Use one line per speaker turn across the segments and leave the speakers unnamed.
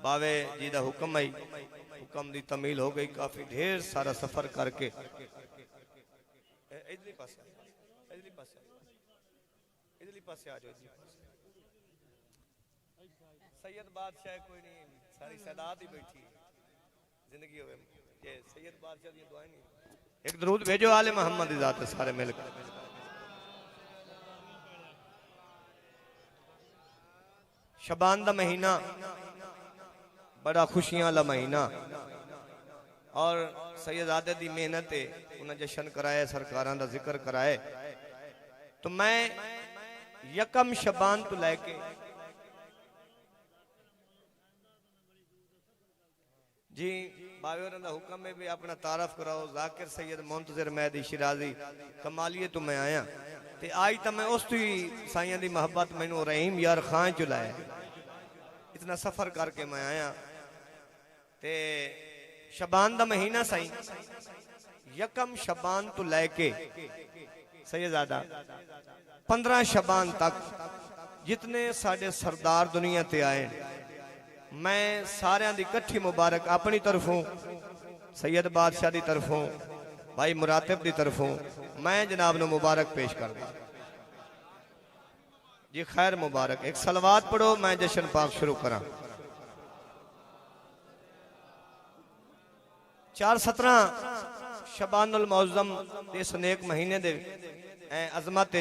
बावे जी दा हुक्म आई, हुक्म दी तमील हो गई, काफी ढेर सारा सफर करके इधरली पासे आ जाओ। सैयद बादशाह कोई नहीं, सारी सदात ही बैठी जिंदगी होवे ये सैयद बादशाह दी दुआएं नहीं। एक दरूद भेजो आले मोहम्मद दी जात सारे मिलकर। शबान दा महीना बड़ा खुशियां वाला महीना और सैयदादे दी मेहनत है, उन्हें जश्न कराए, सरकारां दा जिक्र कराए। तो मैं यकम शबान तो लैके जी बावे दा हुक्म है भी अपना तारफ कराओ। जाकिर सैयद मुंतजिर मेहदी शिराजी कमालिए तो मैं आया ते आज तो मैं उस साइयां दी मोहब्बत मैनू रहीम यार खां चुलाया, इतना सफर करके मैं आया। ते शबान दा महीना साई यकम शबान तो लैके सैयदादा 15 शबान तक जितने साडे सरदार दुनिया ते आए, मैं सारे दी कट्ठी मुबारक अपनी तरफों, सैयद बादशाह दी तरफों, भाई मुरातिब दी तरफों मैं जनाब नु मुबारक पेश कर दी जी। खैर मुबारक। एक सलवात पढ़ो, मैं जश्न पाक शुरू करा। 4-17 शबानुल मौज़म इस नेक महीने दे अजमत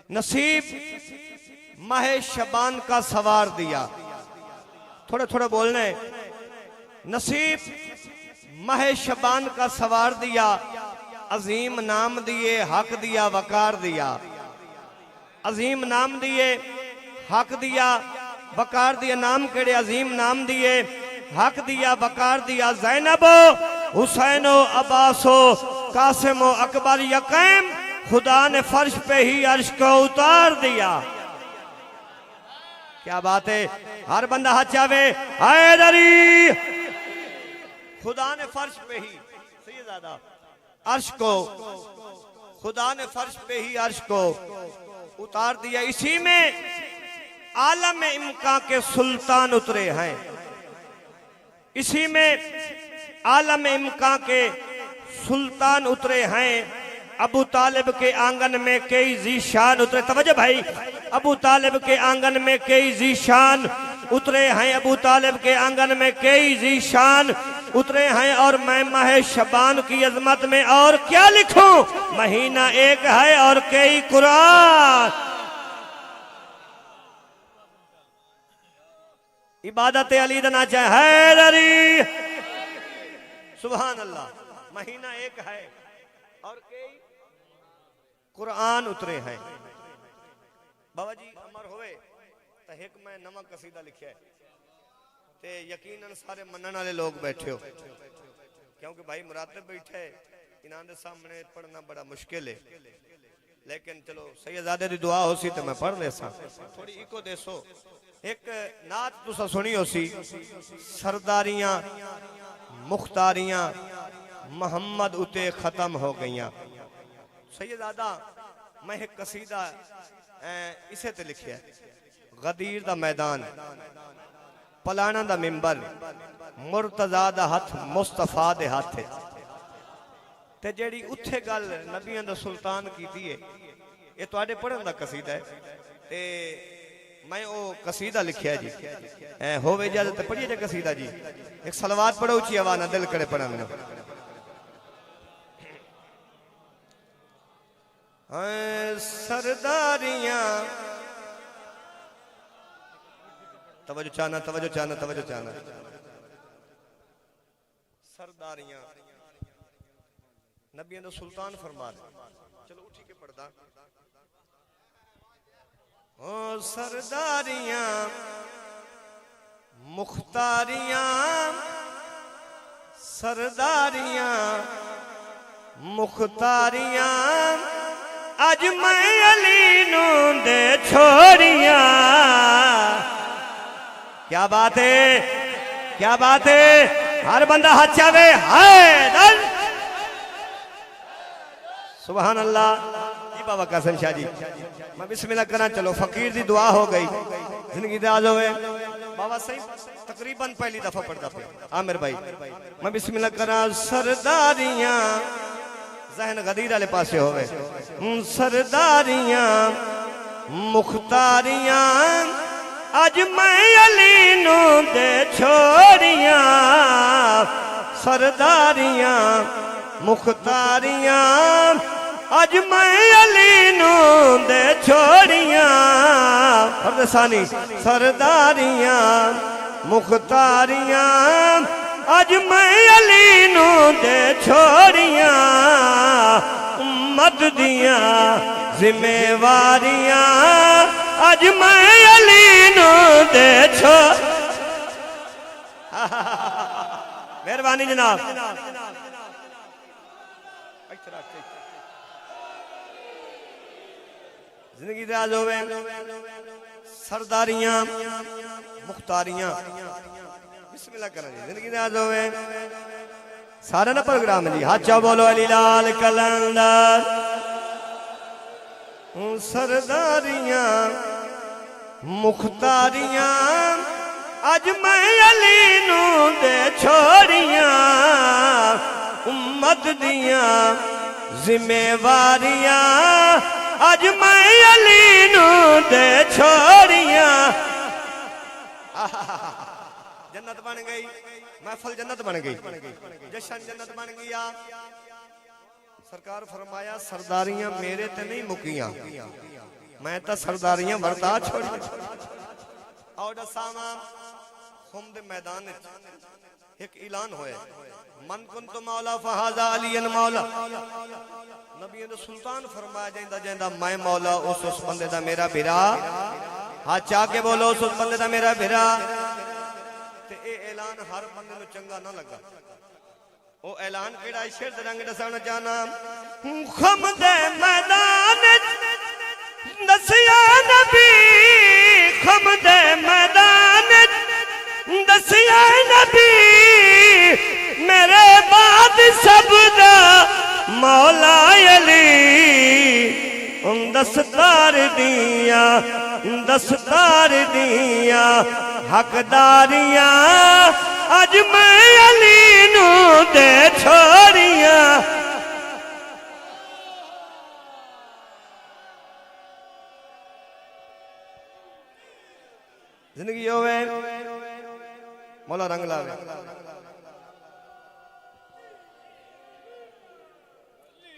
नसीब माह शबान का सवार दिया। थोड़ा थोड़ा बोलना है। नसीब माह शबान का सवार दिया, अजीम नाम दिए, हक दिया, वकार दिया। अजीम नाम दिए, हक दिया, वकार दिया। नाम केड़े? अजीम नाम दिए, हक दिया, वकार दिया। ज़ैनबो, हुसैनो, अब्बासो, कासिमो, अकबर, यकीम, खुदा ने फर्श पे ही अर्श को उतार दिया। क्या बात है। हर बंदा हाथ चावे हैदरी। खुदा ने फर्श पे ही सैयदादा अर्श को, खुदा ने फर्श पे ही अर्श को उतार दिया। इसी में आलम इम्का के सुल्तान उतरे हैं, इसी में आलम इम्का के सुल्तान उतरे हैं। अबू तालिब के आंगन में कई जीशान उतरे। तवज्जो भाई, अबू तालिब के आंगन में कई जीशान उतरे हैं, अबू तालिब के आंगन में कई जीशान उतरे हैं। और मैं माह शबान की अजमत में और क्या लिखूं? महीना एक है और कई कुरान। इबादत अली दना हैदरी। सुभान अल्लाह। महीना एक है और कई कुरान उतरे हैं। बाबा जी अमर होए तो एक मैं नवा कसीदा लिखा है ते यकीनन सारे मनन वाले लोग बैठे हो, क्योंकि भाई मुरातिब बैठे इन्हां दे सामने पढ़ना बड़ा मुश्किल है। लेकिन चलो सैयदादे दी दुआ होसी तो मैं पढ़ लेसा। थोड़ी इको देसो। एक नात तुसा सुनी होसी, सरदारियां मुख्तारियां मोहम्मद उते खत्म हो गईयां। सैयदादा मैं एक कसीदा इसे ते लिखिया। गदीर दा मैदान, पलाना दा मिंबर, मुर्तजा दा हथ मुस्तफा दे हाथ ते जेड़ी उत्थे गल नबियां दा सुल्तान कीती है, ये तुहाडे पढ़न दा कसीदा है ते मैं ओ कसीदा लिखिया जी। होवे इजाजत पढ़िए जे कसीदा जी। एक सलवात पढ़ो उची आवाज ना, दिल करे पढ़न। सरदारियां, तवज्जो चाहना, तवज्जो चाहना, तवज्जो चाहना। सरदारियां नबियों दा सुल्तान फरमा। चलो उठी के पढ़दा। ओ सरदारियां मुख्तारियां, सरदारियां मुख्तारियां, अज मैं अली नू दे छोड़िया। क्या बात है, क्या बात है। हर बंदा हाथ चावे हैदर। सुभान अल्लाह जी। बाबा कासिम शाह जी मैं बिस्मिल्लाह करा। चलो फकीर दी दुआ हो गई, जिंदगी दाज होवे। बाबा सही तकरीबन पहली दफा पढ़ता पे आमिर भाई मैं बिस्मिल्लाह करा सरदारियां जहन गदीर वाले पासे होवे सरदारियां मुख्तारियां अज मैं अली नू दे छोड़ियां सरदारियां मुख्तारियां अज मैं अली नू दे छोड़ियां फरसानी सरदारियां मुख्तारियां अज मैं अली नू दे छोड़ियां उम्मत दियां जिम्मेवारियां अज मैं अली नू दे छो मेहरबानी जनाब जिंदगी राज होवे सरदारियां मुख्तारियां बिस्मिल्लाह करो जी जिंदगी राज होवे सारा ना प्रोग्राम जी हाचा बोलो अली लाल कलंदर सरदारियां मुख्तारियां अज मैं अली नू दे छोड़ियां उम्मत दियां जिम्मेवारियां अज मैं अली नू दे छोड़ियां जन्नत बन गई महफिल जन्नत बन गई जश्न जन्नत बन गया सरकार फरमाया सरदारियां मेरे ते नहीं मुकियां मैं तो सरदारियां बरता छोड़ी और दसावा खुम दे मैदान एक ऐलान होया मन कुंत मौला फहाजा अलीन मौला नबी ने सुल्तान फरमाया जांदा जांदा मैं मौला उस बंदे दा मेरा भिरा हाथ चा के बोलो उस बंदे दा मेरा भिरा ते ए ऐलान हर बंदे नु चंगा ना लगा ओ ऐलान केड़ा शेर दे रंग दसाना चाहना खुम दे मैदान दसिया नबी खुम दे मैदान दसिया नबी मेरे बाद सब दा मौला अली दस्तार दिया हकदारियां अज मैं अली नू दे छोड़ियां जिंदगी होवे मौला रंग लावे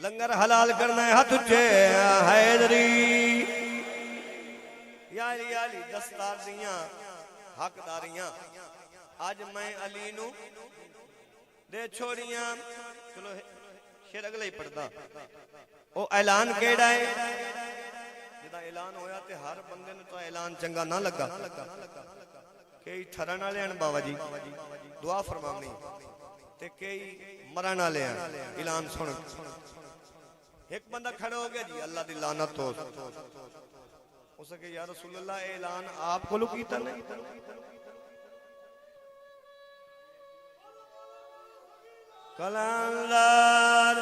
लंगर हलाल करना है हाथ उच्चे हैदरी याली दस्तार दियां हकदारियां आज मैं अली नू दे छोड़ियां चलो शेर अगला ही पढ़दा ओ ऐलान केड़ा है जिदा ऐलान होया ते हर बंदे नु तो ऐलान चंगा ना लगा कई ठरन वाले हैं बाबा जी दुआ फरमावनी ते कई मरण वाले हैं ऐलान सुन एक बंदा खड़ा हो गया जी अल्लाह दी लानत हो सके या रसूल अल्लाह ऐलान आप को कीता नहीं कलंदर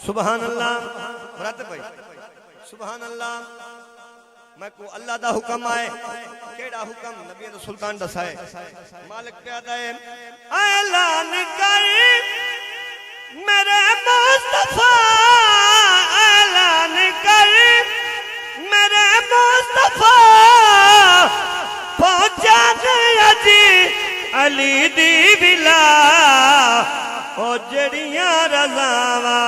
सुभान अल्लाह मुराद भाई सुभान अल्लाह मैं को अल्लाह दा हुक्म आए केड़ा हुक्म नबी दा सुल्तान दसाए मालिक प्यादा है ऐलान कर मेरे मुस्तफा ऐलान कर मेरे मुस्तफा पहुंचा जी अली दी विला ओ जड़ियां रज़ावा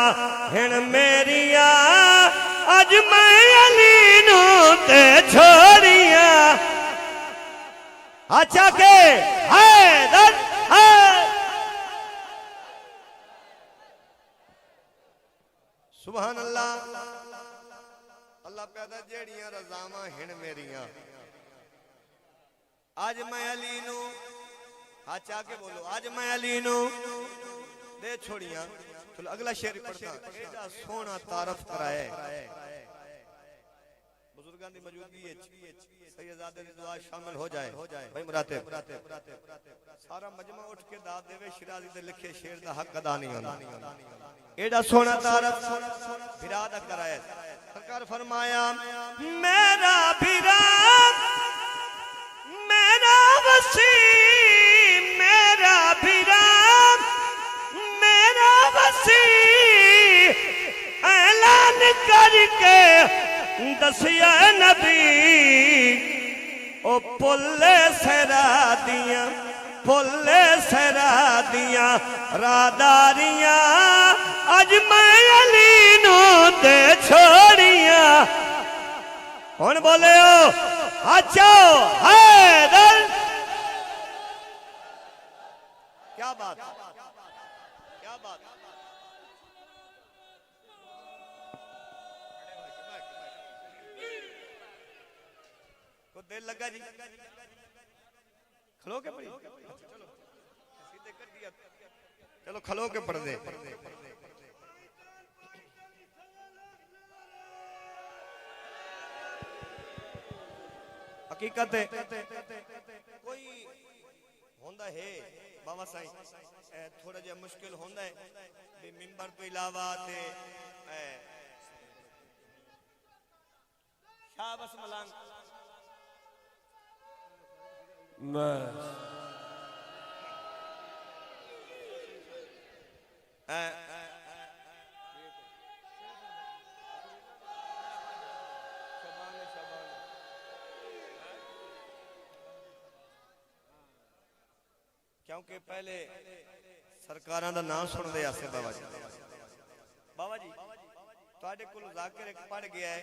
हिन मेरिया अज मैं अली नू ते छोड़ियां अच्छा के हैदर है सुभान अल्लाह अल्लाह पैदा जड़ियां रज़ावा हिन मेरिया आज मैं अली नू अच्छा के बोलो आज मैं अली नू दे छोड़ियां चलो अगला शेर पढ़ता एड़ा सोना तारफ कराए बुजुर्ग बुजुर्गों की मौजूदगी सैयदादे दी दुआ शामिल हो जाए भाई मुराते सारा मजमा उठ के दाद देवे शिराजी दे लिखे शेर दा हक अदा नहीं होंदा एड़ा सोना तारफ बिरादा कराए सरकार फरमाया मेरा बिरा मेरा वसी मेरा बिरा मेरा वसी ऐलान करके दसिया नबी ओ पुल्ले सरा दिया रादारियां अज मैं अली नू दे छोड़िया कौन बोले हो अच्छा हैदर क्या बात क्या बात को दिल लगा जी खलो के पढ़ी सीधे कर दिया चलो खलो के पढ़ दे हकीकत है कोई होंदा है बाबा साईं थोड़ा जिहा मुश्किल होंदा है भी मिंबर तो इलावा ते शाबाश मलांग क्योंकि पहले सरकारां दा नाम सुनदे आसे बाबा जी तुहाडे कोल ज़ाकिर एक पढ़ गया है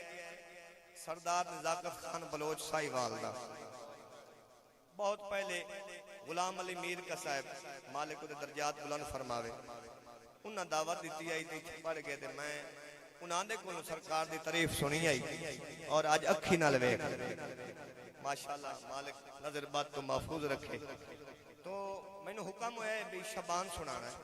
सरदार नज़ाकत खान बलोच साहिवाल दा बहुत पहले गुलाम अली मीर का साहब मालिक दे दर्जात बुलंद फरमावे उन्हां दावत दी आई ते पढ़ गए ते मैं उन्हां दे कोल सरकार दी तारीफ सुनी आई और आज अखी नाल वेख माशाअल्लाह मालिक नजर बात तो महफूज रखे तो मैनू हुक्म होया भी शबान सुनाना है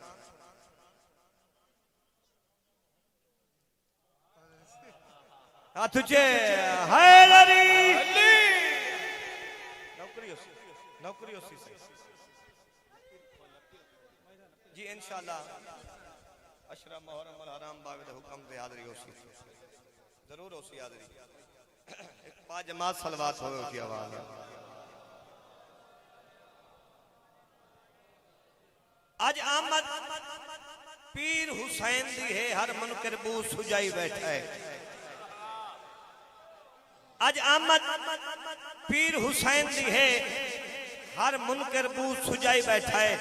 हाथ चे हैदरी नौकरी उसी से जी इंशाअल्लाह अशरा मुहर्रम और हराम बाग दे हुक्म दे हाज़री उसी जरूर उसी हाज़री एक पांच जमात सलवात होवे उसी आवाज आज आमद पीर हुसैन दी है हर मुनकर बू सुजाई बैठा है आज आमद पीर हुसैन दी है हर मुनकर बू सुजाई बैठा है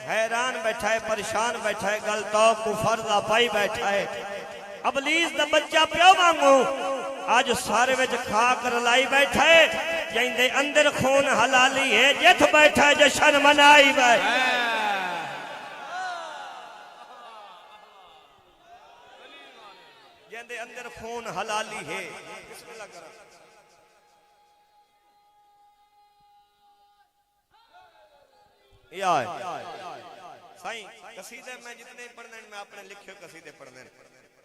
हैरान बैठा है परेशान बैठा है गल तो कुफर दा पाई बैठा है अबलीस दा बच्चा प्यो वांगू आज सारे विच खाक रलाई बैठा है जिंदे अंदर खून हलाली है जिथ बैठा है जशन मनाई बैठा जिंदे अंदर खून हलाली है बिस्मिल्लाह करो यार साईं कसीदे मैं जितने पढ़ने मैं अपने लिखे कसीदे पढ़ने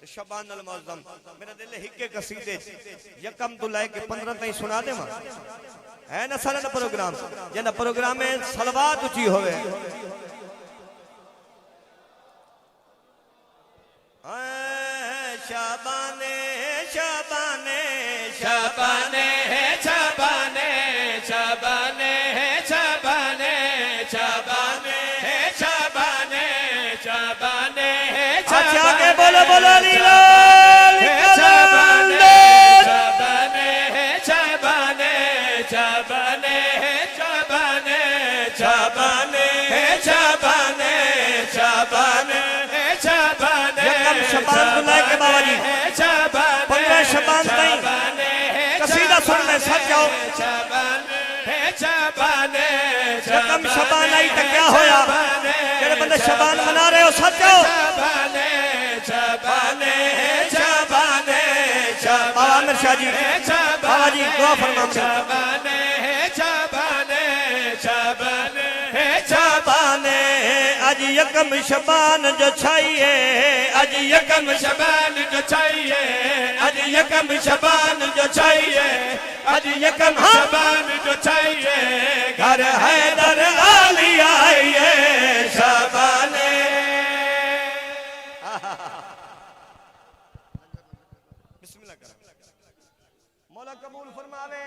तो शबान अल मुअज़्ज़म मेरा दिल हिक्के कसीदे यकम तो लेके 15 तक सुना दे है ना सारा प्रोग्राम जना प्रोग्राम में सलवात ऊंची होवे शबाने शबाने शबाने शबाने शबाने शबाने शबाने शबाने शबाने अच्छा के बोलो बोलो लीला शबाने शबाने शबाने शबाने शबाने शबाने शबाने शबाने शबाने शबान बुलाए के बाबा जी 15 शबान तई कसीदा सुन ले सच जाओ रकम शबान आई तो क्या होया जेड़े बंदे शबान मना रहे हो सच जाओ बाबा आमिर शाह जी बाबा जी दुआ फरमाते आज यक यकम शबान जो छाइए,
अज यकम शबान जो चाहिए, अज यकम शबान जो चाहिए, अज यकम शबान जो चाहिए,
घर हैदर आली आइए शबाने। बिस्मिल्लाह करो, मौला कबूल फरमावे,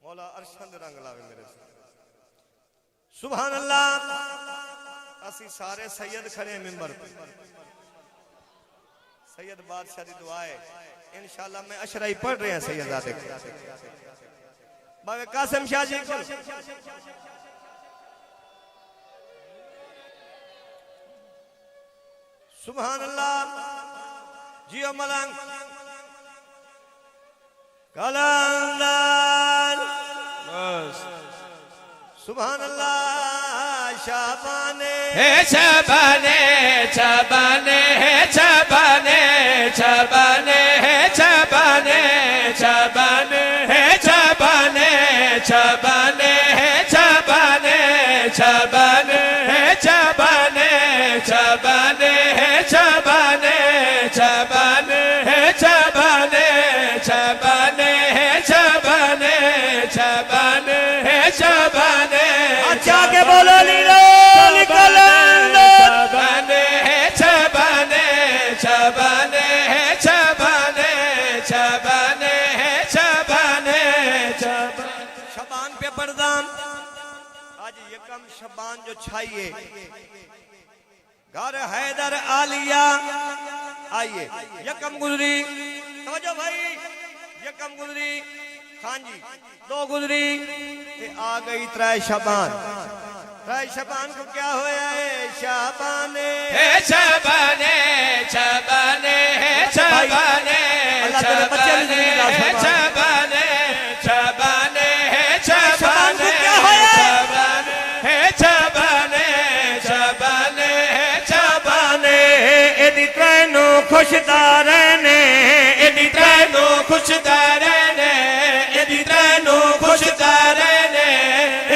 मौला अरशद रंग लावे मेरे से। सुभान अल्लाह। असी सारे सैयद खड़े मिंबर पे, सैयद बादशाह की दुआ है इंशाअल्लाह। मैं अशरा ही पढ़ रहे हैं सैयदादे बाबा कासिम शाह जी को। सुभान अल्लाह। जियो मलंग कलंदर। सुभान अल्लाह। शाबाने
हे शबाने, शबाने, हे शबाने, शबाने, हे शबाने, शबाने, हे शबाने, शबाने, हे शबाने, शबाने, हे शबाने, शबाने, हे शबाने, शबाने, हे शबाने, शबाने, हे शबाने, शबाने, हे शबाने।
अच्छा के बोलो नीलो कलंदर।
शबाने है शबाने, शबाने है शबाने, शबाने है शबाने,
शबान पे पर्दान। आज यकम शबान जो छाइए, घर हैदर आलिया आइए। यकम गुजरी, समझो भाई, यकम गुजरी खान जी, दो गुजरी ते आ गई त्रै शबान। त्रै शबान को क्या होया है? शाबाने
है शबाने, शबाने है शबाने, शबाने है शबाने, शबाने है शबाने, शबाने है शबाने, शबाने है शबाने।
एदी त्रै खुशदार ने,
एदी त्रै खुशदार ने, एदी त्रै खुशदार ने,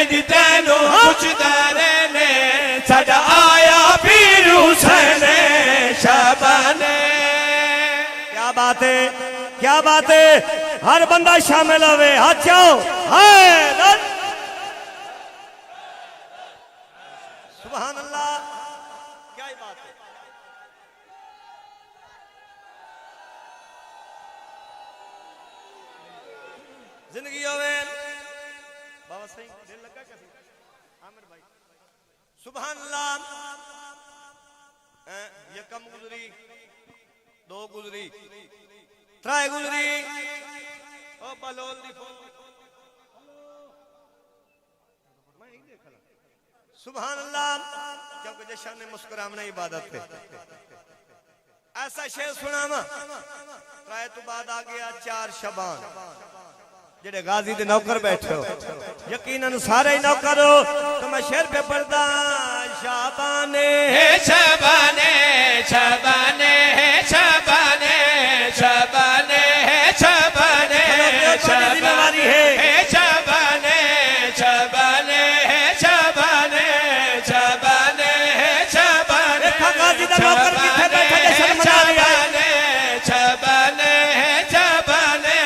एदी त्रै खुशदार ने। साडा आया पीर हुसैन शबाने।
क्या बात है, क्या बात है। हर बंदा शामिल होवे, हाथ जाओ। हैदर सुभान अल्लाह। क्या ही बात है। जिंदगी होवे बाबा सही दिल लगा कैसे आमिर भाई। सुभान अल्लाह। यकम गुजरी, दो गुजरी, त्रै गुजरी। ओ बलोल दी सुभान अल्लाह। क्योंकि जश्न ने मुस्कुरावना इबादत है। ऐसा शेर सुनावा। त्रै तो बाद आ गया चार शबान। जेडे गाजी दे नौकर बैठे हो, यकीनन सारे ही नौकर हो, तो मैं शेर पे पढ़दा। शाबाने
है शबाने, शबाने है शबाने, शबाने है शबाने,
जिम्मेवारी है।
शबाने, शबाने है शबाने, शबाने है शबाने।
गाजी दा नौकर किथे बैठा जे शर्मा
शबाने, शबाने है शबाने।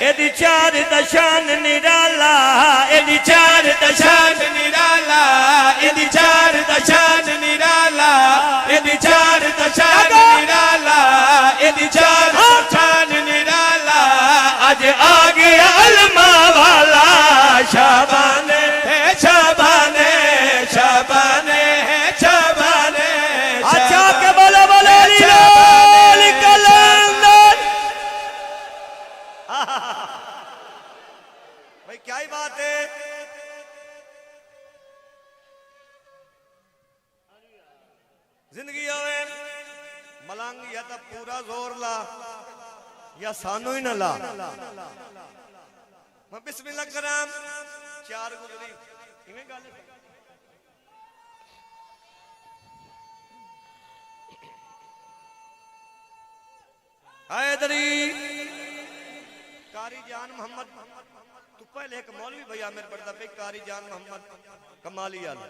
एदी चार दशान निराला, एदी
चार दशान निराला, एदी चार दशान निराला, एदी चार दशान निराला, एदी चार दशान निराला। आज आ गया अलमा वाला शबाने है शबाने, शबाने है शबाने।
अच्छा के बोलो बोलो कलंदर। भाई क्या ही बात है। जिंदगी होवे मलंग या तो पूरा जोर ला या सानू ही न ला। मैं बिस्मिल्लाह कराम। चार गुजरी इवें गल हैदरी कारी जान मोहम्मद। तू पहले एक मौलवी भैया मेरे पढ़ता पे कारी जान मोहम्मद कमाली आला।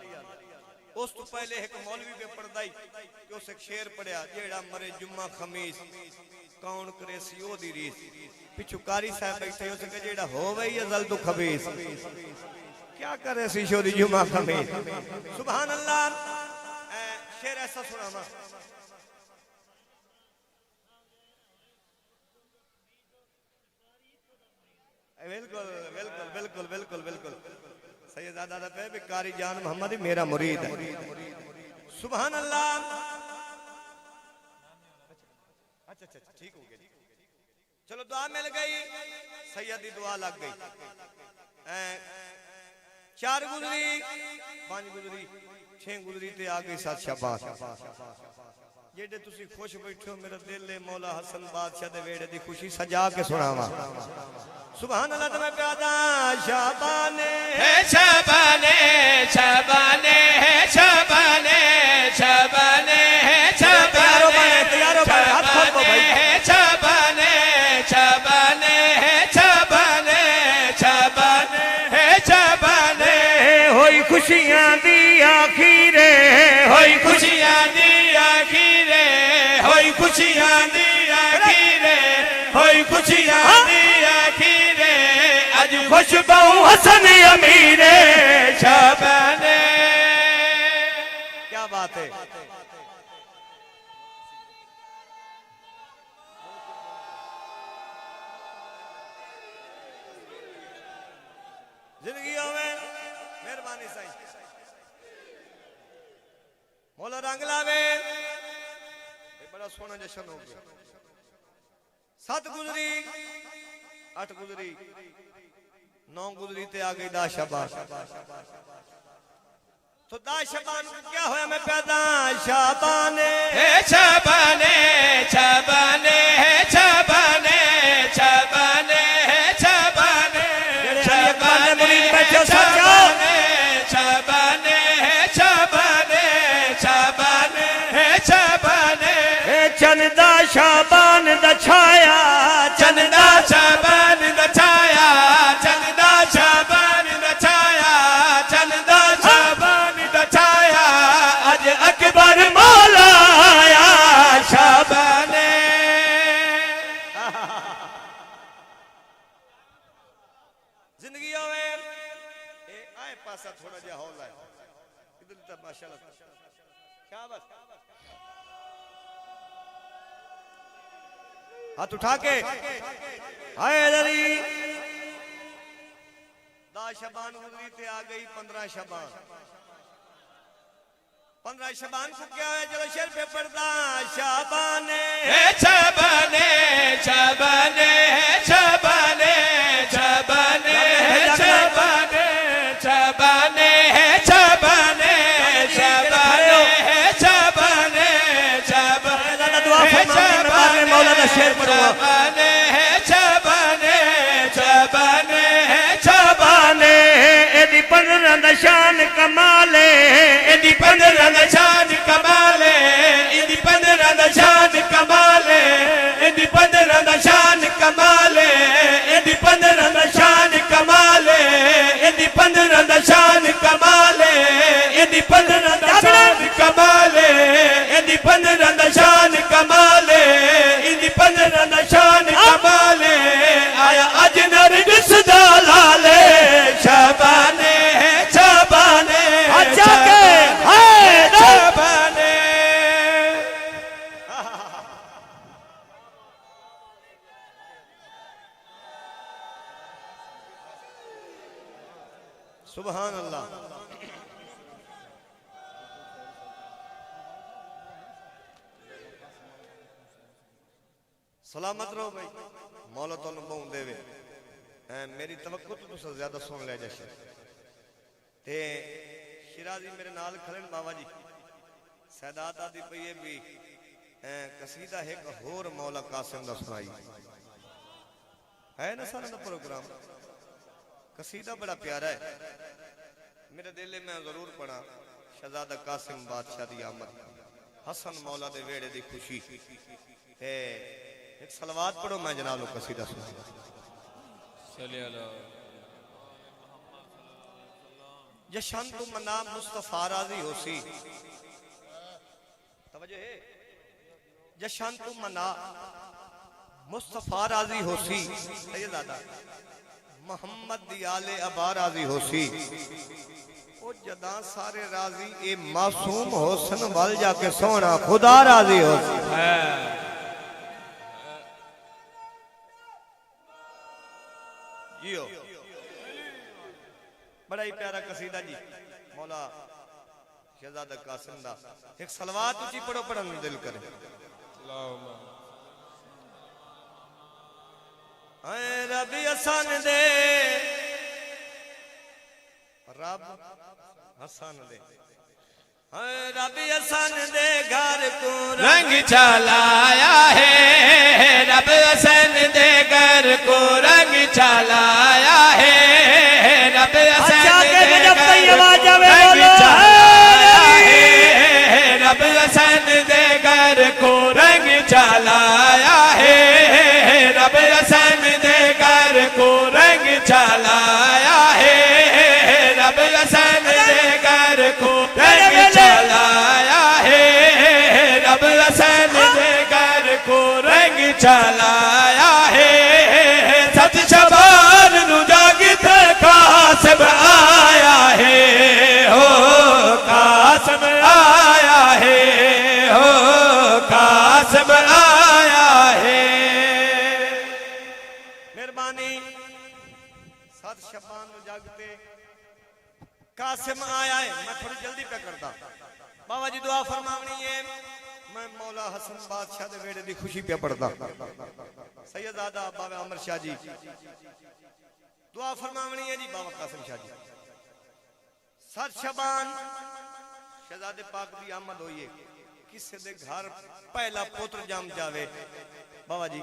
उस तो पहले एक मौलवी पे पढ़दा ही कि उस एक शेर पढ़िया जेड़ा मरे जुम्मा खमीस कौन करे सियो दी रीस पिछू कारी साहब बैठे उस के जेड़ा होवे ही अजल तो खबीस क्या करे सियो दी जुम्मा खमीस सुभान अल्लाह शेर ऐसा सुनावा बिल्कुल बिल्कुल बिल्कुल बिल्कुल बिल्कुल सैयदादा पे भी कारी जान मोहम्मद ही मेरा मुरीद है सुभान अल्लाह अच्छा अच्छा ठीक हो गया चलो दुआ मिल गई सैयदी दुआ लग गई 4 गुजरी 5 गुजरी 6 गुजरी ते आ गई 7 शाबाश जेडे तुसी खुश बैठो मेरा दिल है मौला हसन बादशाह दे वेड़े दी खुशी सजा के सुनावा सुभान अल्लाह तुम्हें प्यादा शाबाने
है शाबाने शाबाने है शाबाने शाबाने है शाबाने
तैयारो बने हाथ खोल दो भाई
है शाबाने शाबाने है शाबाने शाबाने है शाबाने
होई खुशियां दी आखिरे
होई खुशियां दी आखिरे होई खुशियां दी आखिरे होई खुशियां दी आखिरे आज खुशबू हसन अमीरे शाबाने
क्या बात है जिंदगियों में मेहरबानी साईं मौला रंग लावे बड़ा सोना जश्न हो गया 7 गुजरी 8 गुजरी 9 गुजरी ते आ गई 10 शाबाश तो 10 शाबान को क्या होया मैं पैदा शाबाने
है शाबाने शाबाने है शाबाने शाबाने है शाबाने
शाबाने मुरीद बैठो सच्चा
शाबाने है शाबाने शाबाने है शाबाने
चंदा शाबान दा छाया
चंदा शाबान दा छाया चंदा शाबान दा छाया चंदा शाबान दा छाया अज अकबर मौला आया शाबाने
जिंदगियों में आए पासा थोड़ा जा हौला है इधर तक माशाल्लाह शाबाश हाथ उठा के हाय दरी 10 शबान गुजरी ते आ गई 15 शबान 15 शबान को क्या है चलो शेर पे पड़ता शाबाने
है शाबाने शाबाने है शाबाने शाबाने है शाबाने शाबाने है शाबाने शाबाने है शाबाने शाबाने
दुआ फरमा मौला दा शेर पढ़वा
शाबाने है शाबाने शाबाने है शाबाने
एदी 15 दा शान कमाले
एदी 15 दा शान कमाले एदी 15 दा शान कमाले एदी 15 दा शान कमाले एदी 15 दा शान कमाले एदी 15 दा शान कमाले एदी 15 दा शान कमाले एदी 15 दा शान कमाले एदी 15 दा शान कमाले आया अज नरगिस दा लाले शाबाने है शाबाने
अच्छा के
शाबाने
सुभान अल्लाह सलामत रहो भाई मौला तो बहु देवे मेरी तवक्को तो तुसा ज्यादा सुन लिया जैसे ते शिराजी मेरे नाल खड़े बाबा जी सैदात आदि पई भी कसीदा एक होर मौला कासिम दा सुनाई है ना सारा दा प्रोग्राम कसीदा बड़ा प्यारा है मेरे दिल में जरूर पढ़ा शहजादा कासिम बादशाह दी आमद हसन मौला दे वेड़े दी खुशी एक सलवात पढ़ो मैं जनाब लो कसीदा सुना जशन तू मना मुस्तफा राजी होसी, तवज्जो है, जशन तू मना मुस्तफा राजी होसी, सैयदादा मोहम्मद दी आले अबा राजी होसी, ओ जदा सारे राजी ए मासूम होसन वल जाके सोना खुदा राजी होसी। जियो बड़ा ही प्यारा कसीदा जी मौला शहजादा कासिम दा, एक सलवात उची पढ़ो, पढ़न दिल करे। रब हसन दे, रब हसन दे, रब हसन दे घर को
रंग चलाया है, रब हसन दे घर को रंग चलाया है, रब हसन दे घर को रंग चलाया है, रब हसन दे घर को रंग चलाया है, रब हसन दे घर को रंग चलाया है, रब हसन दे घर को रंग चलाया है, रब हसन दे घर को रंग चलाया है। सच शबान नु जागित कासिम आया है, हो कासिम आया है, हो कासिम आया है।
मेहरबानी सत शबान जागते कासिम आया है। मैं थोड़ी जल्दी पे करता, बाबा जी दुआ फरमावनी है, मैं मौला हसन बादशाह दे वेड़े दी खुशी पे पढ़ता। सैयदादा बाबा अमर शाह जी दुआ फरमावनी है जी, बाबा कासिम शाह जी। सत शबान शहजादे पाक दी आमद होई है, किसे दे घर पहला पुत्र जम जावे बाबा जी,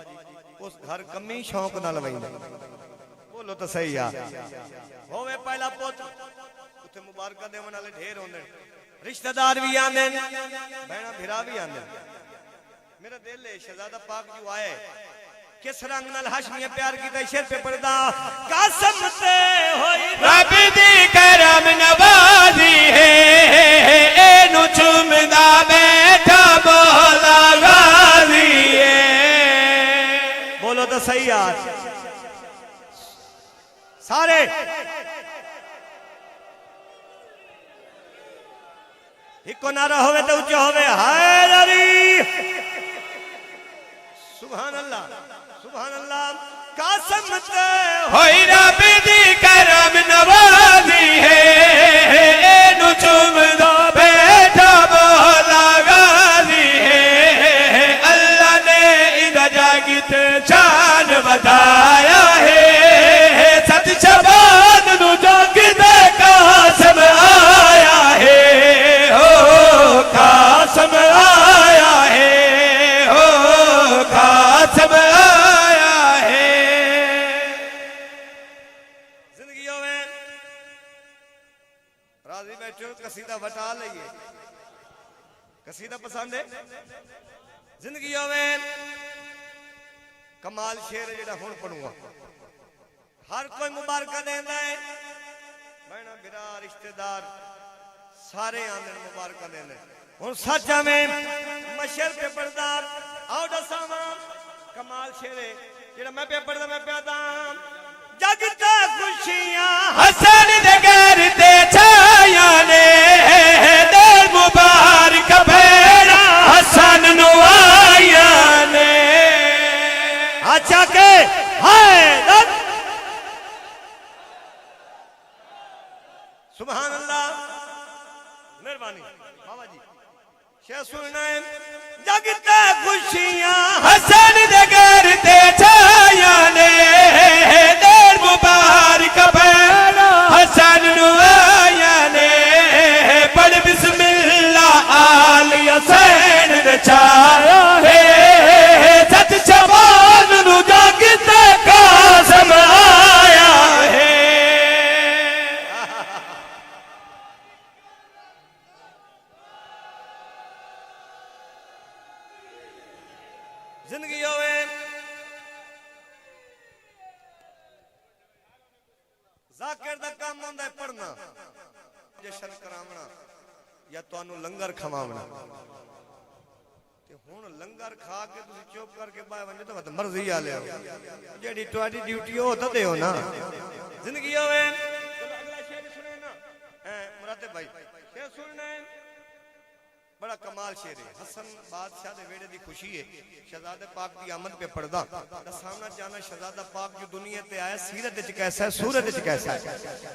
उस घर कमी शौक नाल वैंदा। बोलो तो सही यार, होवे पहला पुत्र, उथे मुबारक देवन वाले ढेर होंदे, रिश्तेदार भी आंदे, बहना भिरा भी आंदे। मेरा दिल है शहजादा पाक जो आए किस रंग नाल हाशमी प्यार कीता, शेर पे पढ़दा कासिम ते होई
रब दी करम नवाजी है, एनु चुमदा बैठा बोला गाजी है।
बोलो तो सही यार सारे। इको नारा होवे तो ऊंचा होवे, हैदरी सुभान अल्लाह सुभान अल्लाह। कासिम ते
होई रब दी करम नवाजी है, एनु चुमदा बैठा बोला गाजी है। अल्लाह ने इदा जागित शान बताया है, सत शबान नु जागित कासिम आया है, हो कासिम आया है, हो कासिम आया है।
जिंदगियों में राजी बैठो, कसीदा बता लइए। कसीदा पसंद है? जिंदगियों में कमाल शेर जेड़ा हुण पढ़ूंगा, हर कोई मुबारक देंदा है, बहना बिरा रिश्तेदार सारे आंदे मुबारक देंदे। हुण सच्चा में मशर पे पढ़दा आओ दसावा कमाल शेर है जेड़ा मैं पे पढ़दा, मैं पे दा जगता खुशियां
हसन दे घर ते छाया ने, दर मुबारक भेड़ा हसन नु आया ने।
अच्छा के हाय सुभान अल्लाह। मेहरबानी बाबा जी शेर सुनना है, जगता खुशियां
हसन दे घर ते छाया ने, दर मुबारक भेड़ा हसन नु आया ने। पढ़ बिस्मिल्लाह आल हुसैन दे छाया है, सत शबान नु जागित कासिम आया है।
जिंदगी होवे जाकिर दा काम होंदा है पढ़ना, जशन करावना या तुहानू लंगर खवावना ते हुण लंगर खा के तुसी चुप करके बाहर वंजो तो मर्जी आ लिया जेडी तुहाडी ड्यूटी हो तो देओ ना जिंदगी होवे चलो अगला शेर सुने ना मुरादे भाई शेर सुनना है बड़ा कमाल शेर है हसन बादशाह दे वेड़े दी खुशी है शहजादे पाक दी आमद पे पड़दा दसाना जाना शहजादा पाक जो दुनिया ते आया सीरत विच कैसा है सूरत विच कैसा है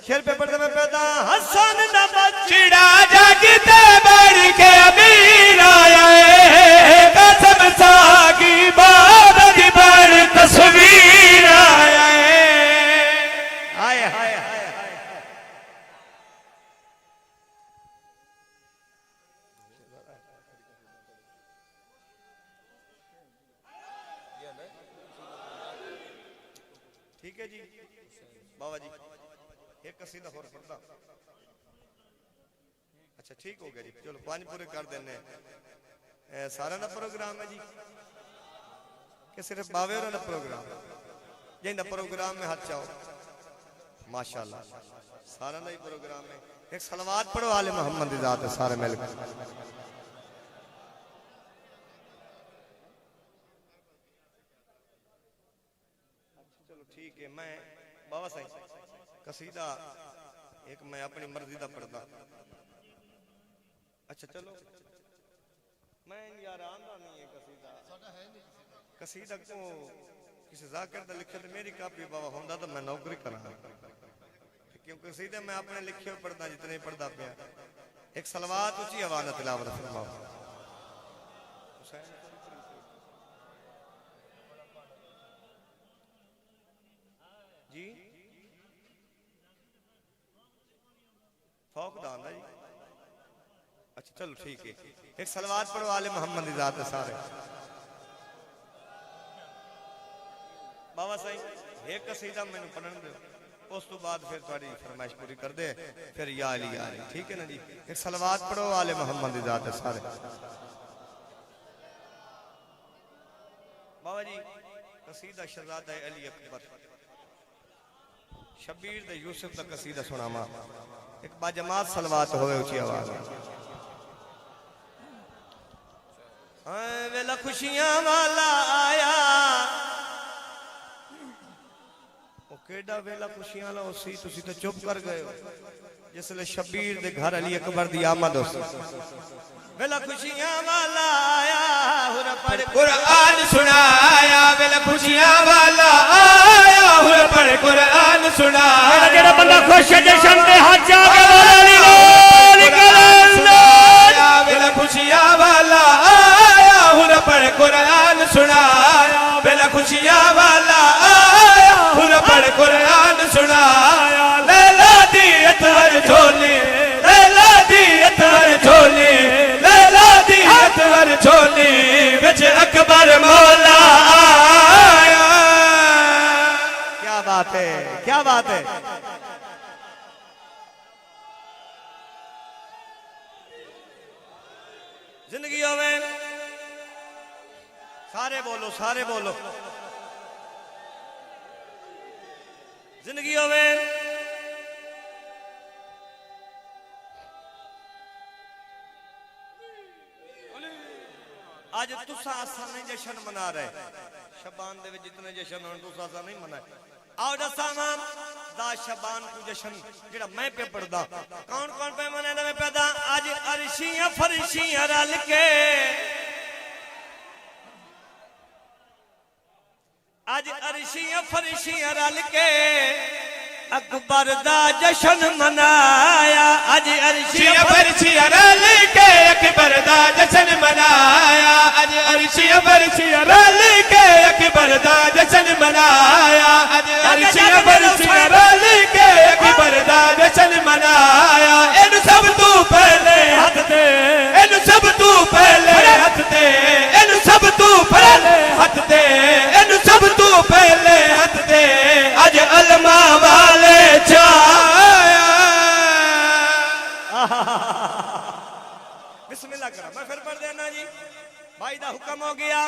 शेर पे पड़दा में पैदा हसन दा बचड़ा
जगते बढ़ के अमीर आया कसम सागी बाब दी बड़ तस्वीर आया
हाय हाय हाय ठीक है जी बाबा जी एक कसीदा और पढ़दा अच्छा ठीक हो गया जी चलो 5 पूरे कर देने सारा ना प्रोग्राम है जी कि सिर्फ बावे और ना प्रोग्राम जिंदा प्रोग्राम में हाथ चाहो माशाल्लाह सारा ना ही प्रोग्राम है एक सलवात पढ़ो आले मोहम्मद दी जात सारे मिलकर ठीक है मैं बाबा साईं कसीदा एक मैं अपनी मर्जी का पढ़दा अच्छा चलो मैं यार आंदा नहीं है कसीदा कसीदा को किसी जाकिर दा लिखे तो मेरी कापी बाबा होंदा तो मैं नौकरी करा क्योंकि कसीदे मैं अपने लिखे पढ़दा जितने पढ़दा पिया एक सलवात ऊंची आवाज में तिलावत फरमाओ जी फौक दांदा जी अच्छा चलो ठीक है एक सलवात पढ़ो आले मोहम्मद दी जात सारे बाबा साईं एक कसीदा मैंने पढ़न दो उस तो बाद फिर तुम्हारी फरमाइश पूरी कर दे फिर या अली ठीक है ना जी एक सलवात पढ़ो आले मोहम्मद दी जात सारे बाबा जी कसीदा शहजादा अली अकबर शबीर दे यूसुफ दा कसीदा सुनावा एक बाजमात सलवात होवे ऊंची आवाज वेला खुशियां वाला आया ओ केड़ा वेला खुशियां वाला उसी तुसी तो चुप कर गए हो जिसले शबीर दे घर अली अकबर दी आमद हो वेला खुशियां वाला आया हुर पढ़
कुरान सुनाया वेला खुशियां वाला आया हुर पढ़ कुरान सुनाया
जेड़ा बंदा खुश है जशन दे हाथ जाके बोला
वेला खुशियां वाला आया हुर पढ़ कुरान सुनाया वेला खुशियां वाला आया हुर पढ़ कुरान सुनाया लैला दी अतहर झोली लैला दी अतहर झोली लैला दी अतहर झोली विच अकबर मौला आया
क्या बात है क्या बात है जिंदगी में सारे बोलो जिंदगी में आज तुसा आसा नहीं जशन मना रहे शबान दे विच जितने जशन होन तुसा आसा नहीं मनाए आओ दसावा दा शबान को जशन जेड़ा मैं पे पढ़दा कौन कौन पे मनांदा मैं पैदा आज अरशियां फरशियां रल के आज अरशियां फरशियां रल के अकबर दा जशन मनाया आज
अरशियां फरशियां रल के अकबर दा जशन मनाया आज अरशियां फरशियां रल के अकबर दा जशन मनाया आज अरशियां फरशियां रल के अकबर दा जशन मनाया इन सब तू पहले हथ दे इन सब तू पहले हथ दे इन सब तू पहले हथ दे इन सब तू पहले हथ दे आज अलमा वाले छाया
बिस्मिल्लाह करा मैं फिर पढ़ देना जी भाई दा हुक्म हो गया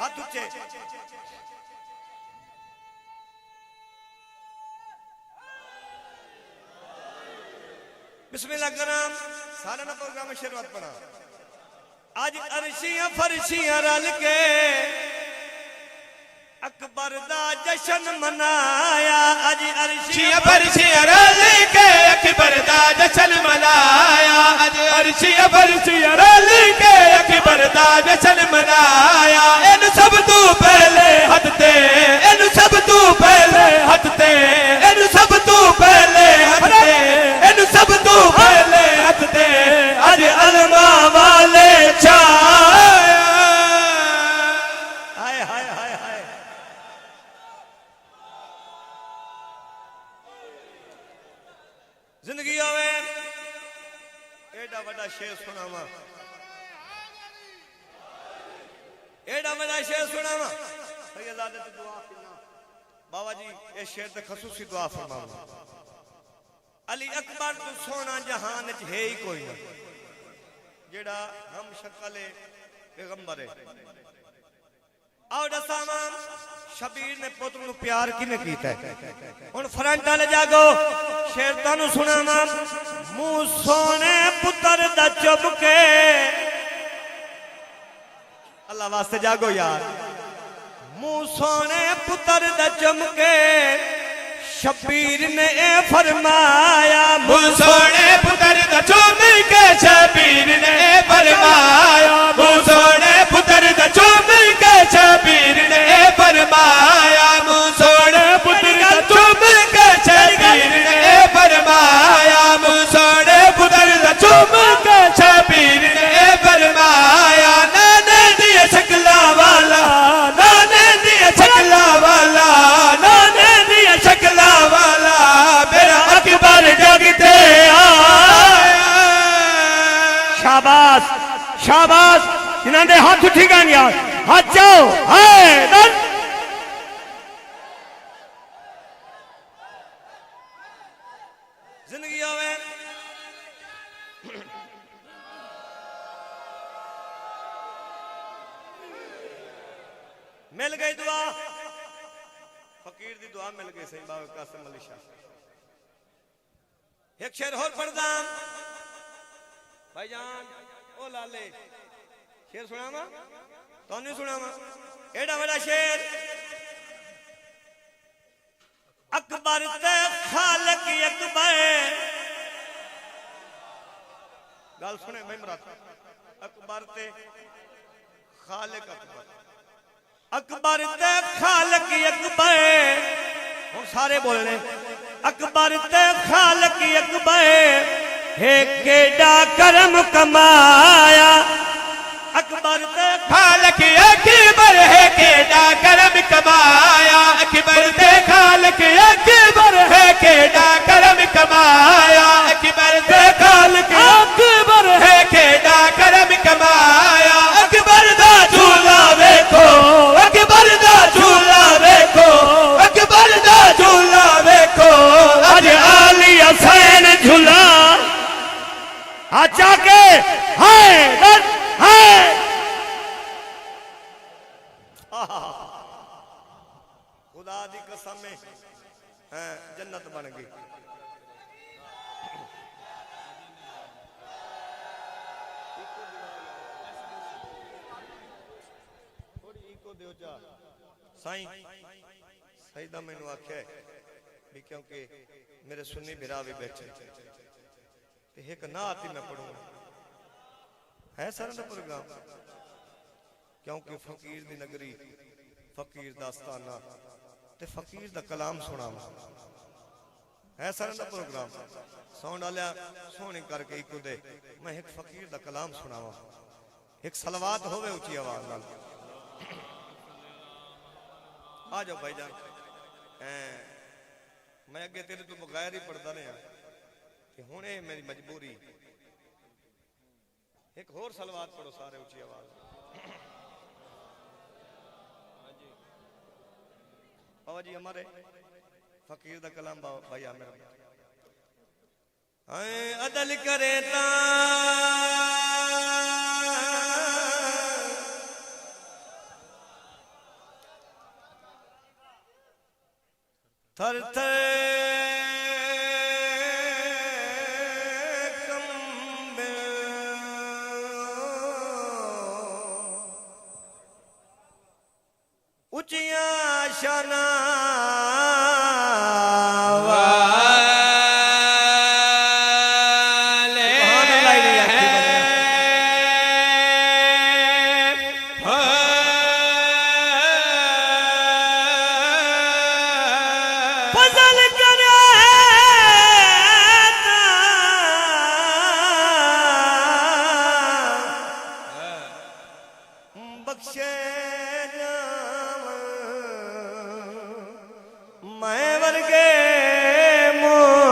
हाथ ऊंचे बिस्मिल्लाह कराम सारा ना प्रोग्राम में शुरुआत पड़ा। आज अरशियां फरशियां रल के अकबर दा जश्न मनाया। आज
अरशियां फरशियां रल के अकबर दा जश्न मनाया। आज अरशियां फरशियां रल के अकबर दा जश्न मनाया। इन सब तू पहले हद ते, इन सब तू पहले हद ते, इन सब तू पहले हद ते, इन सब तू पहले हद ते। आज अलमा वाले छाया।
हाय हाय हाय हाय। जिंदगी आवे एडा बड़ा शेर सुनावा, एडा बड़ा शेर सुनावा। सैयदादे तो दुआ करना बाबा जी ये शेर ते खसूसी दुआ फरमाओ। अली अकबर तो सोना जहान च है ही कोई ना, जेड़ा हम शक्ल पैगंबर है। आओ दसावा शबीर ने पुत्र नु प्यार किने कीता है। हुन फ्रंट वाले जागो शेर तानु सुनावा। मुंह सोने पुत्र दा चुप के, अल्लाह वास्ते जागो यार। मुंह सोने पुत्र दा चमके शबीर ने ए फरमाया।
मुंह सोने पुत्र दा चमके शबीर ने ए फरमाया। मुंह सोने पुत्र दा चमके शबीर ने ए फरमाया। मुंह सोने पुत्र दा चमके शबीर ने ए फरमाया। मुंह सोने पुत्र दा चमके शबीर ने ए फरमाया। नाने दी शकला वाला, नाने दी शकला वाला, नाने दी शकला वाला मेरा अकबर जगते आया।
शाबाश शाबाश, इन्होंने हाथ उठी गया। हाथ जाओ हाय दन। जिंदगी आवे मिल गई दुआ, फकीर दी दुआ मिल गई। सही बाबा कासिम अली शाह। एक शेर और पढ़दा भाईजान। ओ लाले शेर सुनावा तो नहीं सुनावा। एडा बड़ा शेर। अकबर ते खालक अकबर, गल सुने मेमरात। अकबर ते खालक अकबर, अकबर ते खालक अकबर। हम सारे बोलने अकबर ते खालक अकबर है केडा करम कमाया। अकबर ते
खालक अकबर है केडा करम कमाया। अकबर ते खालक अकबर है केडा करम कमाया। अकबर ते खालक अकबर है केडा करम कमाया। अकबर दा झूला वेखो, अकबर दा झूला वेखो, अकबर दा झूला वेखो।
आज आली हसैन झूला आचा के हाय हाय। खुदा दी कसम में जन्नत बन गई। साईं सईदा मैनू आख्या भी क्योंकि मेरे सुन्नी बिरा भी बैठे एक नात ही मैं पढ़ूंगा है सर का प्रोग्राम। क्योंकि फकीर दी नगरी, फकीर दास्ताना ते फकीर दा कलाम सुनावा है सर का प्रोग्राम। साउंड वाला सोहनी करके इको दे मैं एक फकीर दा कलाम सुनावा। एक सलवात होवे ऊंची आवाज नाल। आ जाओ भाईजान। मैं अगे तेरे तो बगैर ही पढ़ता रहा कि हुण ये मेरी मजबूरी। एक होर सलवात पढ़ो सारे ऊंची आवाज। बाबा जी हमारे फकीर दा कलाम भाई मेरा अदल करे ता थर थर वर्गे मोका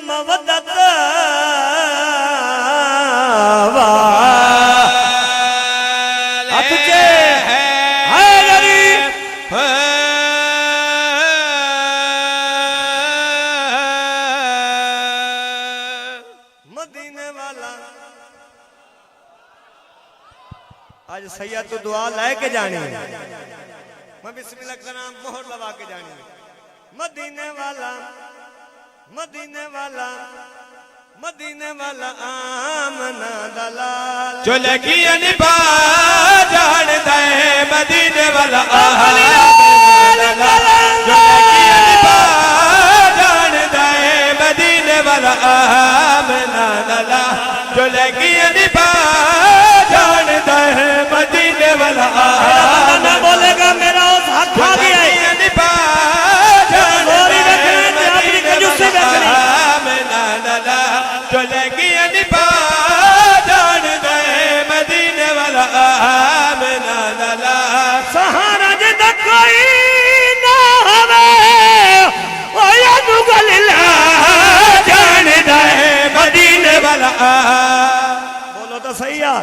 मवदत मदीने वाला आज सैयद तो दुआ लेके जानी मैं बिस्मिल्लाह का नाम मोहर लगा के जानी मदीने वाला मदीने वाला मदीने वाला आमना दलाल
जो लगी अनबा जान दे मदीने वाला आमना दलाल जो लगी अनबा जान दे मदीने वाला आमना दलाल जो लगी अनबा जान दे मदीने वाला
आमना बोलेगा मेरा उस हक खा गया सहारा जिदा कोई ना हवे ओ या दुगल जान दे मदीने वाला बोलो तो सही है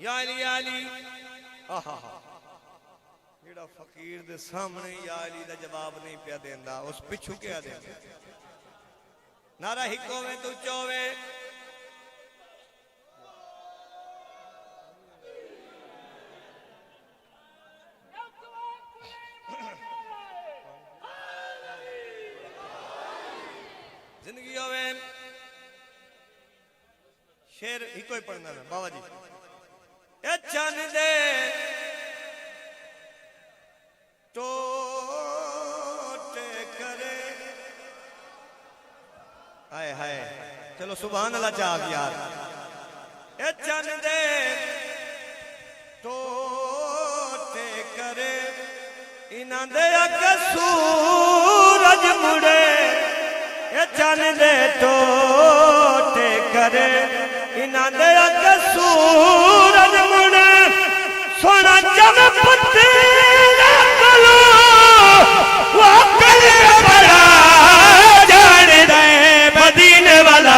या अली आहा जेड़ा फकीर दे सामने या अली दा जवाब नहीं पिया देंदा उस पिछू क्या देंदा नारा हिको में तू चोवे जिंदगी होवे शेर हिको ही पढ़ना है बाबा जी ए चन दे टोटे करे हाय हाय चलो सुभान अल्लाह चाह यार ए चन दे टोटे करे इना दे अग सूरज मुड़े ए चन दे टोटे करे इना दे अग सूरज मुड़े सोना जम पुत्र मदीने वाला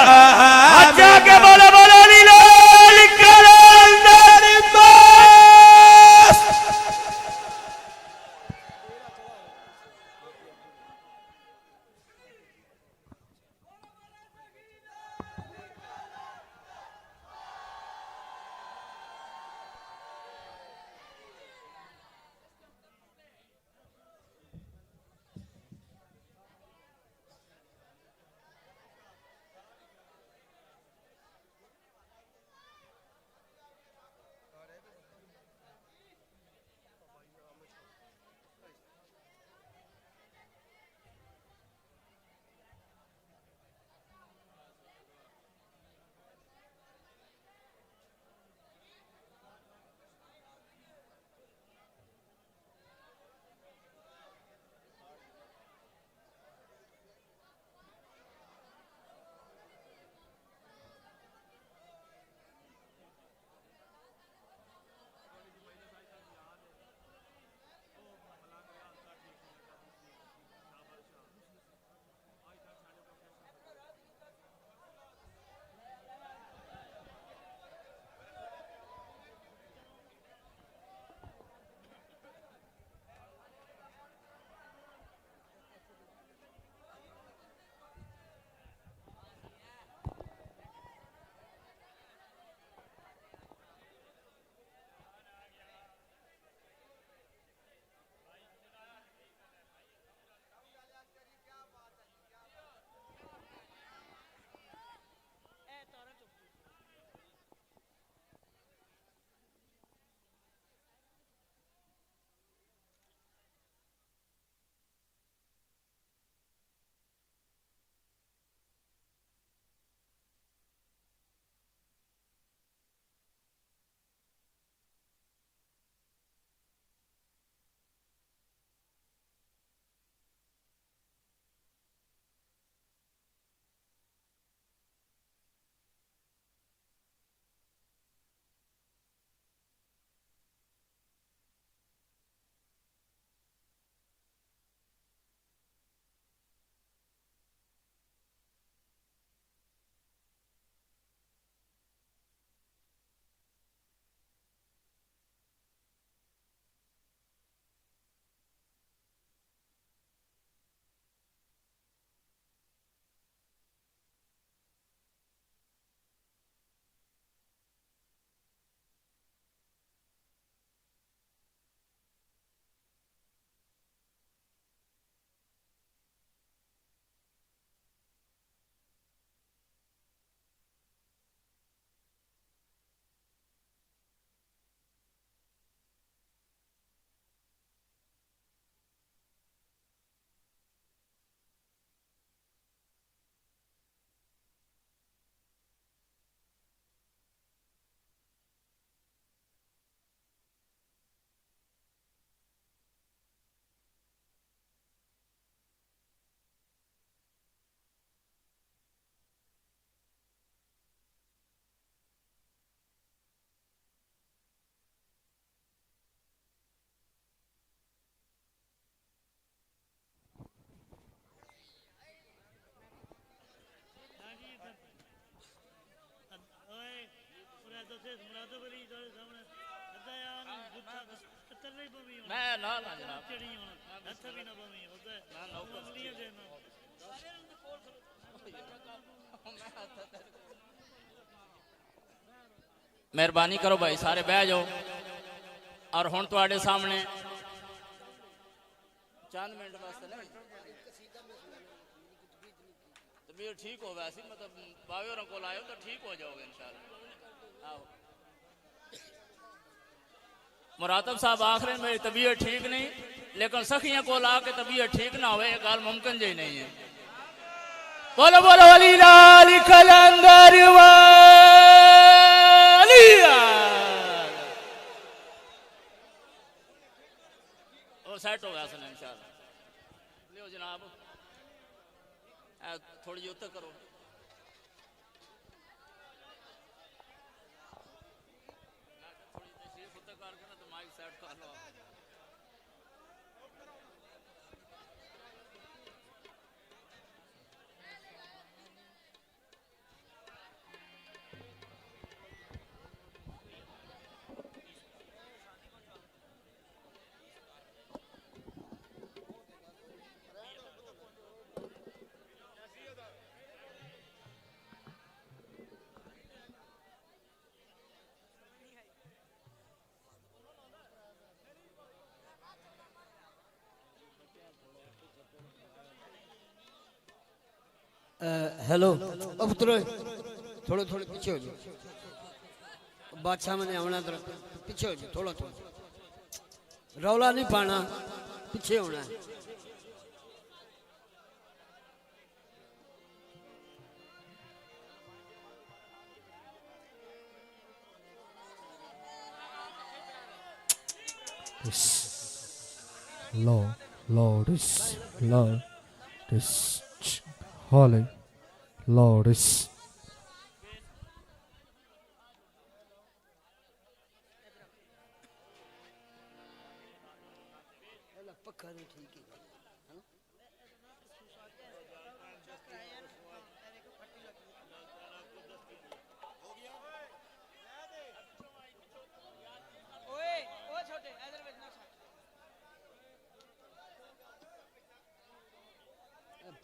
अच्छा के बोलो बोलो नीलो लिखल अंदर बस
मैं ना ना जनाब मेहरबानी करो भाई सारे बह जाओ और हुण तुहाडे सामने चंद मिनट वास्ते नहीं तबीयत ठीक हो वैसे मतलब बावे होरां कोल आयो तो ठीक हो जाओगे इंशाल्लाह। आओ मुरातब साहब आख रहे मेरी तबीयत ठीक नहीं लेकिन सखियां कोल आके तबीयत ठीक ना हो ये गल मुमकिन जी नहीं है। बोलो बोलो अली लाल कलंदर वालिया ओ सेट हो गया सन इंशाल्लाह। लियो जनाब थोड़ी जी उत्तर करो थोड़ी तशरीफ उत्तर करके ना तो माइक सेट कर लो।
हेलो अब पुत्रो थोड़े थोड़े पीछे हो जाओ बादशाह मैंने आना तरफ पीछे हो जाओ थोड़ा थोड़ा रौला नहीं पाना पीछे होना है।
Lord, Lord is Lord is holy, Lord is
पक्का नहीं ठीक है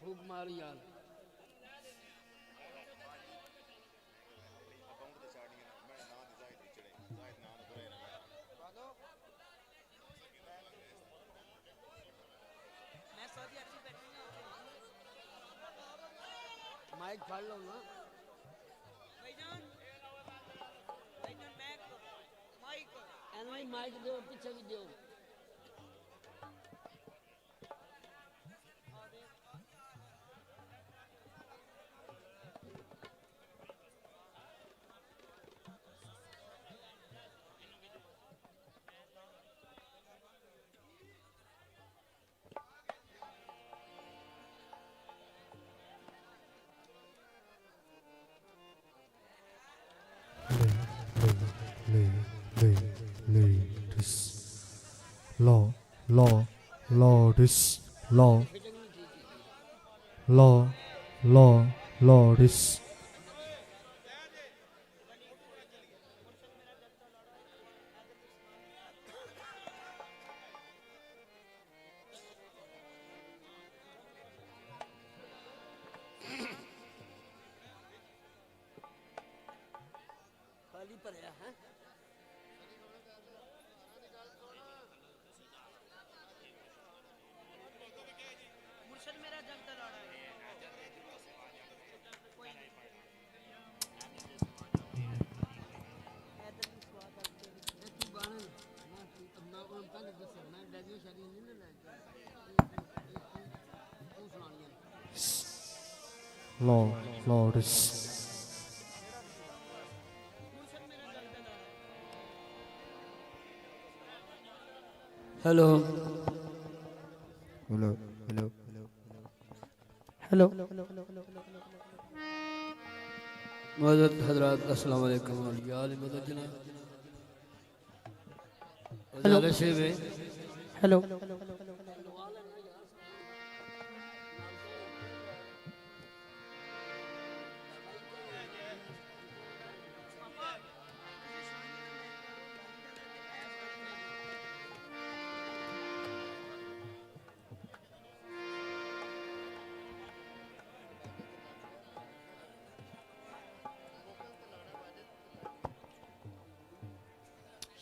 फूक मारी यार माइक फाड़ लो ना माइक दो पीछे भी दो
Lord, Lord, Lord is Lord, Lord, Lord, Lord is
खाली पर है
Lord, Lord is
hello
hello hello
hello मदद हजरत अस्सलाम वालेकुम यार मदद जनाब हेलो से हेलो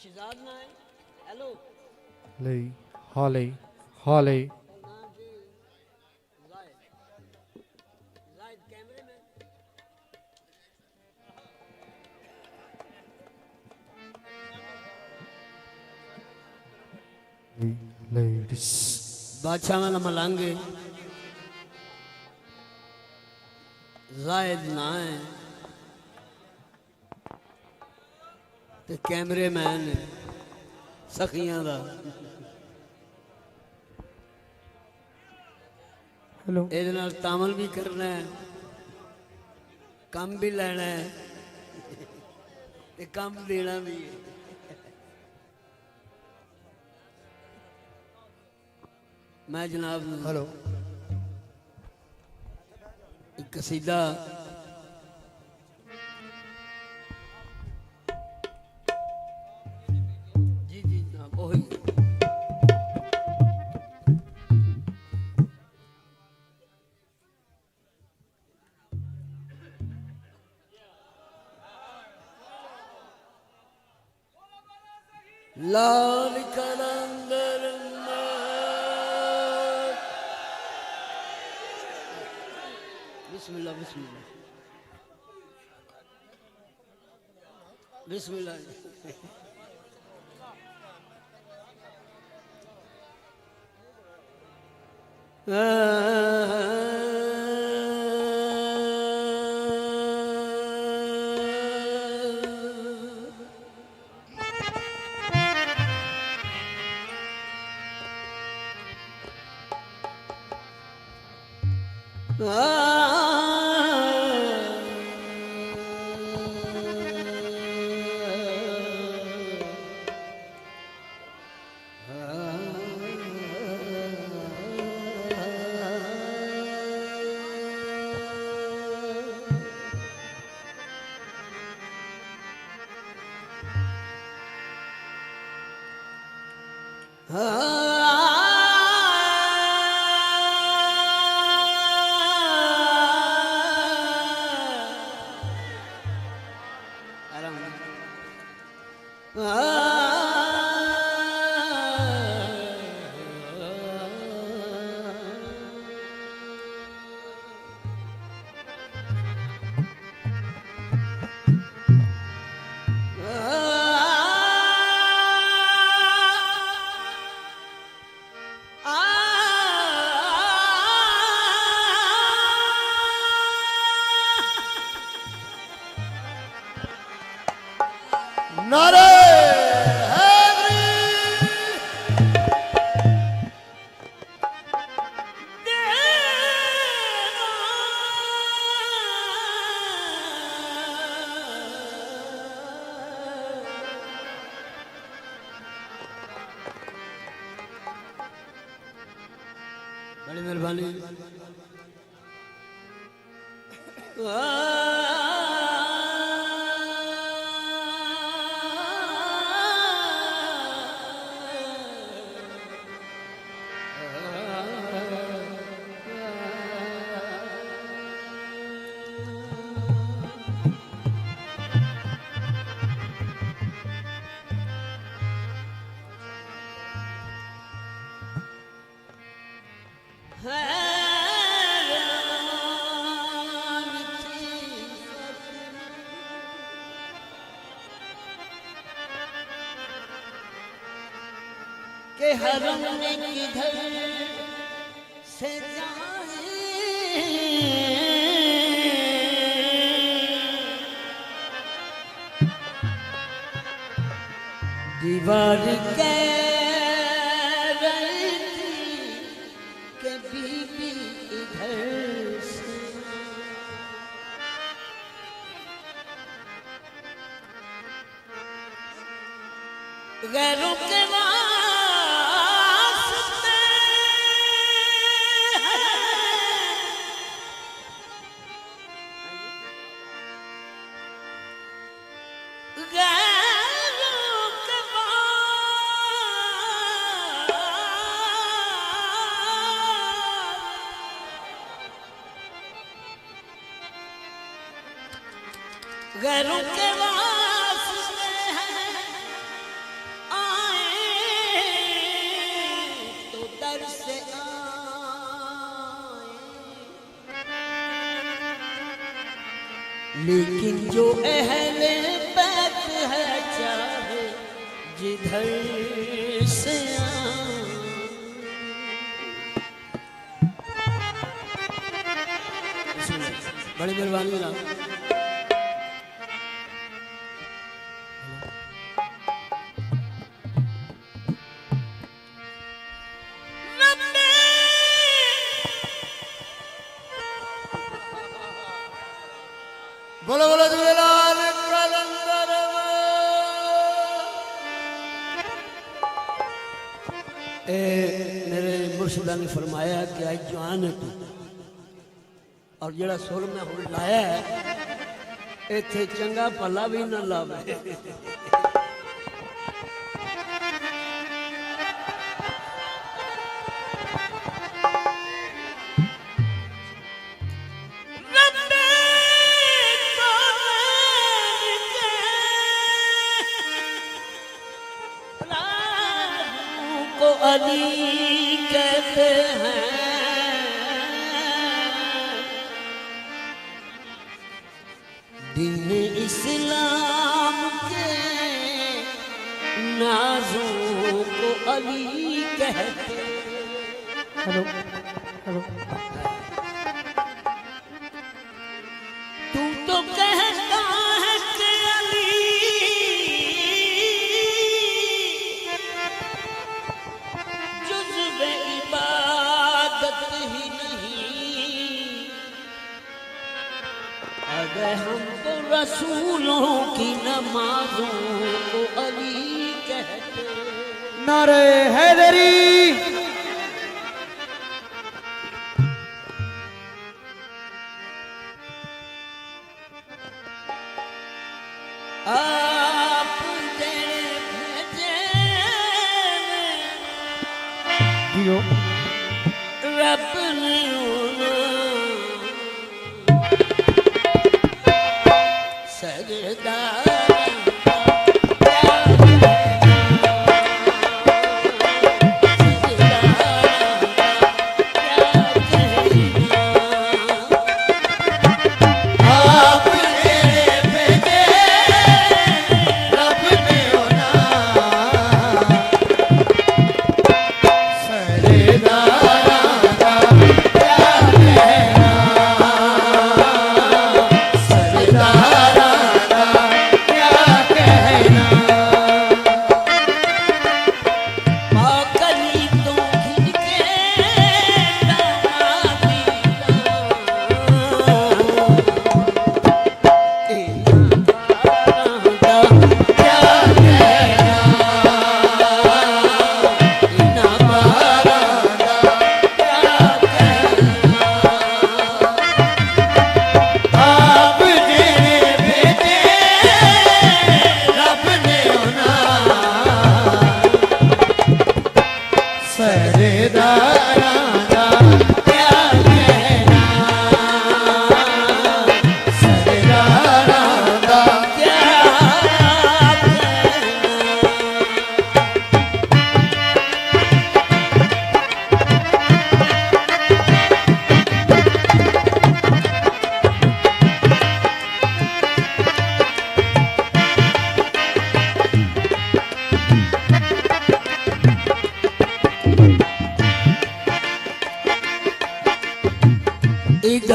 शिजाद ना है हेलो
Lee, Holly, Holly,
नाम जी जायद जायद कैमरे में
ladies.
बादशाह वाला मलांगे जायद ना है ते कैमरे मैन सखियां दा
Hello.
ਇਹਦੇ ਨਾਲ ਤਾਮਲ ਵੀ ਕਰਨਾ ਹੈ ਕੰਮ ਵੀ ਲੈਣਾ ਹੈ ਤੇ ਕੰਮ ਦੇਣਾ ਵੀ ਹੈ मैं जनाब हेलो एक कसीदा जी जी जनाब वही लाल कलंदर बिस्मिल्लाह बिस्मिल्लाह बिस्मिल्लाह
नारे
बड़ी मेहरबानी के हरम ने किधर से जाए दीवार कह रही थी कि बीबी इधर से गैरों के गैरों के वास्ते हैं लेकिन जो अहले बैत है चाहे जिधर से बड़ी मेहरबानी जनाब। बोलो बोलो झूलेलाल कुरालंदर मेरे मुर्शिदा ने फरमाया कि आज जवान है तू और जरा सुर में हुण लाया है इत्थे चंगा भला भी ना लावे।
अली कहते हैं दिन इस्लाम के नाजों को अली कहते।
हेलो हेलो
तू तो कहता है कि अली जुज़्व इबादत ही नहीं, अगर हम तो रसूलों की नमाजों को अली कहते।
नारे हैदरी
आप तेरे भेजे
जियो
रब ने सरदार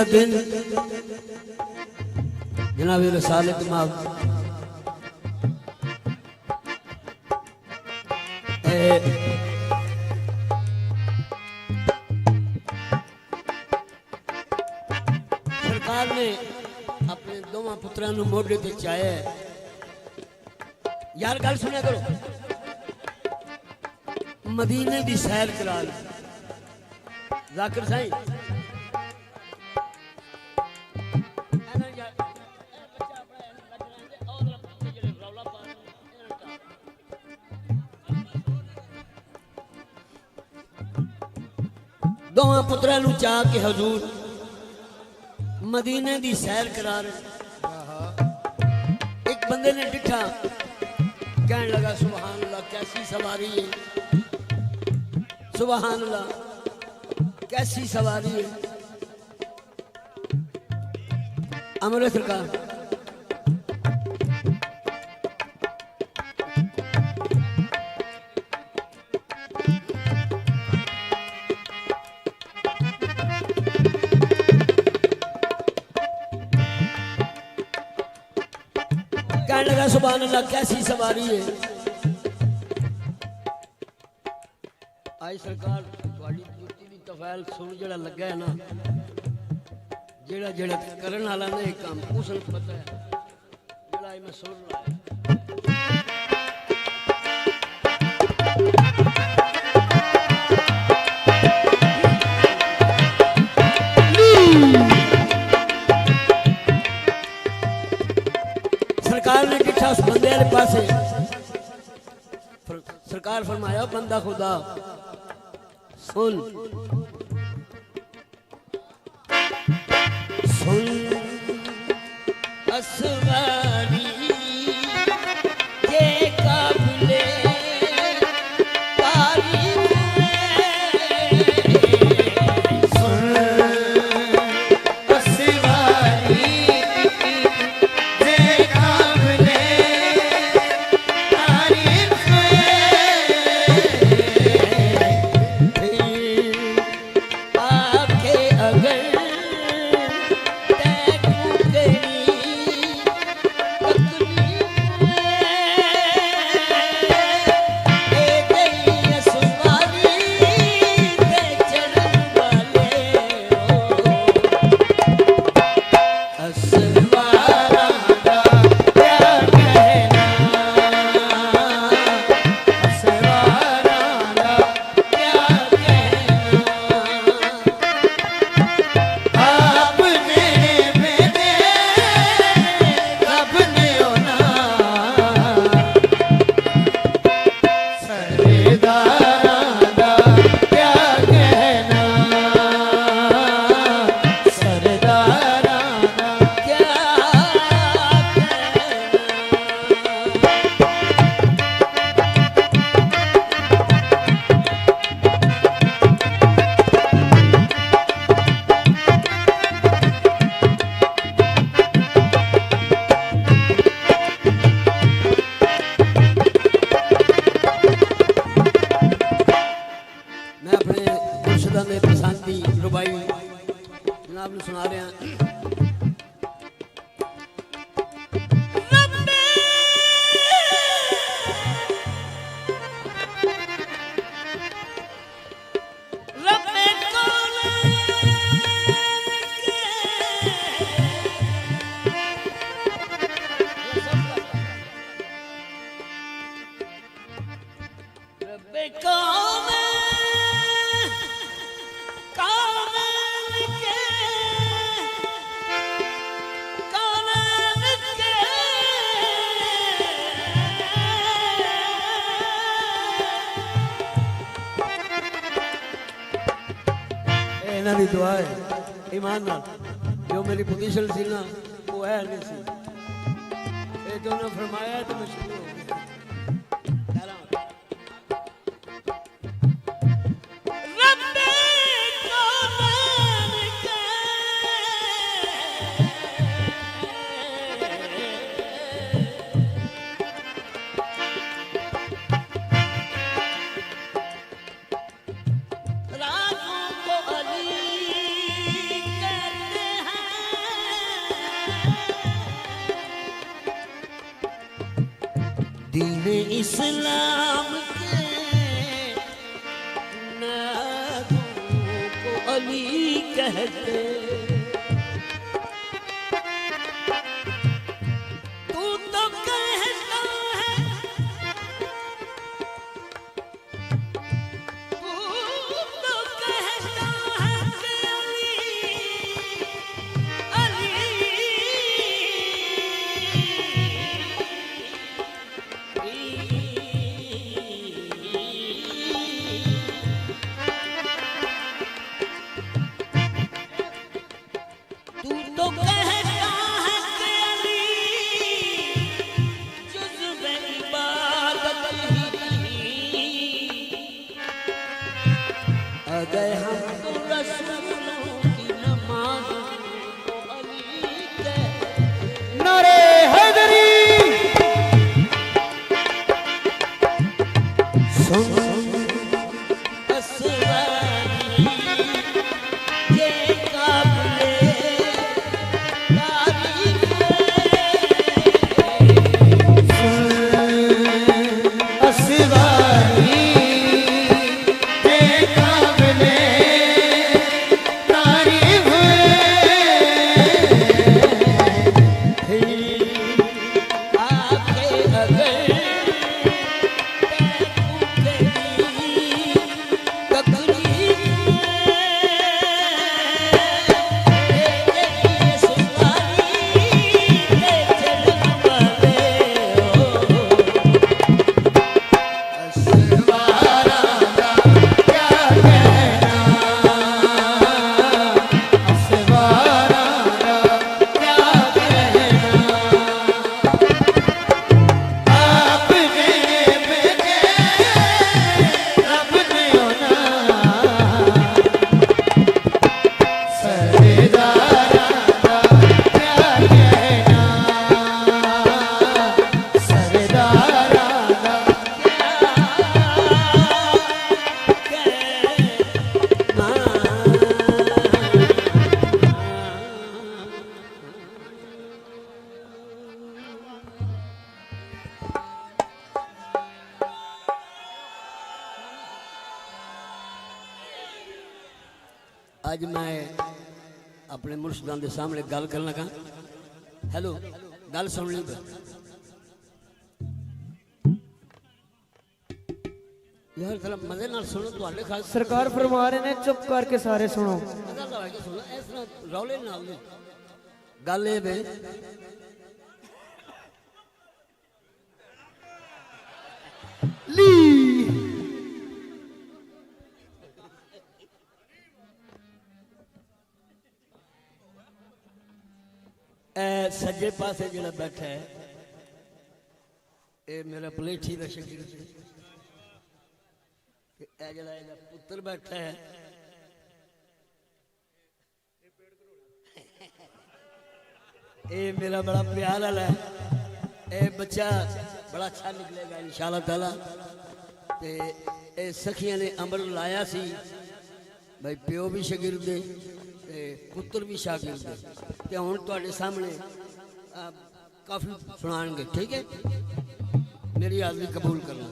दिन जनाब रसालत माब सरकार ने अपने दोवां पुत्रां नूं मोढे ते चाया यार गल सुनिया करो मदीने दी सैर करा जाकिर साईं दोवां पुत्रां नूं चाह के हजूर मदीने दी सैर करा रहे। एक बंदे ने डिठा कहने लगा सुभान अल्लाह कैसी सवारी है, सुभान अल्लाह कैसी सवारी है। अमर सरकार सुभान अल्लाह कैसी सवारी है आई सरकार ਤੁਹਾਡੀ जुत्ती ਦੀ तफैल सुन ਜਿਹੜਾ ਲੱਗਾ ਹੈ ਨਾ ਜਿਹੜਾ ਕਰਨ ਵਾਲਾ ਨੇ ਇਹ ਕੰਮ ਉਸ ਨੂੰ ਪਤਾ ਹੈ ਜਿਹੜਾ ਮੈਂ ਸੁਣ ਰਿਹਾ सरकार ने किया उस बंदे वाले पासे सरकार फरमाया बंदा खुदा सुन सुन असवारी के काबले तारीफ सुन असवारी के काबले तारीफ आपके अगर सुना रहे हैं इन्हां दी दुआ है ईमान नाल जो मेरी पोजीशन सी ना वो है नहीं सी ये जो ने फरमाया तो मैं शुरू हो गया दीन इस्लाम के नाज़ों को अली कहते तू तो कहता है तू तो कहता है कि अली
अज मैं अपने मुर्शदां के सामने गल करन लगा। हेलो, गल सुन ली यार, थोड़ा मजे नाल सुनो। तुहाडे खास
सरकार फरमा रहे ने चुप करके सारे सुनो।
मजा ला के सुनो, इस तरह रौले नाल नहीं। गल ये वे सज्जे पासे जरा बैठा है ये मेरा पलेठी का शकीर जरा पुत्र बैठा है ये मेरा बड़ा प्यार वाला है। ये बच्चा बड़ा अच्छा निकलेगा इंशाअल्लाह ताला। ते ये सखियां ने अमल लाया सी भाई, प्यो भी शागिर्द दे ते पुत्र भी शागिर्द दे। ते हुण तुहाडे सामने काफी सुनाएंगे, ठीक है? मेरी हाज़िरी कबूल करना।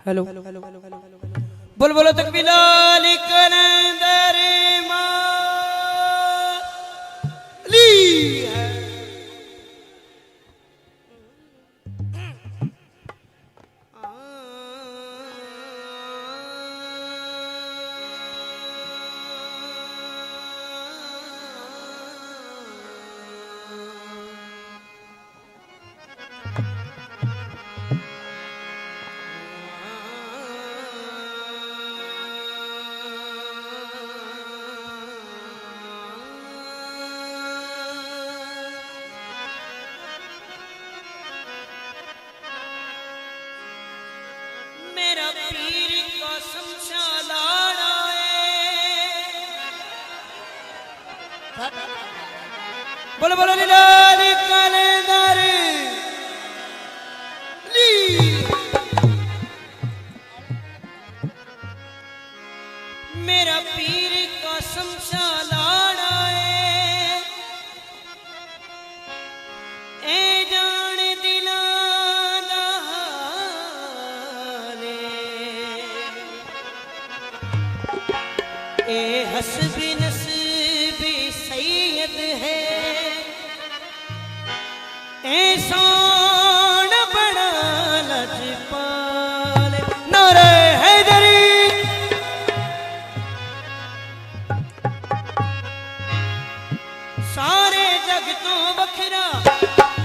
हेलो, बोल बोलो तकबीर लाली कलंदर माली है। मेरा पीर का समझा लाड़ा है। बोलो बोलो लाली कलंदर ली। मेरा पीर का समझा लाड़ा है। ए जान दिला ए हस्बी नस्बी सैयद है। ए सोन बड़ा लजपाल नारे हैदरी। सारे जग तो बखरा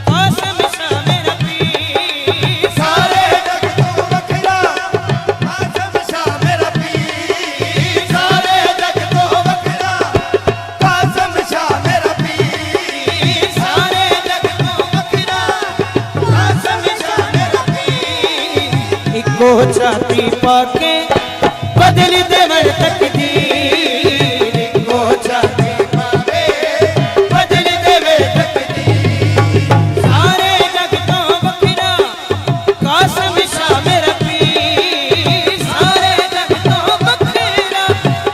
कासम शाह मेरा पीर। सारे जग तो बखरा कासम शाह मेरा पीर। सारे जग तो बखरा कासम शाह मेरा पीर। सारे जग तो बखरा कासम शाह मेरा पीर। इको छाती पाके बदल देवर तकदीर। इको छाती पाके बदल देवर तकदीर। सारे जग तो बखरा कासम शाह मेरा पीर। सारे जग तो बखरा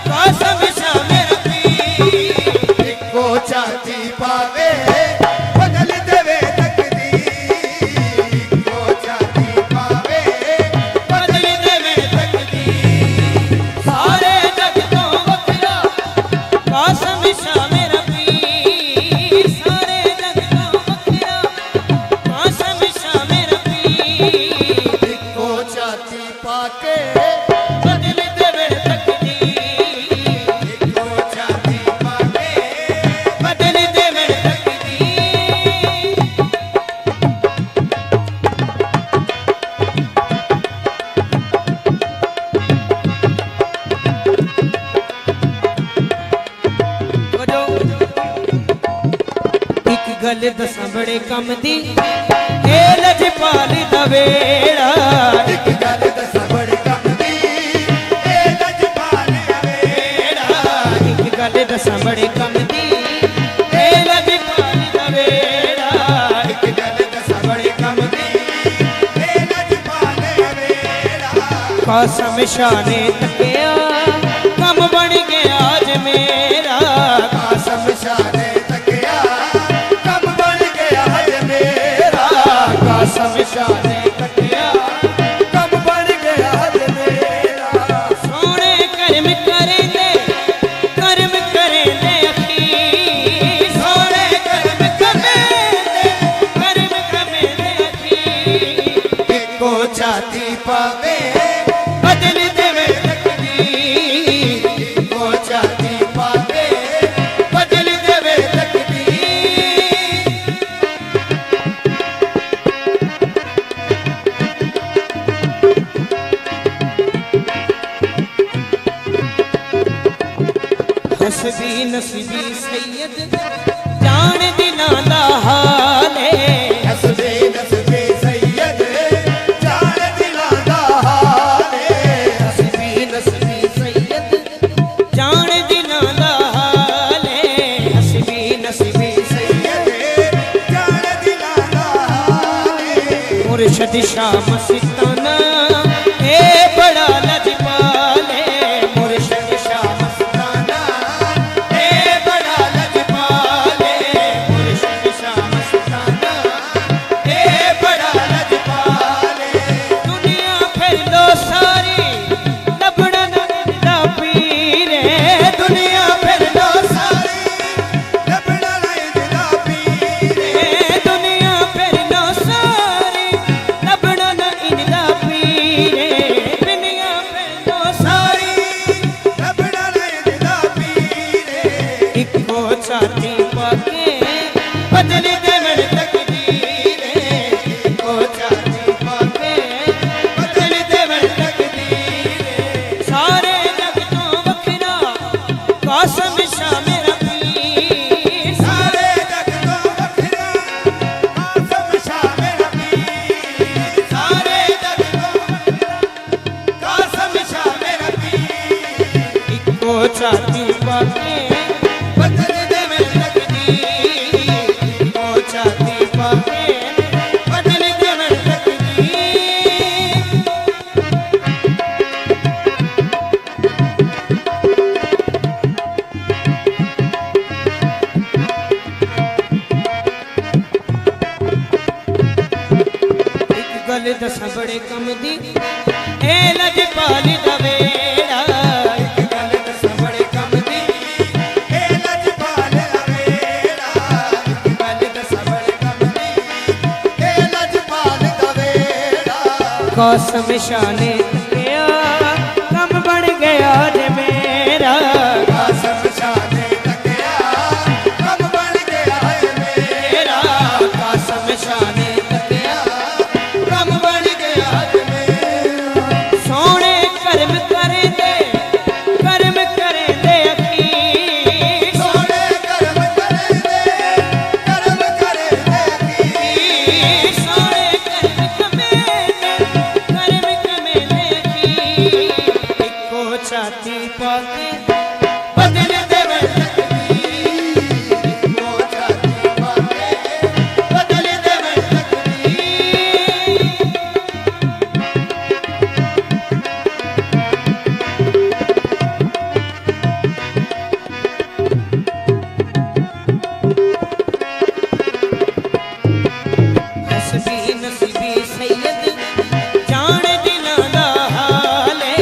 कासम शाह मेरा पीर। इको छाती पाके बदल देवे तकदीर। इको छाती पाके बदल देवे तकदीर। सारे जग गल दसां बड़े कम दी ए लजपाल दा वेड़ा
एक गल दसां बड़े कम दी ए लजपाल दा वेड़ा
एक गल दसां बड़े कम दी ए लजपाल दा वेड़ा
एक गल दसां बड़े कम दी ए लजपाल दा वेड़ा
कासम शाह ने तकिया कम बन गया आज मेरा
कासम शाह ने तकिया कम बन गया है मेरा
कासम शाह ने तकिया
कम बन गया है मेरा
सोने कर्म करेंदे अखी सोने कर्म करेंदे अखी
को छाती पावे
बदल देवे तकदीर
को छाती पावे बदल देवे तकदीर
हसबी नसीबी सैयद जान दिना दा हाले
हसबे नसबे सैयद जान दिला दा हाले
हसबी नसीबी सैयद जान दिना दा हाले हसबी नसीबी
सैयद जान दिला दा हाले
मुर्शद शाह मस्ताना ए बड़ा लजपाले मुर्शद शाह मस्ताना ए बड़ा लजपाले मुर्शद शाह मस्ताना ए बड़ा लजपाले दुनिया फिर लो सारी लबड़ा दा पीरे दुनिया फिर लो सारी
लबड़ा लाई दिला पीरे
दुनिया फिर लो सारी लबड़ा ना इनदा पीरे दुनिया फिर लो सारी
लबड़ा लाई दिला पीरे
इको छाती पाके बदल देवन तकदीरे इको छाती पाके बदल देवन तकदीरे सारे जग तो वखरा कासम शाह मेरा पीर
सारे जग तो वखरा कासम शाह मेरा पीर
सारे जग तो वखरा
कासम शाह मेरा पीर
इको छाती पाके बदल देवन तकदीर इको छाती पाके बदल देवन तकदीर एक गल दसां बड़े कम दी ए लजपाल दा वेड़ा
एक गल दसां बड़े कम दी ए लजपाल दा वेड़ा एक गल दसां बड़े कम दी ए लजपाल दा वेड़ा
कासम शाह ने तकिया कम बन गया जे मेरा
कासम शाह ने तकिया कम बन गया है मेरा
कासम शाह ने तकिया
कम बन गया है मेरा
सोने कर्म करेंदे अखी
सोने कर्म करे दे की
सोने कर्म कमेंदे अखी इको छाती पाके बदल देवन तकदीर
को छाती पाके बदल देवे तकदीर
हसबी नसीबी सैयद जान दिना दा हाले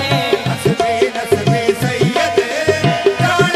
हसबे नसबे सैयद जान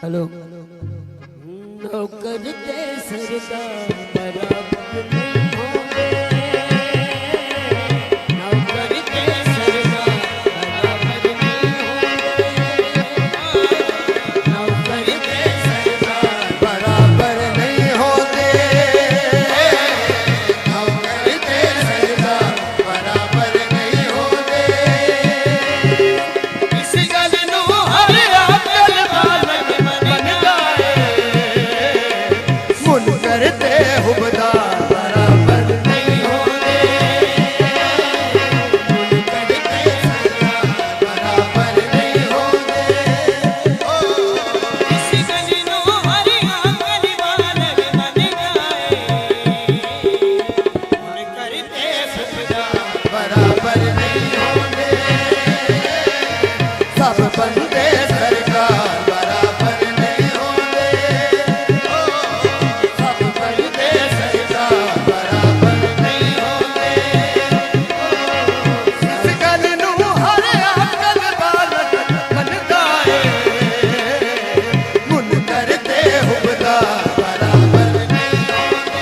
हेलो नौकर ते सरदार बराबर नहीं होंगे नौकर ते सरदार बराबर नहीं होंगे नौकर ते सरदार
बराबर नहीं होते नौकर ते सरदार बराबर नहीं होते इस गल नू हर अकल बालक मन गाए मुन करते हुबदार बराबर नहीं होते मुन करते सरदार बराबर नहीं होते
इस गल नू हर अकल बालक मन गाए मन करते
सरदार बराबर नहीं होते सब बंदे सरकार बराबर नहीं होते सब बंदे सरकार बराबर नहीं होते इस गल नू हर अकल बालक मन गाए मुन करते हुबदार बराबर नहीं होते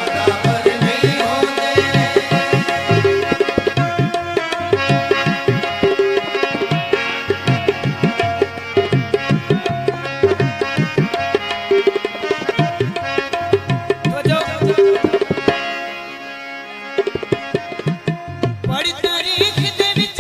बराबर नहीं होते
बड़ी तारीख दे विच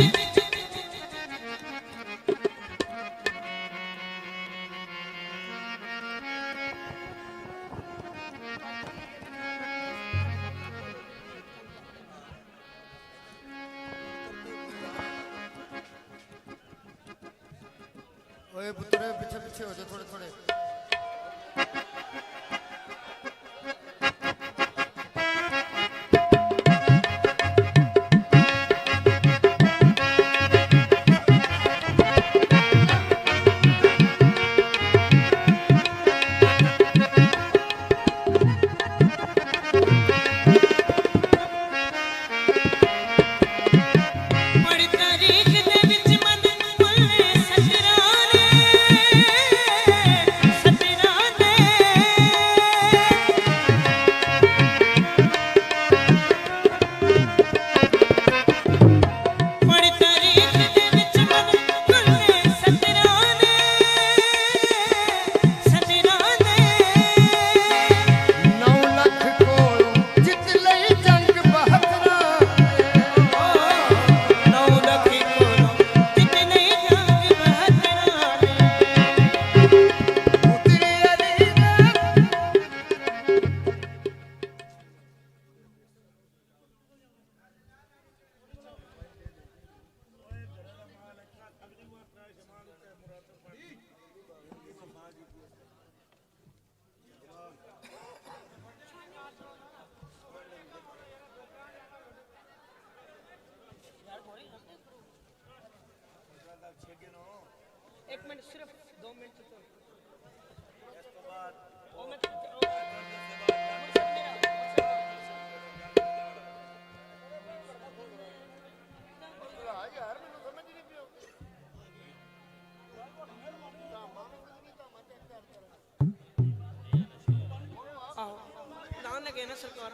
ओए पुत्रे पीछे पीछे हो जा थोड़े थोड़े
बड़ी तारीख दे विच मन मुल्ले सजराने बड़ी तारीख दे विच मन मुल्ले सजराने सजराने
9 ਲੱਖ ਕੋਲ ਜਿੱਤ ਲਈ ਜੰਗ ਬਹਾਦਰਾਂ
9 ਲੱਖ ਕੋਲੋਂ ਜਿਤਨੇ ਜੰਗ ਬਹਾਦਰਾਂ
ਉਤਰੀ ਅਲੀ ਦਾ
एक मिनट सिर्फ 2 मिनट तो लाने लगे ना सरकार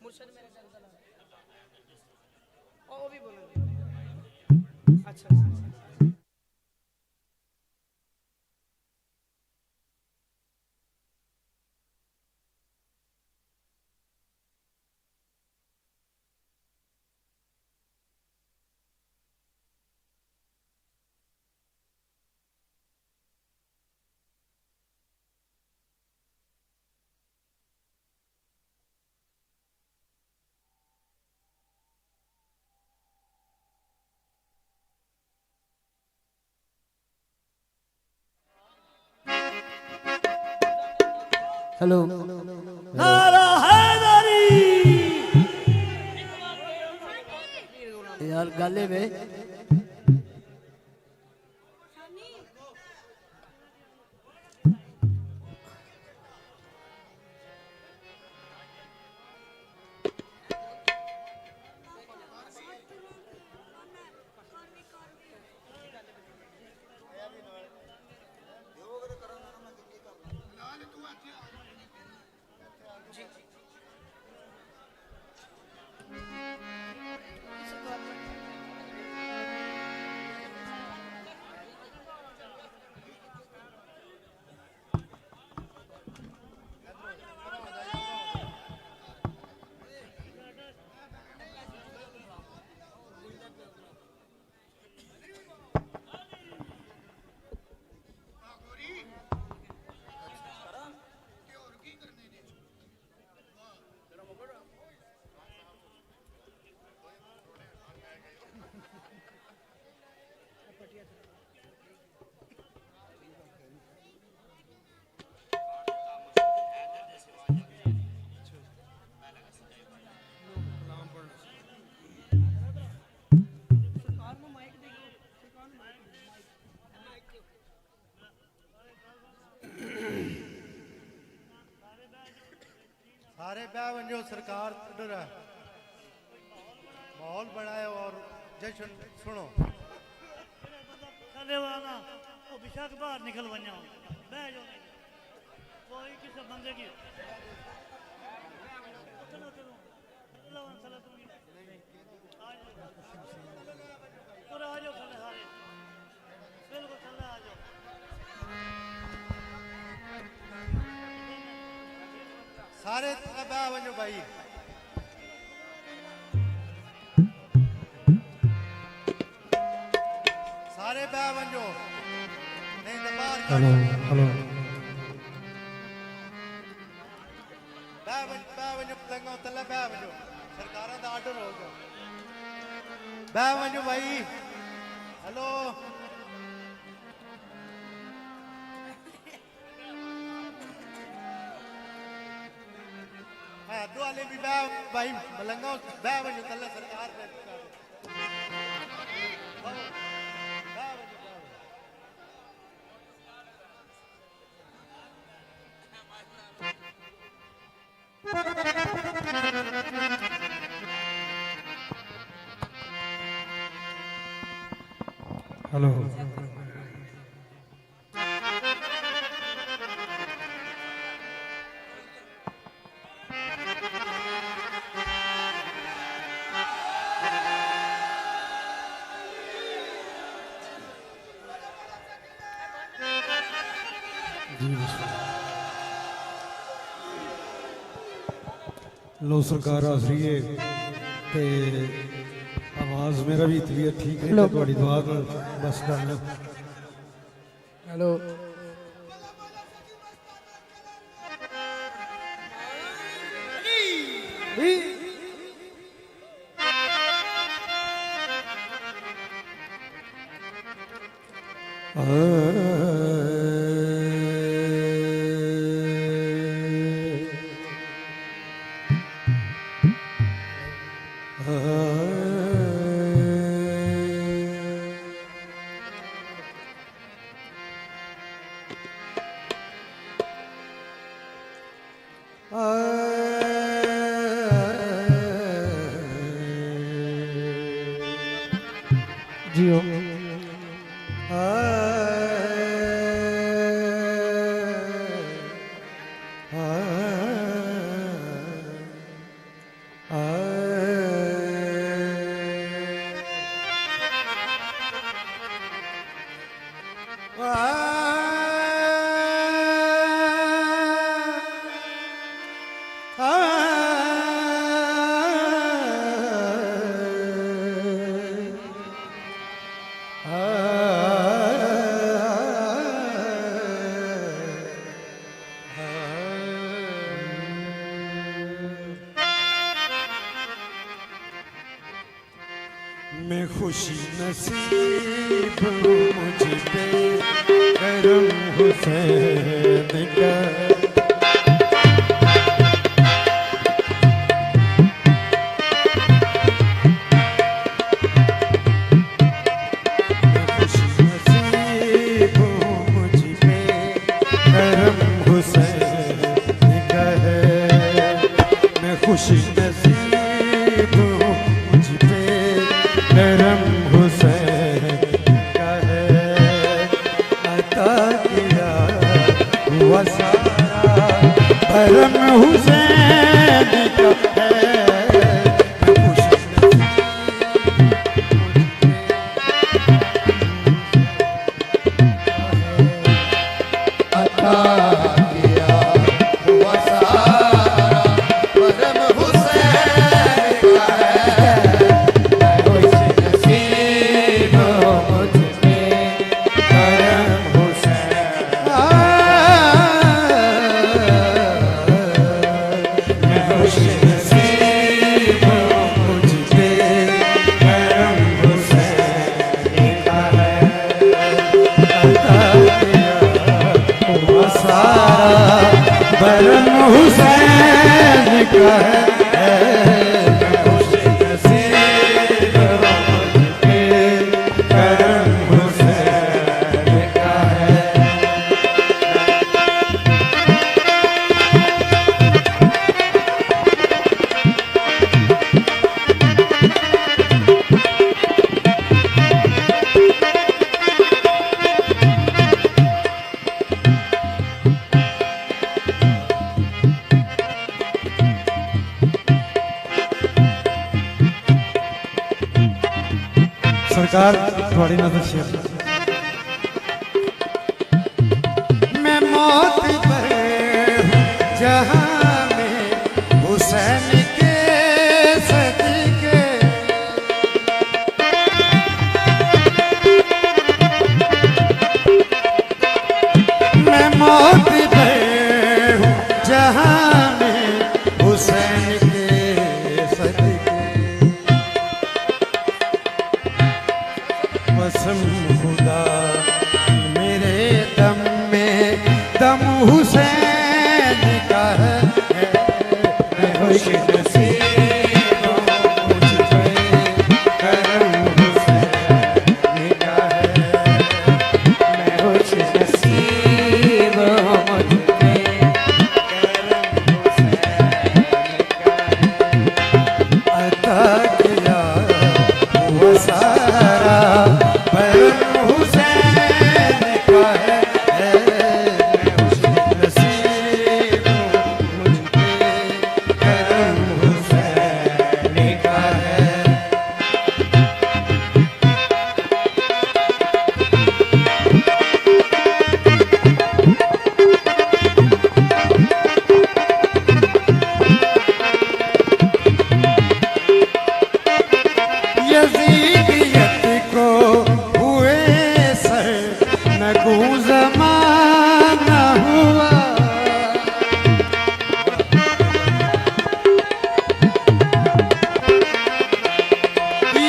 मुर्शद मेरे घर चला ओ भी बोलेंगे अच्छा
हेलो
नारा हैदरी
यार गाले में
सारे ब्याह जो सरकार ऑर्डर है माहौल बनाए और जश्न सुनो
साले वाला वो बेशक बाहर निकल वना बह जाओ कोई किसी बंदे की चलो चलो अल्लाह सल्लल्लाहु अलैहि वसल्लम और आ जाओ साले सारे बिल्कुल साले आ जाओ
सारे ब्याह वनो भाई सारे ब्याह वनो नहीं तो बाहर हेलो हेलो ब्याह वनो लंगा तले ब्याह वनो सरकार का ऑर्डर हो गया ब्याह वनो भाई हेलो दो वाले भी भाई मलंगा बैठ बनो तल्ला सरकार ने हेलो
लो सरकार आसरी है ते आवाज़ मेरा भी तबीयत ठीक है तो थोड़ी दुआ कर बस कर लो
हेलो
जियो मैं खुशी नसीब हूँ मुझ पे करम हुसैन का खुशी नसीब हूँ मुझ पे करम हुसैन का है अता किया हुआ सारा करम हुसैन का है खुशी अता करम हुसैन का है खुशी नसीब करम हुसैन का है सरकार थोड़ी नजर शेयर मैं मौत पर जहां में हुसैन के सदके मैं मौत पर जहां में हुसैन के सदके कसम खुदा मेरे दम में दम हुसैन का है मैं खुश नसीब मुझ पे करम हुसैन का है मैं खुश नसीब मुझ पे करम हुसैन का है अता किया हुआ सारा करम हुसैन का है मैं खुशी नसीब मुझ पे करम हुसैन का है यजीदियत को हुए सर नगू ज़माना हुआ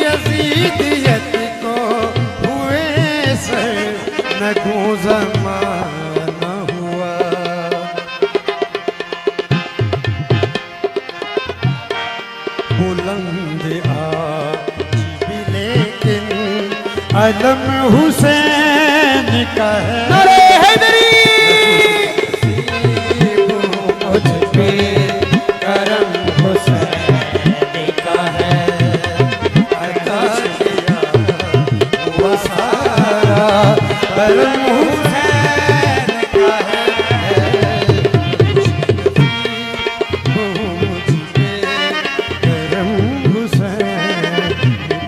यजीदियत को हुए सर नगू ज़माना हुआ बुलंद आज भी लेकिन अलम हुसैन का है।
अरे हैदरी
मुझ पे करम हुसैन का है। अता किया हुआ सारा करम हुसैन का है। मुझ पे करम हुसैन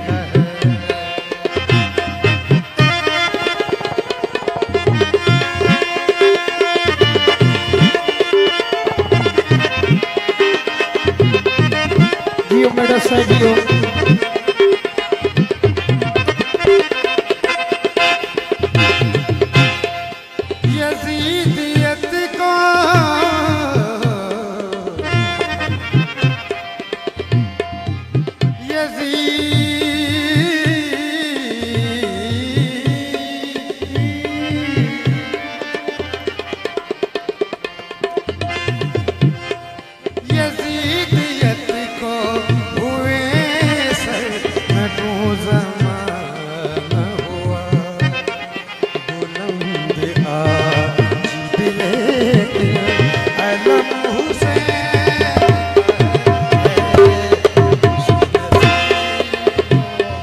का है। जियो मेरा साथियों, यजीदियत को यजीदियत को हुए सर नटो ज़माना हुआ। बुलंद आज भी लेकिन अलम हुसैन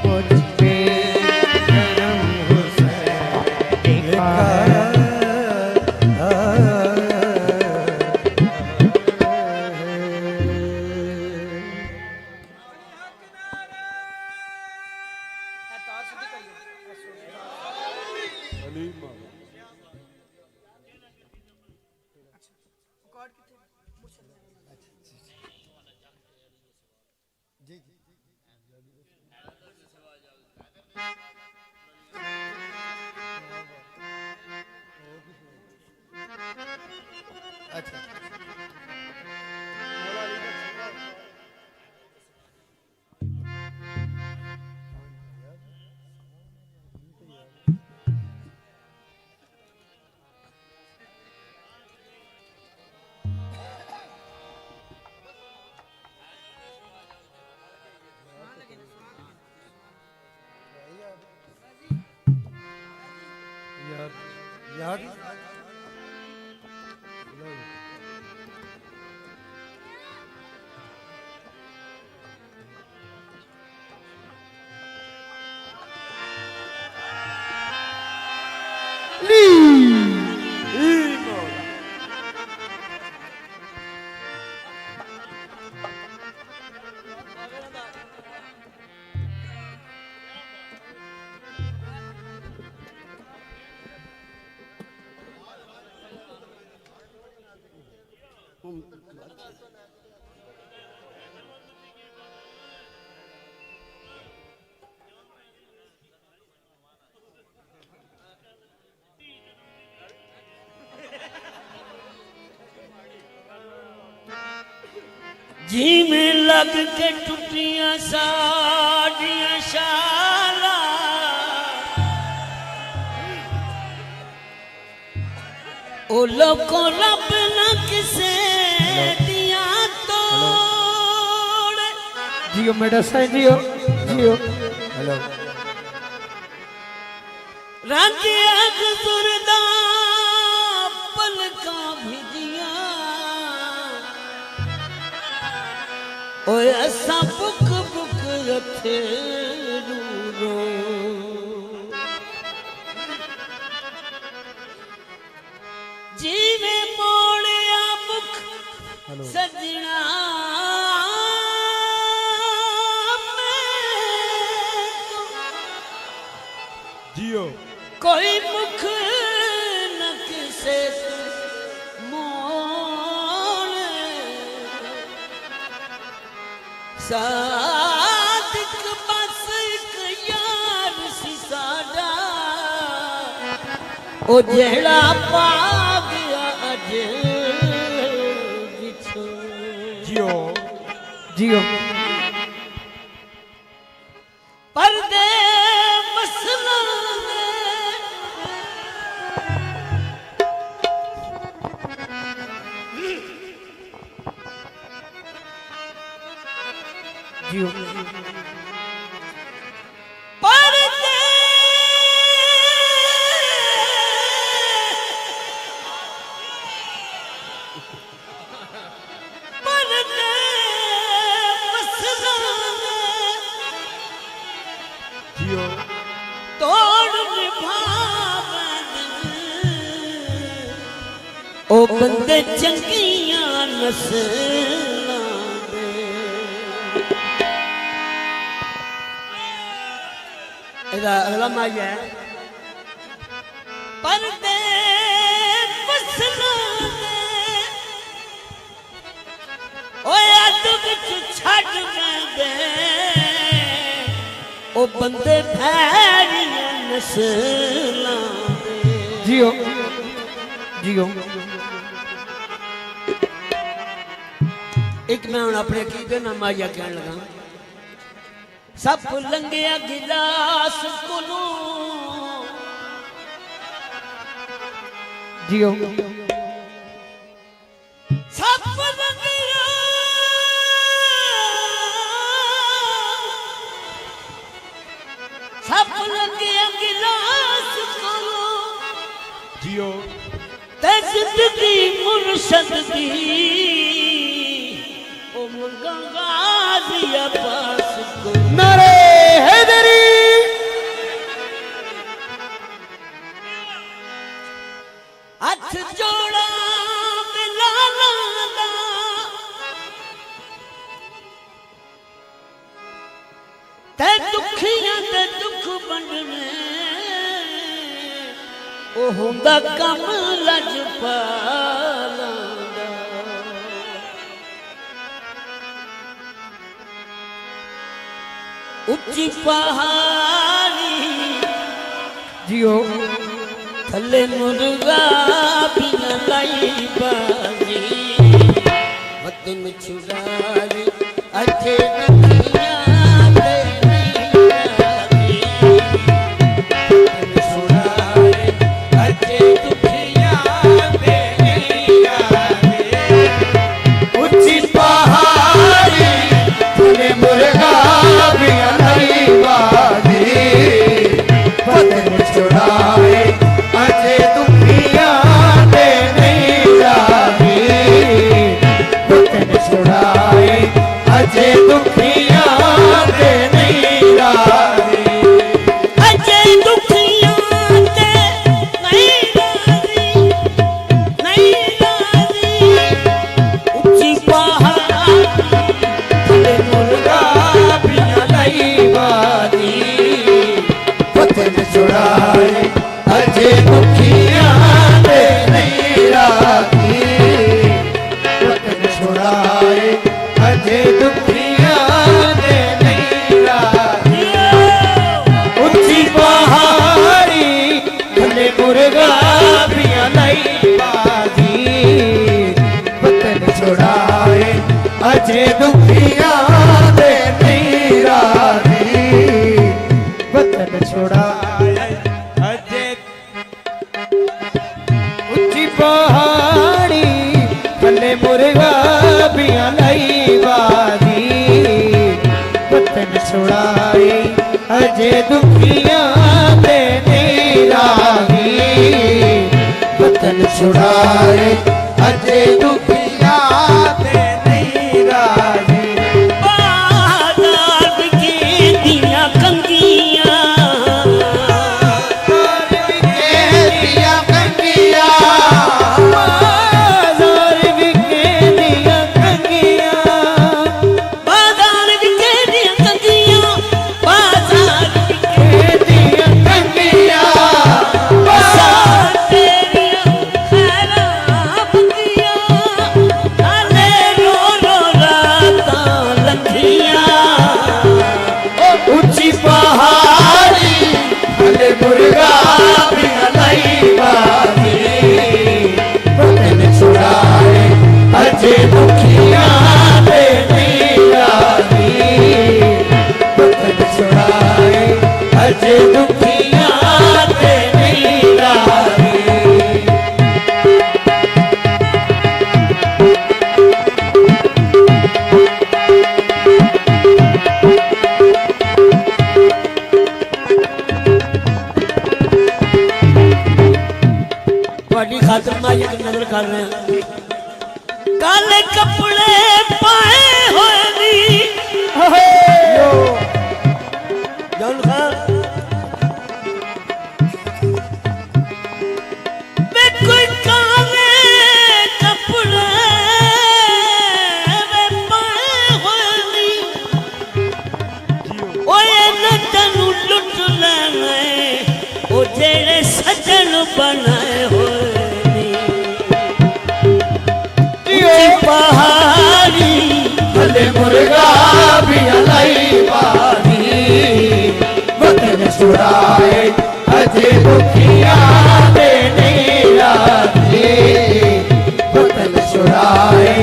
मुझ पे करम हुसैन का अच्छा याद
जी में लग के टुटियां साड़ियां शाला ओ लोगों रब न किसे दिया तोड़।
जियो मेरा साईं जियो जियो। हेलो
रांझिया गुजरदा पलका भिजिया ओए असा बुक बुक रथे रो जीवे मोड़िया मुख सजना
जियो
कोई मुख न किसे मोड़ सादिक बस एक यार सी साडा ओ जेड़ा पा गया अज विछोड़।
जियो जियो
पर्दे मसला
जियो जियो
तोड़ निभावन ओ बंदे चंगियां नस्लां दे।
ਇਹਦਾ ਅਗਲਾ ਮਾਇਆ ਹੈ
परदे फसलां दे ओए अद विच छड्ड पैंदे ओ बंदे भैड़ियां नस्लां दे।
जियो जियो एक मैं हूँ अपने अकीदे ना माया कह लगा
सप लंघिया गिलास कोलों
जियो
सप लंघिया गिलास कोलों
जियो
ते जिंदगी मुर्शद दी ओ मंगा गाज़ी अब्बास को
नारे हैदरी
हथ जोड़ा बिलाला दा ते दुखियां ते दुख बंडने ओ हुंदा कम लजपाला दा। उच्ची पहाड़ी
जियो
थले मुर्गा भी न लाई बाजी वतन छुड़ाए अच्छे दुनिया दे नहीं वतन छुड़ाए अच्छे दुनिया दे नहीं
उच्ची पहाड़ी तूने मुर्गा भी नहीं बाजी वतन छुड़ाए अजे दुखिया दे नहीं राही वतन छुड़ाए अजे दुखिया दे नहीं राही
अजे दुखिया दे नहीं राही नहीं राही उच्ची पहाड़ी थले मुर्गा
भी नहीं बाजी वतन छुड़ाए अजे दुखिया दे नहीं राही वतन छुड़ाए अजे दुखिया दे नहीं राही उच्ची पहाड़ी थले मुर्गा भी नहीं बाजी वतन छुड़ाए अजे दुखिया दे नहीं राही वतन छुड़ाए अजे उच्ची पहाड़ी थले मुर्गा भी नहीं बाजी वतन छुड़ाए अजे दुखिया दे नहीं राही वतन छुड़ाए अजे दुखिया दे नहीं राही
बाजार की दिया कंगियां
दिया कंगिया
बाजार बिके दिया कंगियां बाजार बिके दिया कंगियां बाजार बिके
दिया कंगिया
बाजार तेरियां खराब दिया आले रो रो राता लंघियां
उच्ची पहाड़ी भले मुर्गा भी नहीं बाजी वतन छुड़ाए अजे दुखिया दे नहीं राही वतन छुड़ाए अजे दुखिया दे नहीं राही
ਤੁਹਾਡੀ ਖਾਤਰ ਮੈਂ ਇੱਕ ਨਜ਼ਰ ਕਰ ਰਿਹਾ
काले कपड़े पाए हुए नी
ਜੌਨ ਖਾਨ
बनाए हुए पहाड़ी
भले मुर्गा भी अलाई बारी वतन छुड़ाए अजे दुखिया दे राधे वतन छुड़ाए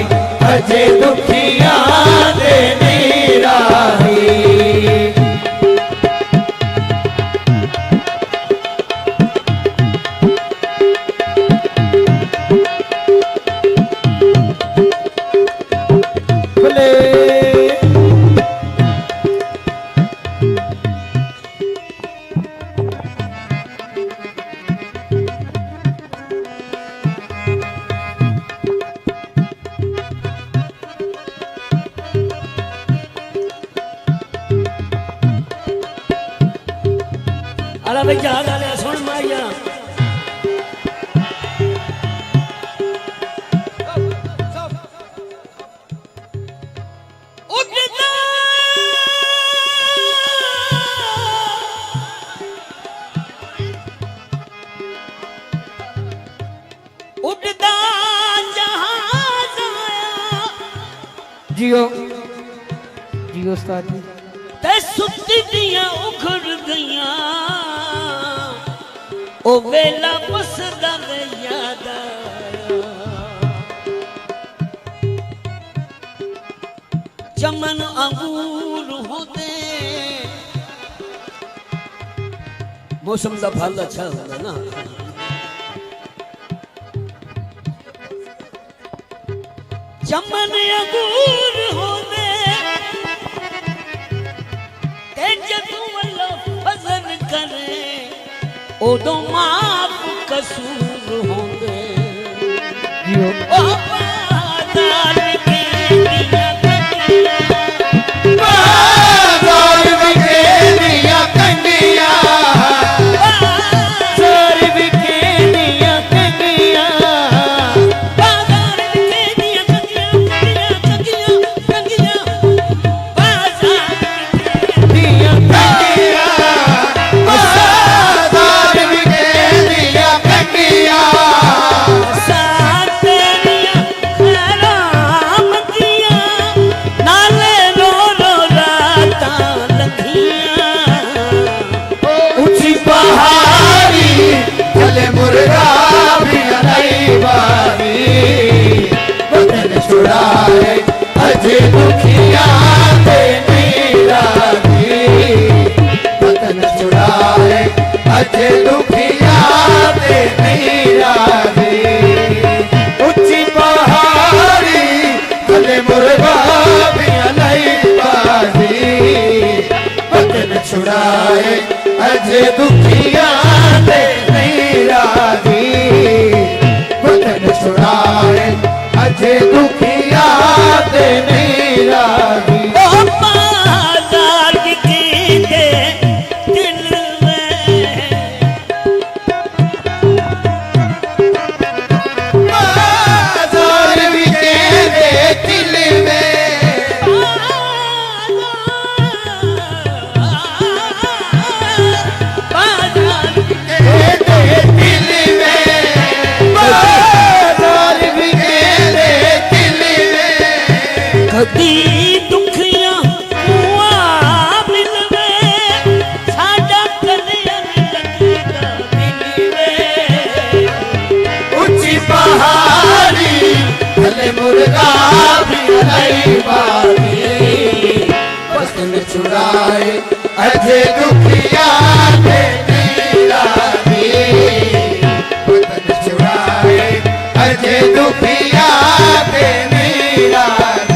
अजे दुखिया दे राही
अरे भाई जा रहा सुन माइया उड़दा जहाज आया
जियो जियो उस्ताद जी
ते सुती दियां उखड़ गईयां ओ वेला बसदा में याद आया चमन अंगूर होते
मौसम का फल अच्छा होगा ना।
चमन अंगूर होते ते जदू अल्लाह फजल करे उदों माफ कसूर होंदे
जियो
ओ बाजार के दिया कंडियां
बाजार विके दिया कंडियां
बाजार विके दिया कंडियां बाजार विके दिया कंडियां कंडियां कंडियां बाजार विके दिया
बाजार विके दिया कंडियां ऊंची पहाड़ी भले मुर्गा भी अलाई बारी वतन छुड़ाए अजे दुखिया दे राधी वतन छुड़ाए अजे दुखिया दे राधी ऊंची पहाड़ी भले मुर्गा भी अलाई बारी वतन छुड़ाए अजे दुखिया दे राधी वतन छुड़ाए अजे दुखिया दे राधी
बाजार की दे दिल में
बाजार विके दे दिल में
बाजार
दे दिल में बाजार विके दे दिल में
कदी दुखियां हुआ मिलवे साडा कलियन लगेगा मिलवे
ऊंची पहाड़ी भले मुर्गा भी अलाई बारी वतन छुड़ाए अजे दुखिया दे राधी वतन छुड़ाए अजे दुखिया दे राधी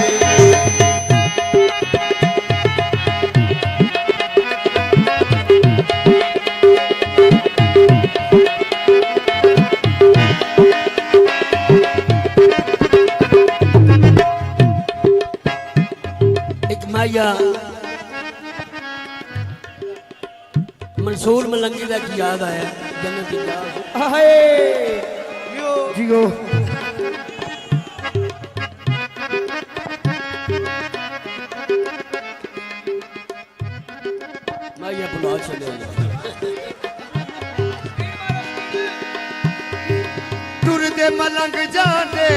एक माया मंसूर मलंगी का याद आया जन्नत की याद
हाय जियो
माया बुला चले
टुरदे मलंग जाते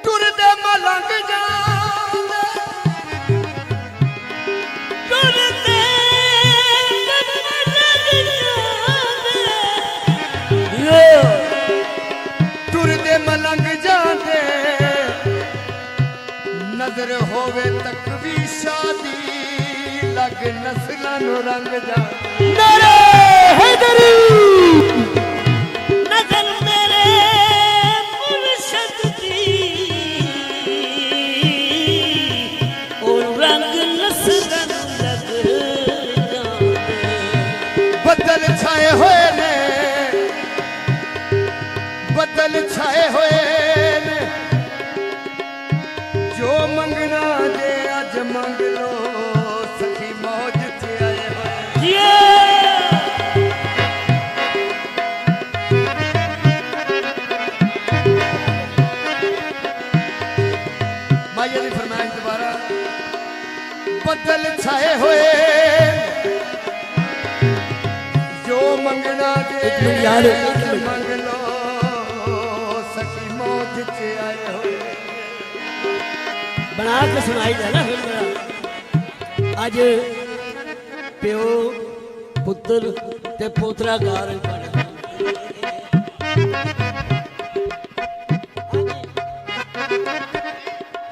टुरदे मलंग जाते
टुरदे
टुरदे मलंग जाते नजर होवे तक भी शादी लग नस्लां नु रंग जा
नारे हैदरी नजर मेरे मुर्शद दी और रंग नस्लां नु लग जांदे
बदल छाए होए ने बदल छाए होए ने जो मंगना जे अज मंग लो सखी मौज च आए होए माया ने फरमाया दोबारा बदल छाए होए जो मंगना जे अज मंग लो सखी मौज च आए होए
बना के सुनाई दे ना अज प्यो पुत्र ते पोतरा गा रहे पड़े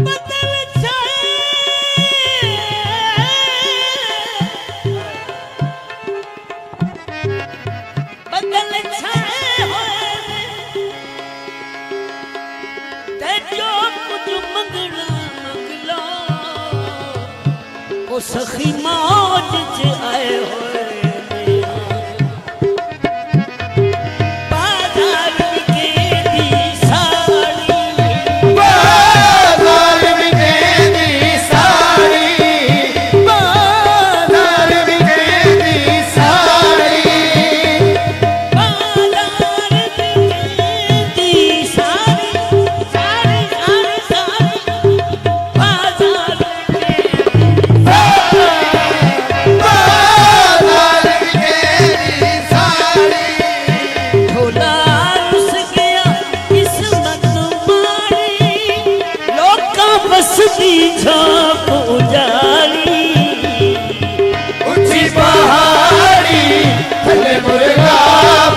बदल छाए बदल छाए होए ते जो कुछ मंगना ओ सखी मौज च आए होए बाजार बिके दी साड़ी
बाजार बिके दी साड़ी बाजार बिके दी साड़ी
बाजार बिके दी साड़ी साड़ी साड़ी साड़ी बाजार झोला रुस गया किस्मत मारी लोकां बसदी झांप उजाड़ी
ऊंची पहाड़ी थले मुर्गा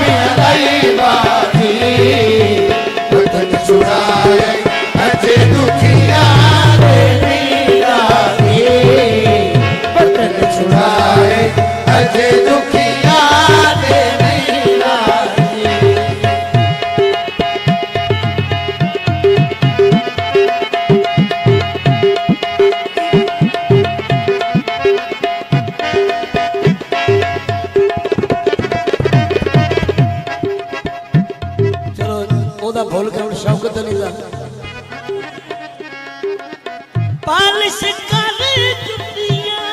भी लाई बाती बदन चुराए अजे दुखिया रे नीरानी बदन चुराए अजे दुखिया रे नीरानी
चलो ओदा भूल के हुण शौकत नहीं दा
पालिश कर जुतियां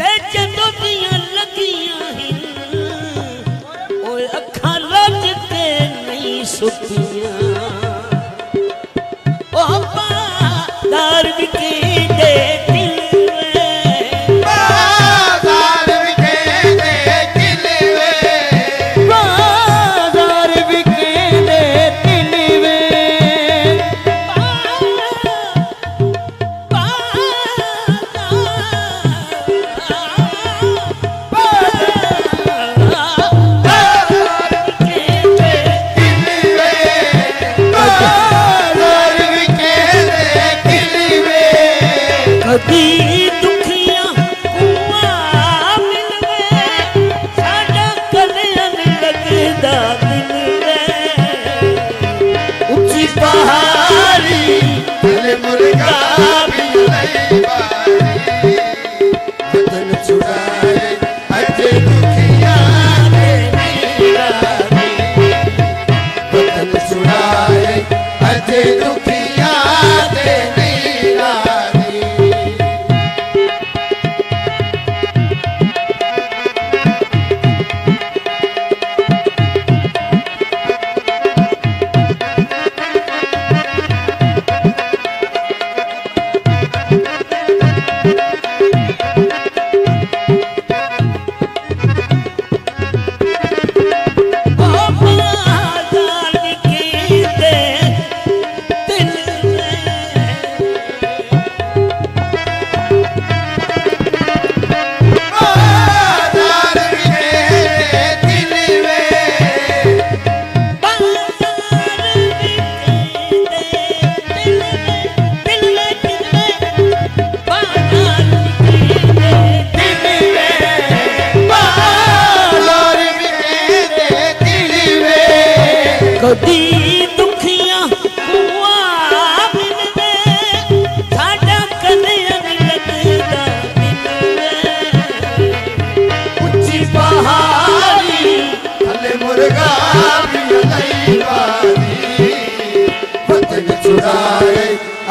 ते जदों दियां लगियां हिन ओए अखां रज के नहीं सुतियां ओ बाजार बिके दे दिल में
बाजार बिके दे किलवे
बाजार बिके दे दिल में कदी दुखियां कुआं मिलवे साडा कल्याण लगदा दिल में ऊंची पहाड़ी
थले मुर्गा भी लाई बाती बदन चुराए अजे दुखिया रे नीरानी बदन चुराए अजे दुखिया रे नीरानी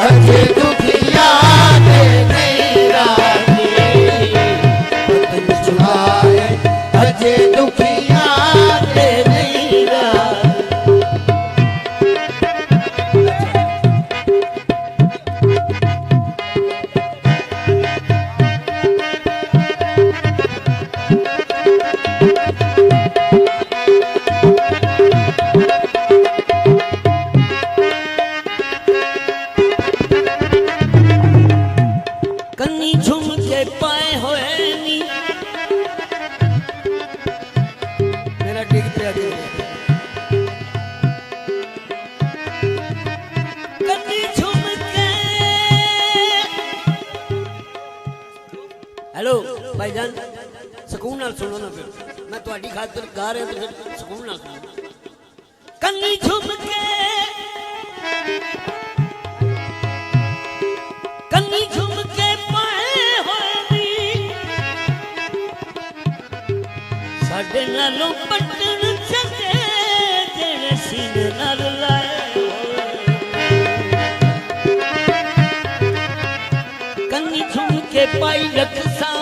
अजे दुखिया दे नहीं राजी वतन छुड़ाए अजे दुखिया दे नहीं राजी
कन्नी झुम के पाए होए नी मेरा डिग पे आगे कन्नी झुम के हेलो भाईजान सुकून नाल सुनो ना फिर मैं तुम्हारी खातिर गा रहा तो फिर सुकून नाल सुनो कन्नी झुम के कन्नी झुम के पाए होए नी साडे नालों पट्टन चंगे जेड़े सीने नाल लाए होए कन्नी झुम के पाई रखसा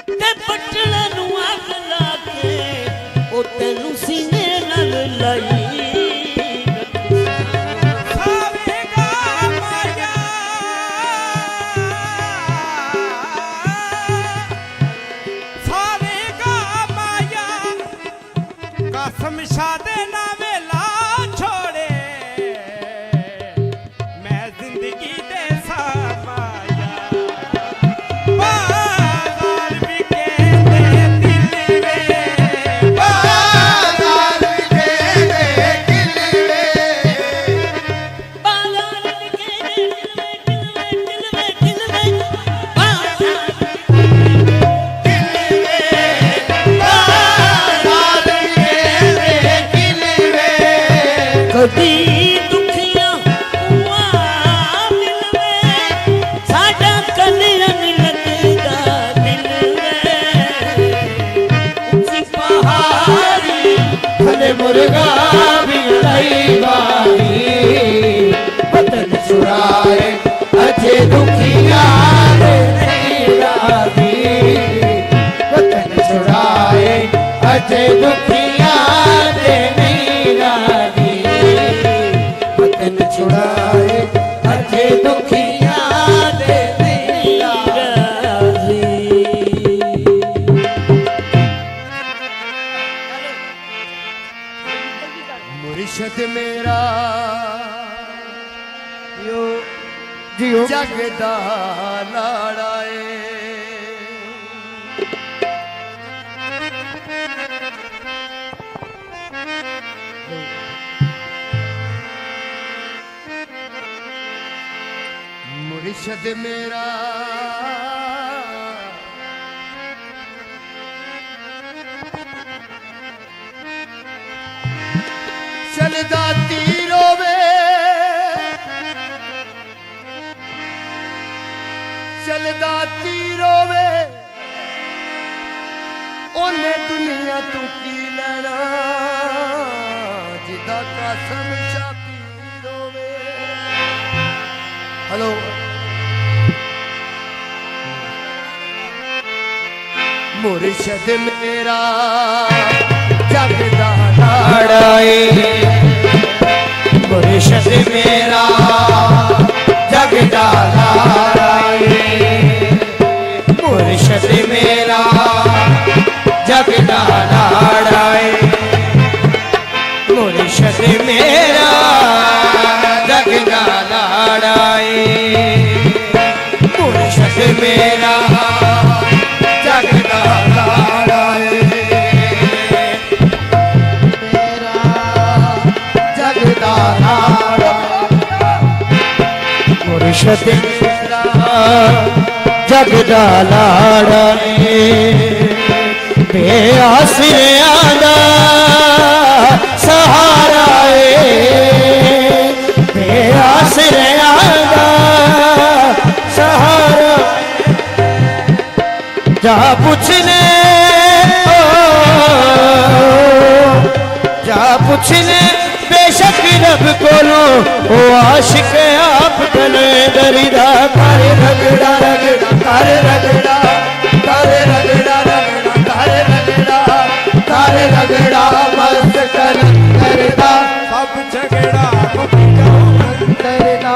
ते पट्टन नू अग ला के ओ तेनू सीने नाल लाई
शमशादे ना वेला छोड़े मैं जिंदगी दे सामाया बाजार बिके दे दिल वे बाजार बिके दे दिल वे
बाजार बिके दे दिल वे दिल वे बाजार कभी दुखिया हुआ दिल में साडा कलिया नहीं लगदा दिल में ऊंची पहाड़ी
भले मुर्गा भी लाई बारी वतन छुड़ाए अजे दुखिया दे नहीं राजी वतन छुड़ाए अजे दुखिया दे नहीं राजी वतन छुड़ाए अजे दुखिया दे नहीं राजी मुर्शद मेरा यो जियो जगदा लाड़ाए मुर्शद मेरा चलदा तीरों में चलदा तीरों में ओने दुनिया तू की लेना जिदा कसम शापीरों में हेलो मुर्शद मेरा जगदा लाड़ाए मुर्शद मेरा जगदा लाड़ाए मुर्शद मेरा जगदा लाड़ाए मुर्शद मेरा जगदा लाड़ाए मुर्शद मेरा जगदा लाड़ाए मेरा जगदा लाड़ाए मुर्शद मेरा जगदा लाड़ाए बेआसरियां दा सहारा बेआसरियां दा सहारा जा पुछने जा पुछने बेशक रब को करो ओ आशिक आप कने दरिदा कर रगड़ा रगड़ा कर रगड़ा कर रगड़ा रगड़ा कर रगड़ा कर रगड़ा मस्त कर करदा
सब झगड़ा मुक जाओ
करदा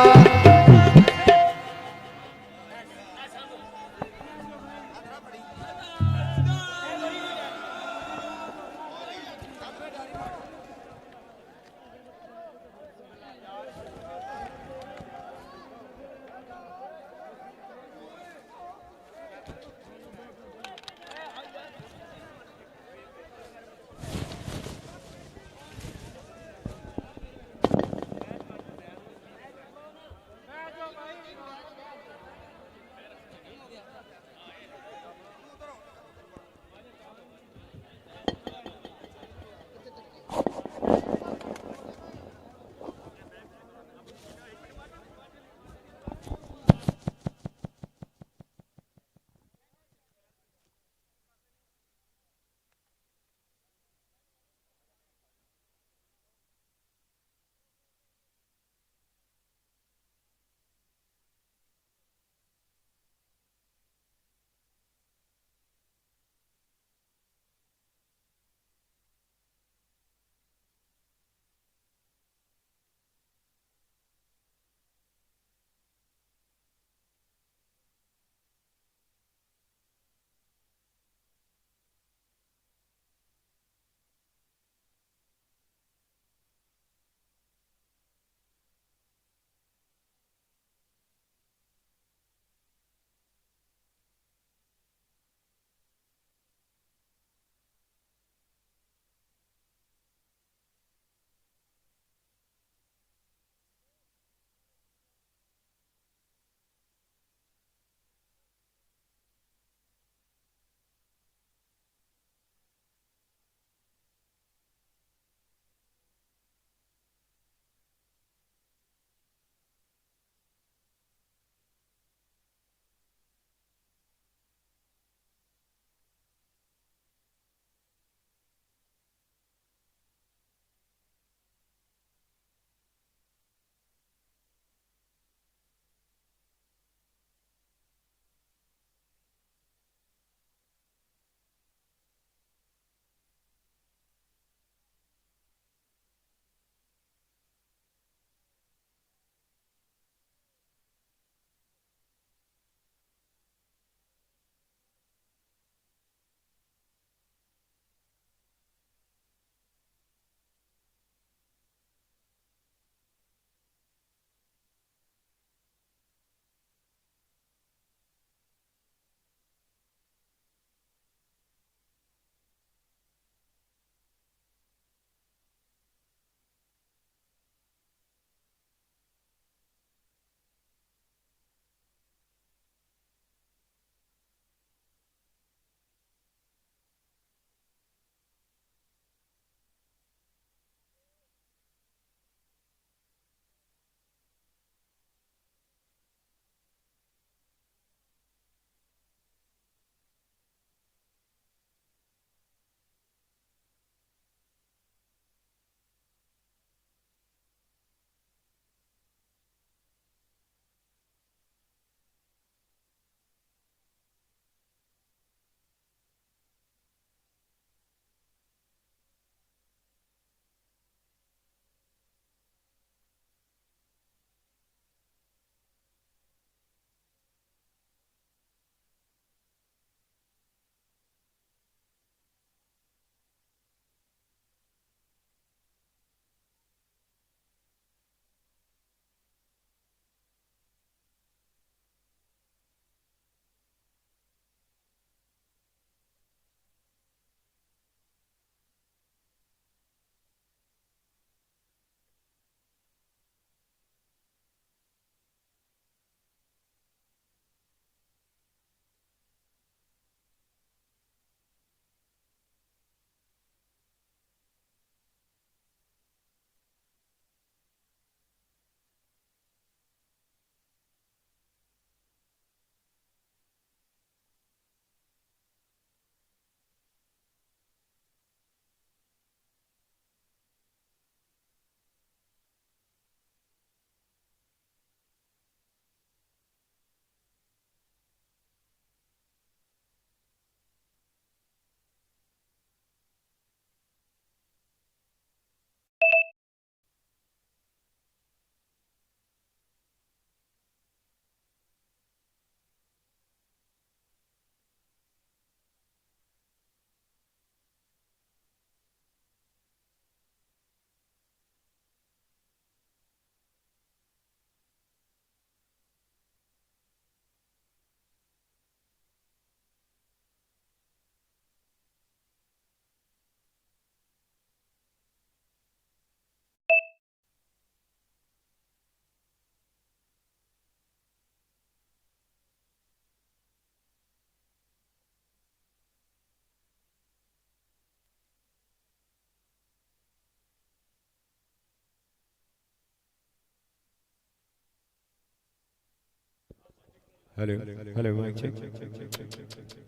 Hello, hello, mic check.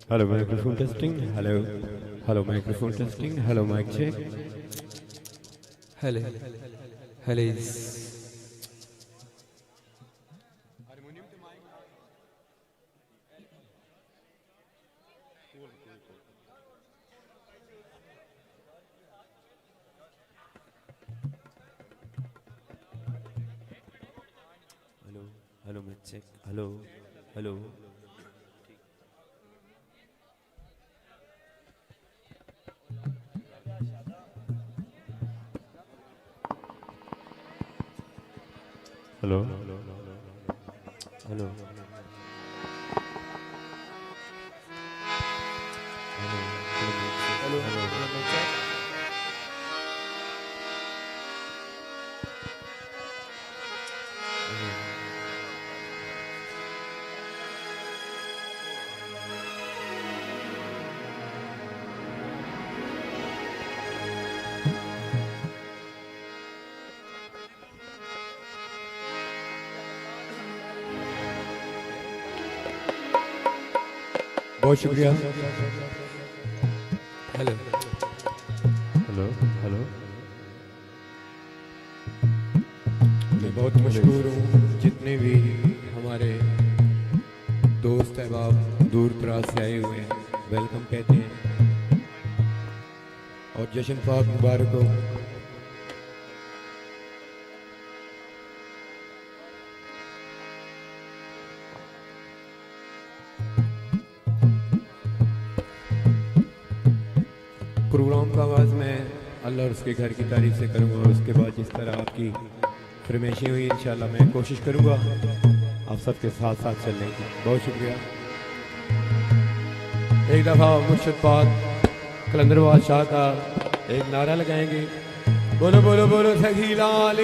Hello, microphone testing. Hello, hello, microphone testing. Hello, mic check. Hello, hello. Hello, hello, mic check. Hello, hello. Hello, hello, hello. बहुत शुक्रिया। Hello hello hello. मैं बहुत मशहूर हूँ, जितने भी हमारे दोस्त अहबाब दूर दराज से आए हुए हैं वेलकम कहते हैं और जश्न पाक मुबारक हो। प्रोग्राम का आगाज़ मैं अल्लाह और उसके घर की तारीफ से करूँगा और उसके बाद जिस तरह आपकी फरमाइशें हुई इंशाल्लाह मैं कोशिश करूँगा आप सबके साथ साथ चलने की। बहुत शुक्रिया। एक दफ़ा मुर्शिद पाक कलंदरवाल शाह का एक नारा लगाएंगे। बोलो बोलो बोलो सखी लाल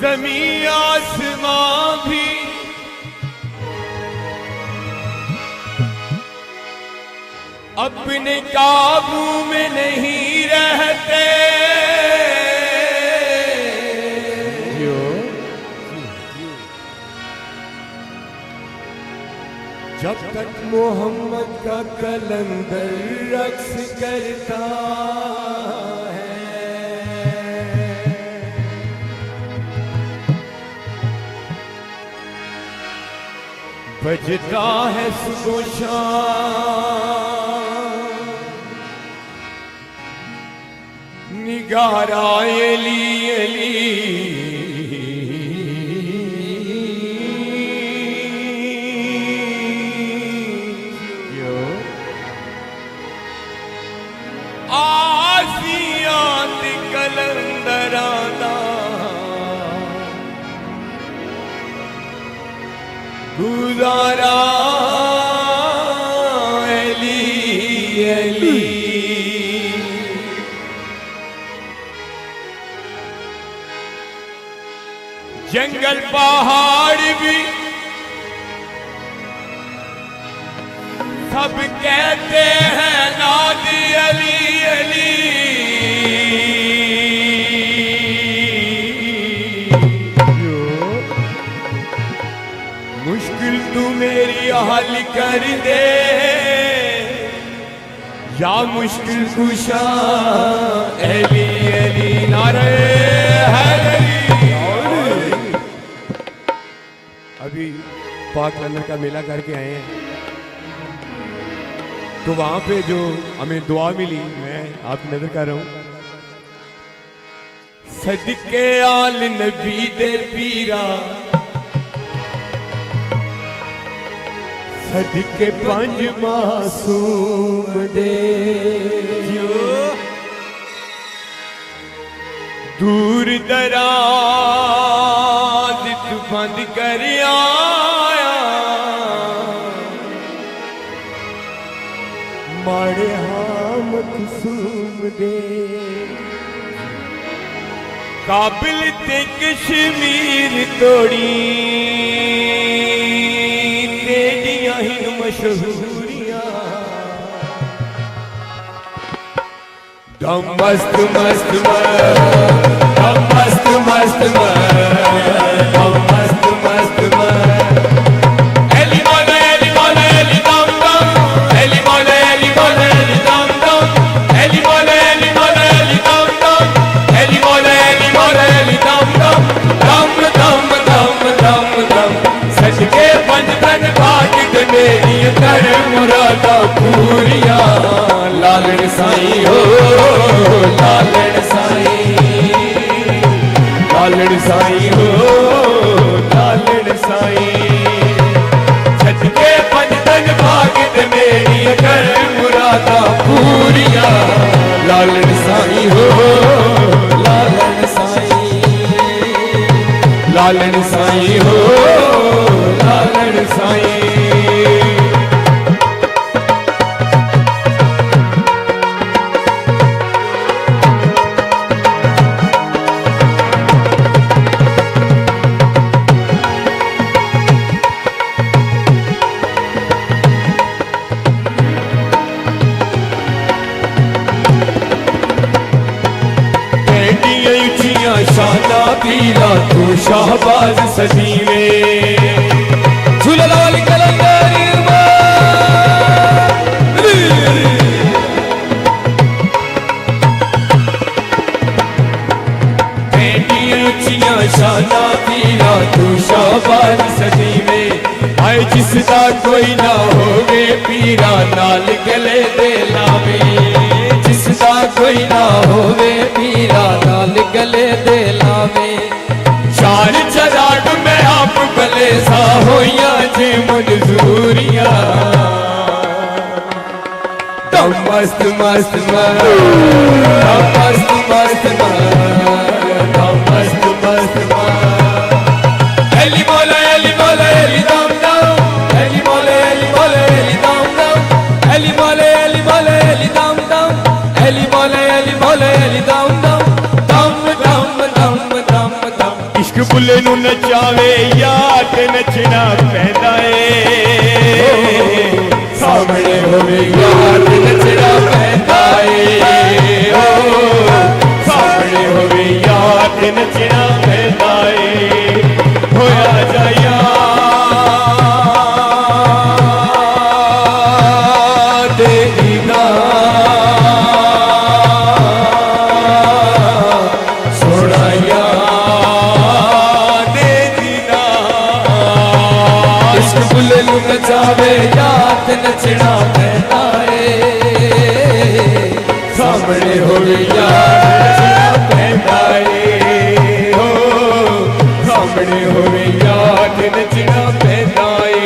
ज़मीं आसमां भी अपने काबू में नहीं रहते। जब तक मोहम्मद का कलंदर रक्स करता बजता है सुबह शाम निगारा अली अली आसियात कलंदराना गुजारा अली अली। जंगल पहाड़ भी सब कहते हैं नादी अली अली। मुश्किल तू मेरी हल कर दे या मुश्किल कुशा अली अली नारे हैदरी। अभी पाक लंदन का मेला करके आए हैं तो वहां पे जो हमें दुआ मिली मैं आपकी नजर कर रहा हूं। सदके आल नबी दे पीरा सदके पंज मासूम दे दूर दराज तू बंद कर आया माड़े हाम कुसुम दे काबिल ते कश्मीर तोड़ी तेरियां ही मशहूरियां दम मस्त मस्त दम मस्त मस्त दम मस्त मस्त एली मोले एली मोले एली दम दम एली मोले एली मोले एली दम दम एली मोले एली मोले एली दम दम एली मोले एली मोले एली दम दम दम दम दम दम दम सदके पंज तन भाग दे मेरी कर मुरादा पूरिया लालण साईं हो लालण साईं हो लालण साईं सदके पंज तन भाग दे मेरी कर मुरादा पूरिया लालण साईं हो लालण साईं हो लालण साईं शाना पीला तू शाहबाज सजीवे झूललाल कलंदर ऊंचियां शाना पीला तू शाहबाज सजीवे आए जिसदा कोई ना होवे पीरा नाल गले दे लावे जिसदा कोई ना होवे पीरा नाल गले दे लावे चार चराग में आप भले सा होइया जे मंजूरिया दम मस्त मस्त दम मस्त मस्त दम मस्त मस्त एली मोले एली मोले एली दम दम एली मोले एली मोले एली दम दम एली मोले एली मोले एली दम दम एली मोले एली मोले एली दम दम दम दम दम दम दम इश्क बुले नू नचावे यार ते नचना पैंदा ए सामने होवे यार ते नचना पैंदा ए सामने होवे यार ते नचना पैंदा ए होया जाया देना सोनाया देना इश्क बुले लू नचावे याद नचना पैदा ए सामने होवे याद नचना पैदा ए सामने होवे याद नचना पैदा ए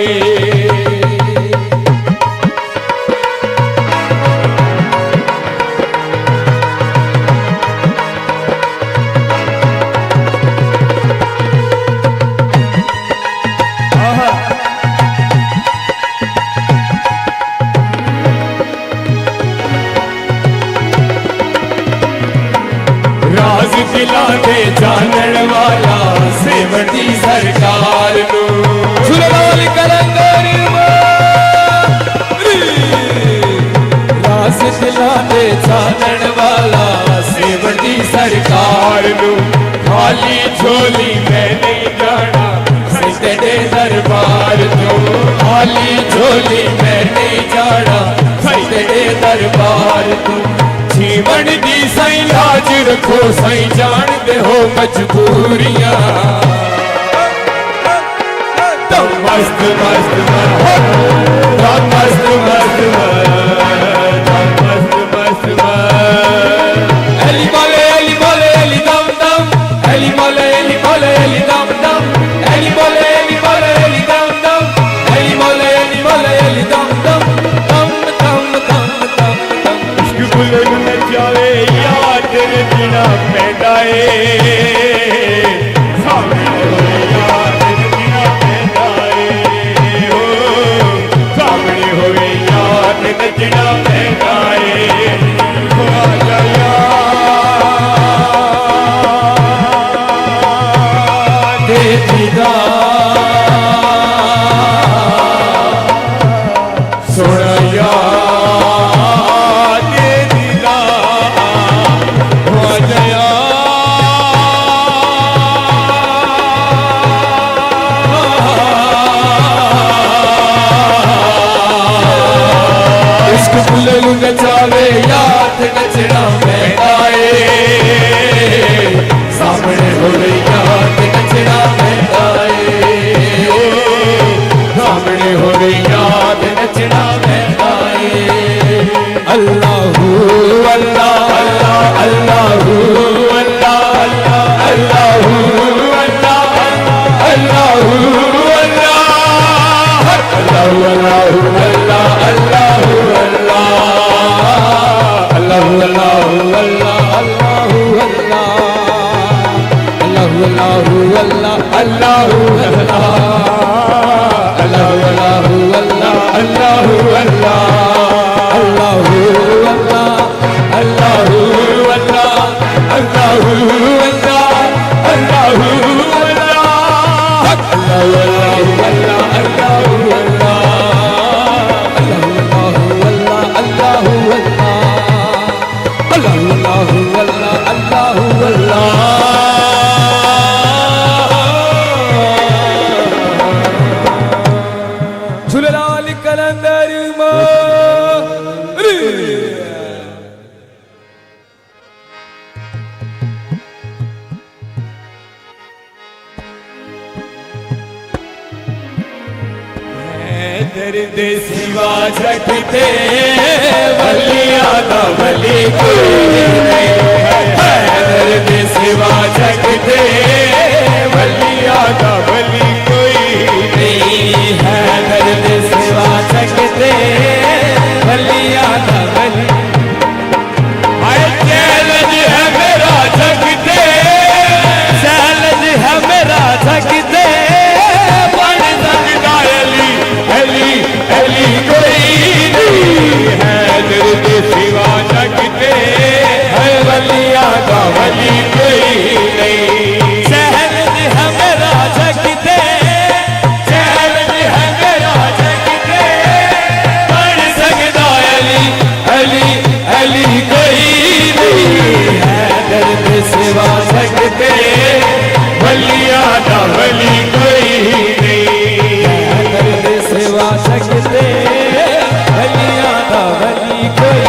राज दिला दे जानन वाला सेवती सरकार नू झुलवाल कलंदर राज दिला दे जानन वाला सेवती सरकार नू खाली झोली मैं नहीं जाना सजदे दरबार तो खाली झोली मैं नहीं जाना सजदे दरबार तो जीवन दी सही लाज रखो सही जानते हो मजबूरियां दम मस्त मस्त दम मस्त मस्त दम मस्त मस्त एली मोले एली मोले एली दम दम
पैंदा सामने होवे यार नचना पैंदा हो सामने होवे यार नचना पैंदा हो आजा यार दे दीदार सोना यार दे दीदार हो आजा यार इश्क फुल्ले नचावे याद नचना पैंदा सामने होवे याद नचना पैंदा सामने होवे याद नचना पैंदा अल्लाहू अल्लाह अल्लाह अल्लाहू अल्लाह अल्लाह अल्लाहू अल्लाह अल्लाहू अल्लाह अल्लाहू अल्लाहू अल्लाह अल्लाहू अल्लाह अल्लाहू अल्लाहू अल्लाह अल्लाहू अल्लाह अल्लाहू अल्लाह अल्लाहू अल्लाह अल्लाहू अल्लाह अल्लाहू अल्लाह अल्लाहू अल्लाह अल्लाहू अल्लाह अल्लाहू अल्लाह अल्लाहू अल्लाह अल्लाहू झूलेलाल कलंदर दर्द सिवा झटते वलिया दा वली कोई नहीं दर्द सिवा झटते वलिया दा वली कोई नहीं है दर्द सिवा झटते वलिया दा वली हाय चैलेंज है मेरा झटते चैलेंज है मेरा झटते बन सकता अली अली कोई नहीं है दर्द सिवा झटते है वलिया का वली कोई नहीं चैलेंज है मेरा झटते चैलेंज है मेरा झटते बन सकता अली अली अली कोई नहीं है दर्द सिवा झटते वलिया का वली कोई नहीं सेवा सकते वलिया दा वली कोई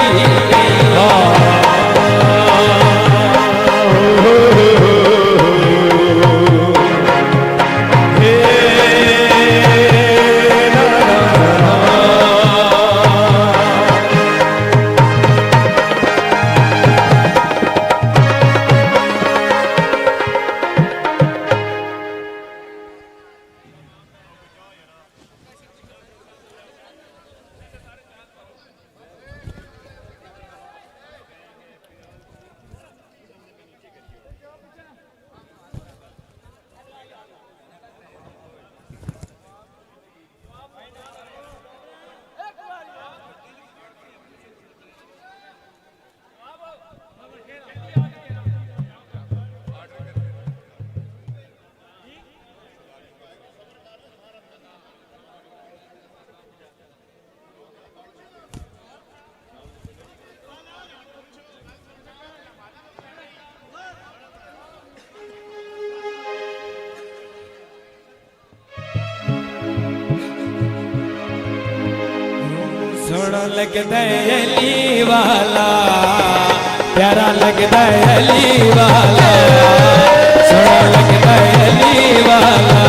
सोना लगता है अली वाला प्यारा लगता है अली वाला सोना लगता है अली वाला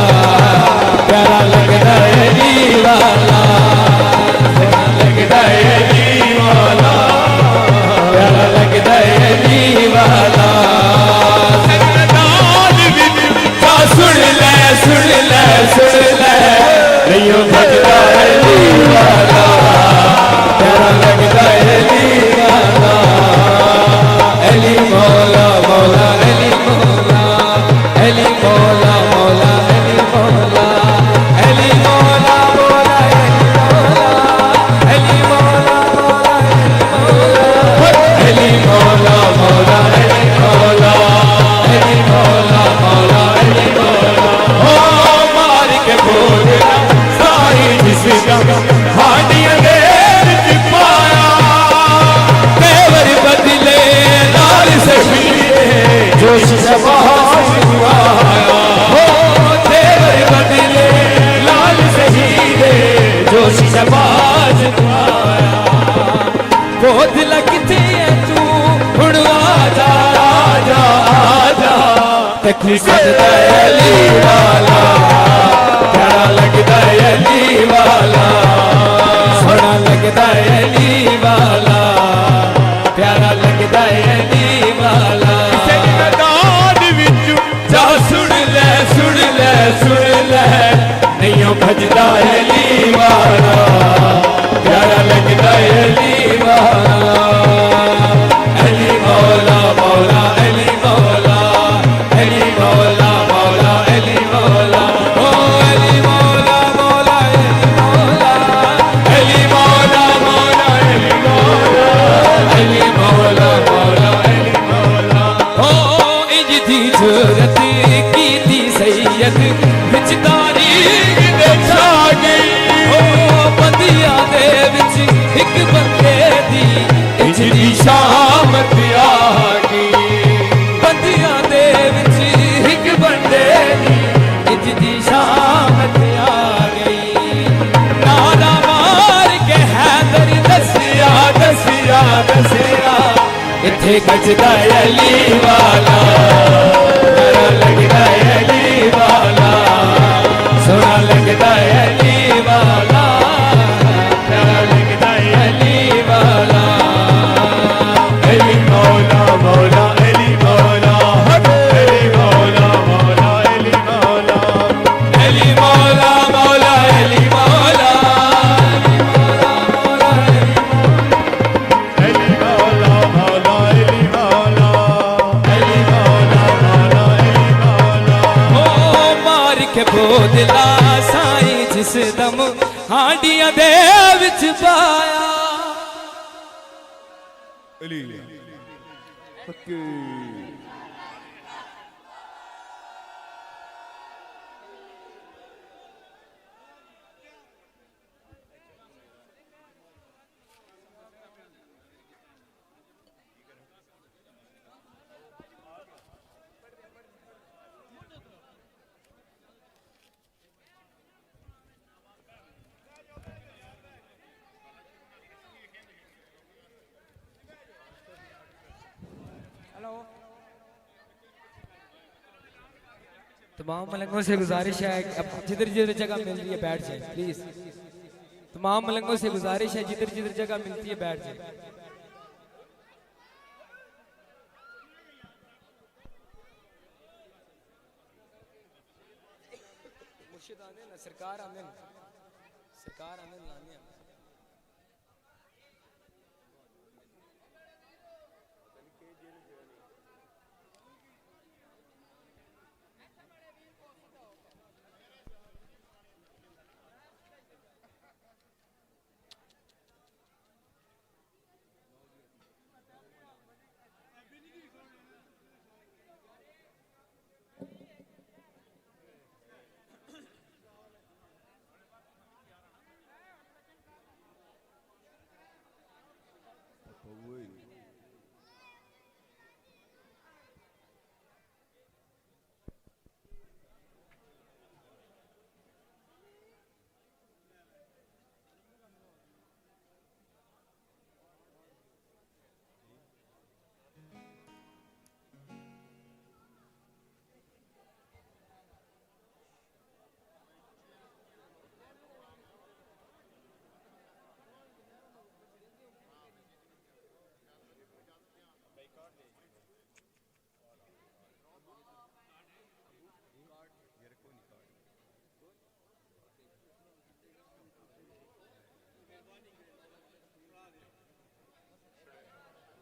प्यारा लगता है अली वाला सोना लगता है अली वाला प्यारा लगता है अली वाला सुन ले सुन ले सुन ले नहीं भजता अली वाला प्यारा लगता है अली वाला अली मौला मौला
शबाश आया हो तेरे बदले लाल शहीदे जोश शबाश आया बहुत लगते है तू हुण आजा आजा आजा तकली सजदा अली वाला प्यारा लगदा अली वाला सोना लगदा अली वाला प्यारा लगदा अली वाला मैदान विच जा सुन ले सुन ले सुन ले नहीं भजदा अली वाला प्यारा लगदा अली वाला अली मौला मौला अली मौला अली मौला मौला अली मौला ओ अली मौला मौला अली मौला मौला अली मौला अली मौला मौला अली मौला ओ इंज दी जरूरत की दी सैयद विच तारीख दे छा गई ओ बंदियां दे विच एक बंदे दी इंज दी शामत आ गई बंदियां दे विच एक बंदे दी इंज दी शामत आ गई नारा मार के हैदर दसिया दसिया दसिया इत्थे गजदा अली वाला प्यारा लगदा अली वाला सोना लगदा अली वाला प्यारा लगदा अली वाला अली मौला मौला अली मौला अली मौला मौला अली मौला अली मौला मौला अली मौला अली मौला मौला अली मौला अली मौला मौला अली मौला ओ मार के बोदला साईं जिस दम हांडियां दे विच पाया
तमाम मलंगों से गुजारिश है अब जिधर जिधर जगह मिल रही है बैठ जाए प्लीज तमाम मलंगों से गुजारिश है जिधर जिधर जगह मिलती है बैठ जाए मुर्शिद आने ना सरकार आने लाने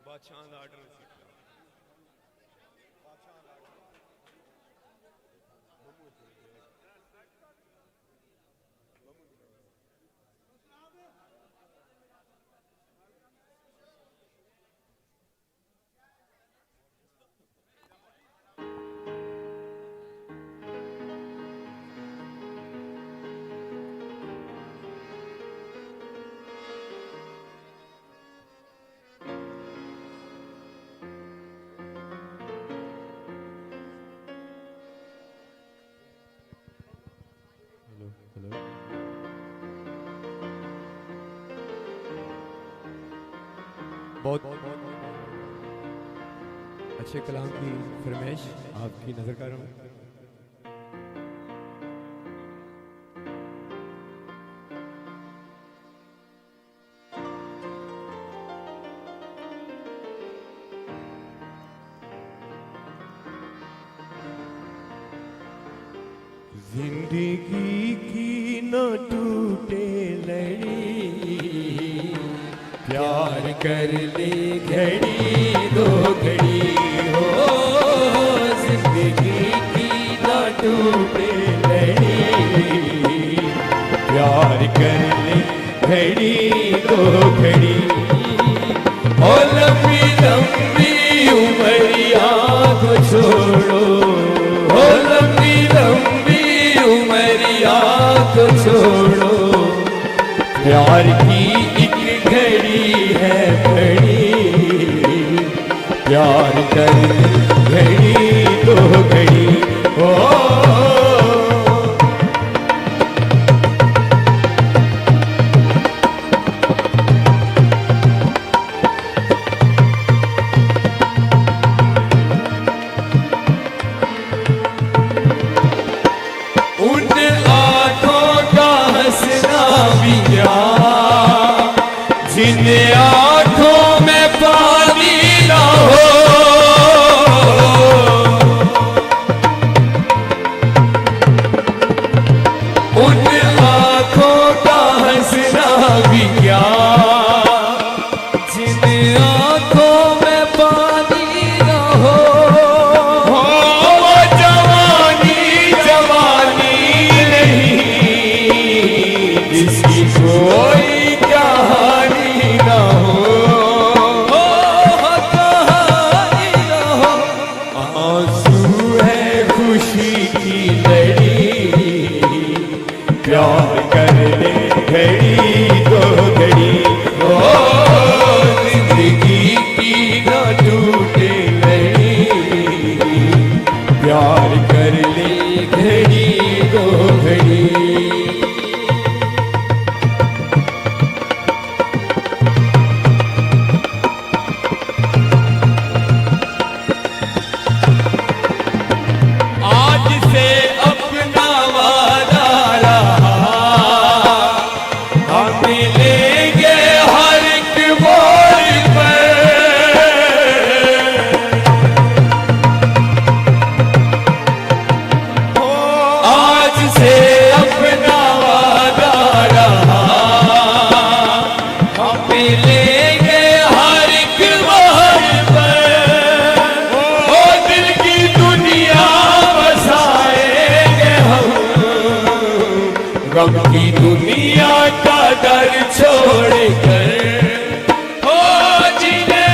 बादशाह का आर्डर बहुत अच्छे कलाम की फरमाइश आपकी नजर कर रहा हूँ।
जिंदगी की न टूटे लड़ी, प्यार कर ले घड़ी दो घड़ी हो। जिंदगी की न टूटे लड़ी, प्यार कर ले घड़ी दो घड़ी। ओ लंबी लंबी उमरिया को छोड़ो, ओ लंबी लंबी उमरिया को छोड़ो। प्यार की एक घड़ी है बड़ी, प्यार कर घड़ी दो घड़ी ओ। जिन आँखों में पानी ना हो, उन आँखों का हंसना भी क्या। जिन आँखों में पानी ना हो, वो जवानी जवानी नहीं जिसकी कोई प्यार कर ले घड़ी दो घड़ी ओ। जिंदगी की न टूटे लड़ी, प्यार कर ले घड़ी दो घड़ी। आज से अपना वादा मिलेंगे हर एक मोड़ पर। आज से अपना वादा रहा, हम मिलेंगे हर एक मोड़ पर। ओ दिल की दुनिया बसाएंगे हम, गम की दुनिया का डर छोड़ कर। ओ जीने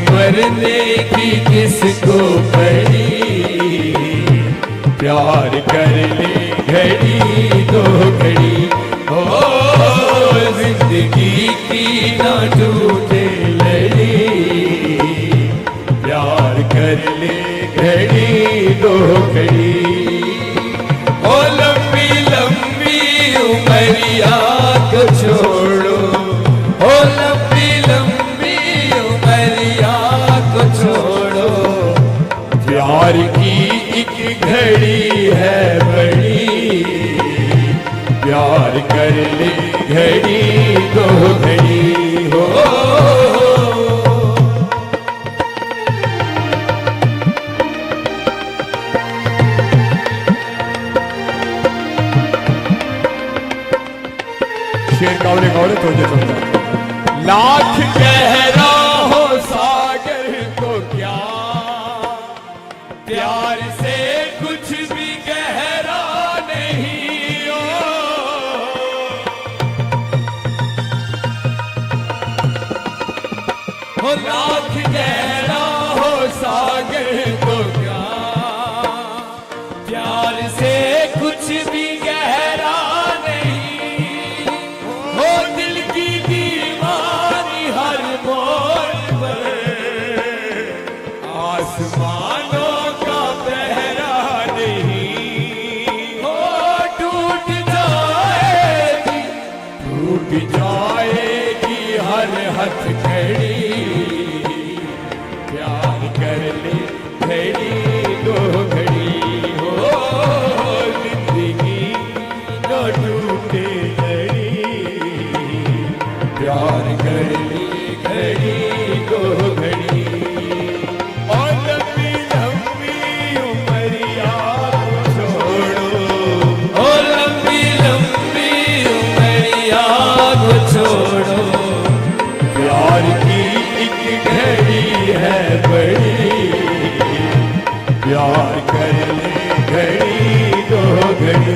मरने की किसको पड़ी, प्यार कर ले घड़ी दो घड़ी ओ। जिंदगी की न टूटे लड़ी, प्यार कर ले घड़ी दो घड़ी ओ। लंबी लंबी उमरिया को छोड़ो, ओ लंबी लंबी उमरिया को छोड़ो। प्यार की एक घड़ी है बड़ी, प्यार कर ले घड़ी दो घड़ी हो। शेर कावड़े कावड़े तोड़े चलता। लाख गहरा हो सागर तो क्या, प्यार से कुछ भी गहरा नहीं हो। लाख गहरा हो सागर तो क्या, प्यार से कुछ भी गहरा आसमानों का पहरा नहीं हो। टूट जाएगी
हाथ घड़ी प्यार कर ले घड़ी दो घड़ी हो जिंदगी न टूटे घड़ी प्यार कर ले घड़ी दो घड़ी और लंबी लंबी उमरिया छोड़ो ओ लंबी लंबी उमरिया को छोड़ो प्यार की एक घड़ी है बड़ी प्यार कर ले घड़ी दो घड़ी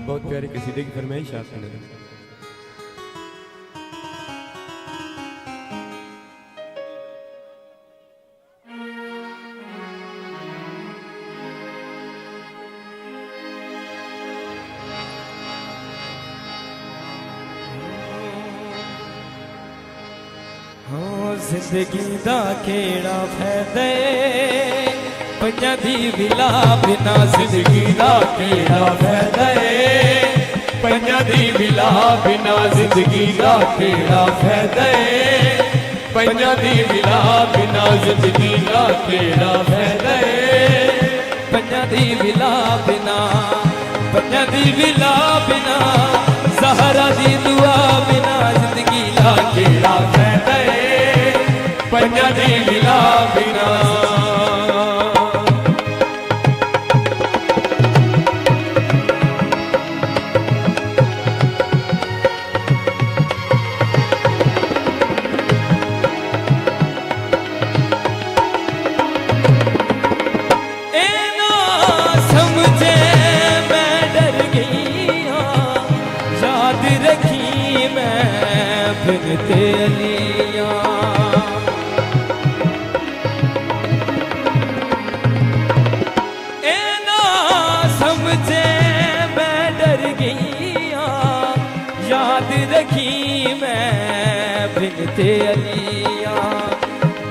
बहुत प्यारे कसीदे की फरमाइश आपने
जिंदगी दा केड़ा फायदा पंजा दी विला बिना जिंदगी दा केड़ा फायदा पंजा दी विला बिना जिंदगी दा केड़ा फायदा पंजा दी विला बिना जिंदगी दा केड़ा फायदा पंजा दी विला बिना पंजा दी विला बिना ज़हरा दी दुआ बिना जिंदगी दा केड़ा फायदा पंजा दी विला बिना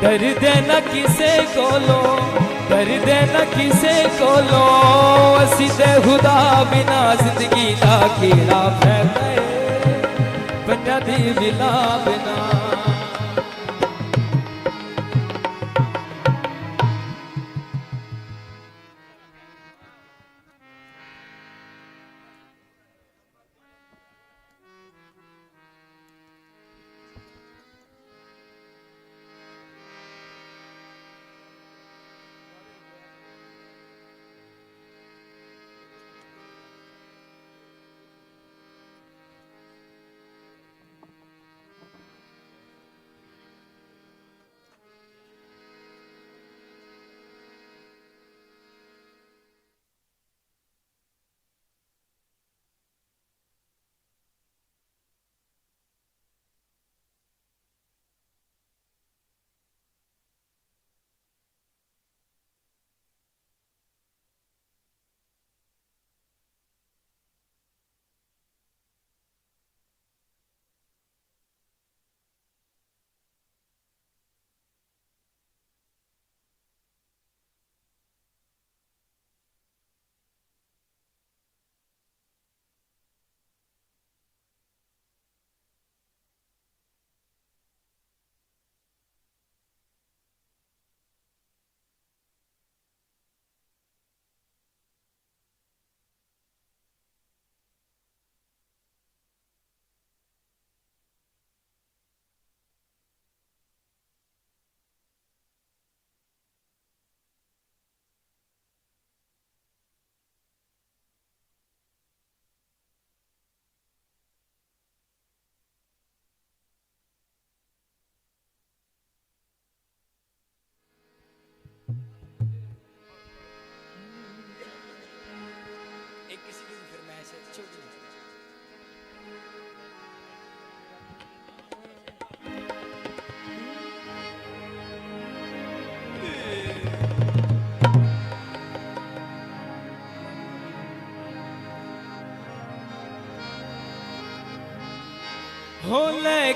दर्द न किसे कोलो दर्द न किसे कोलो असी ते खुदा बिना जिंदगी दा केड़ा फायदा पंजा दी विला बिना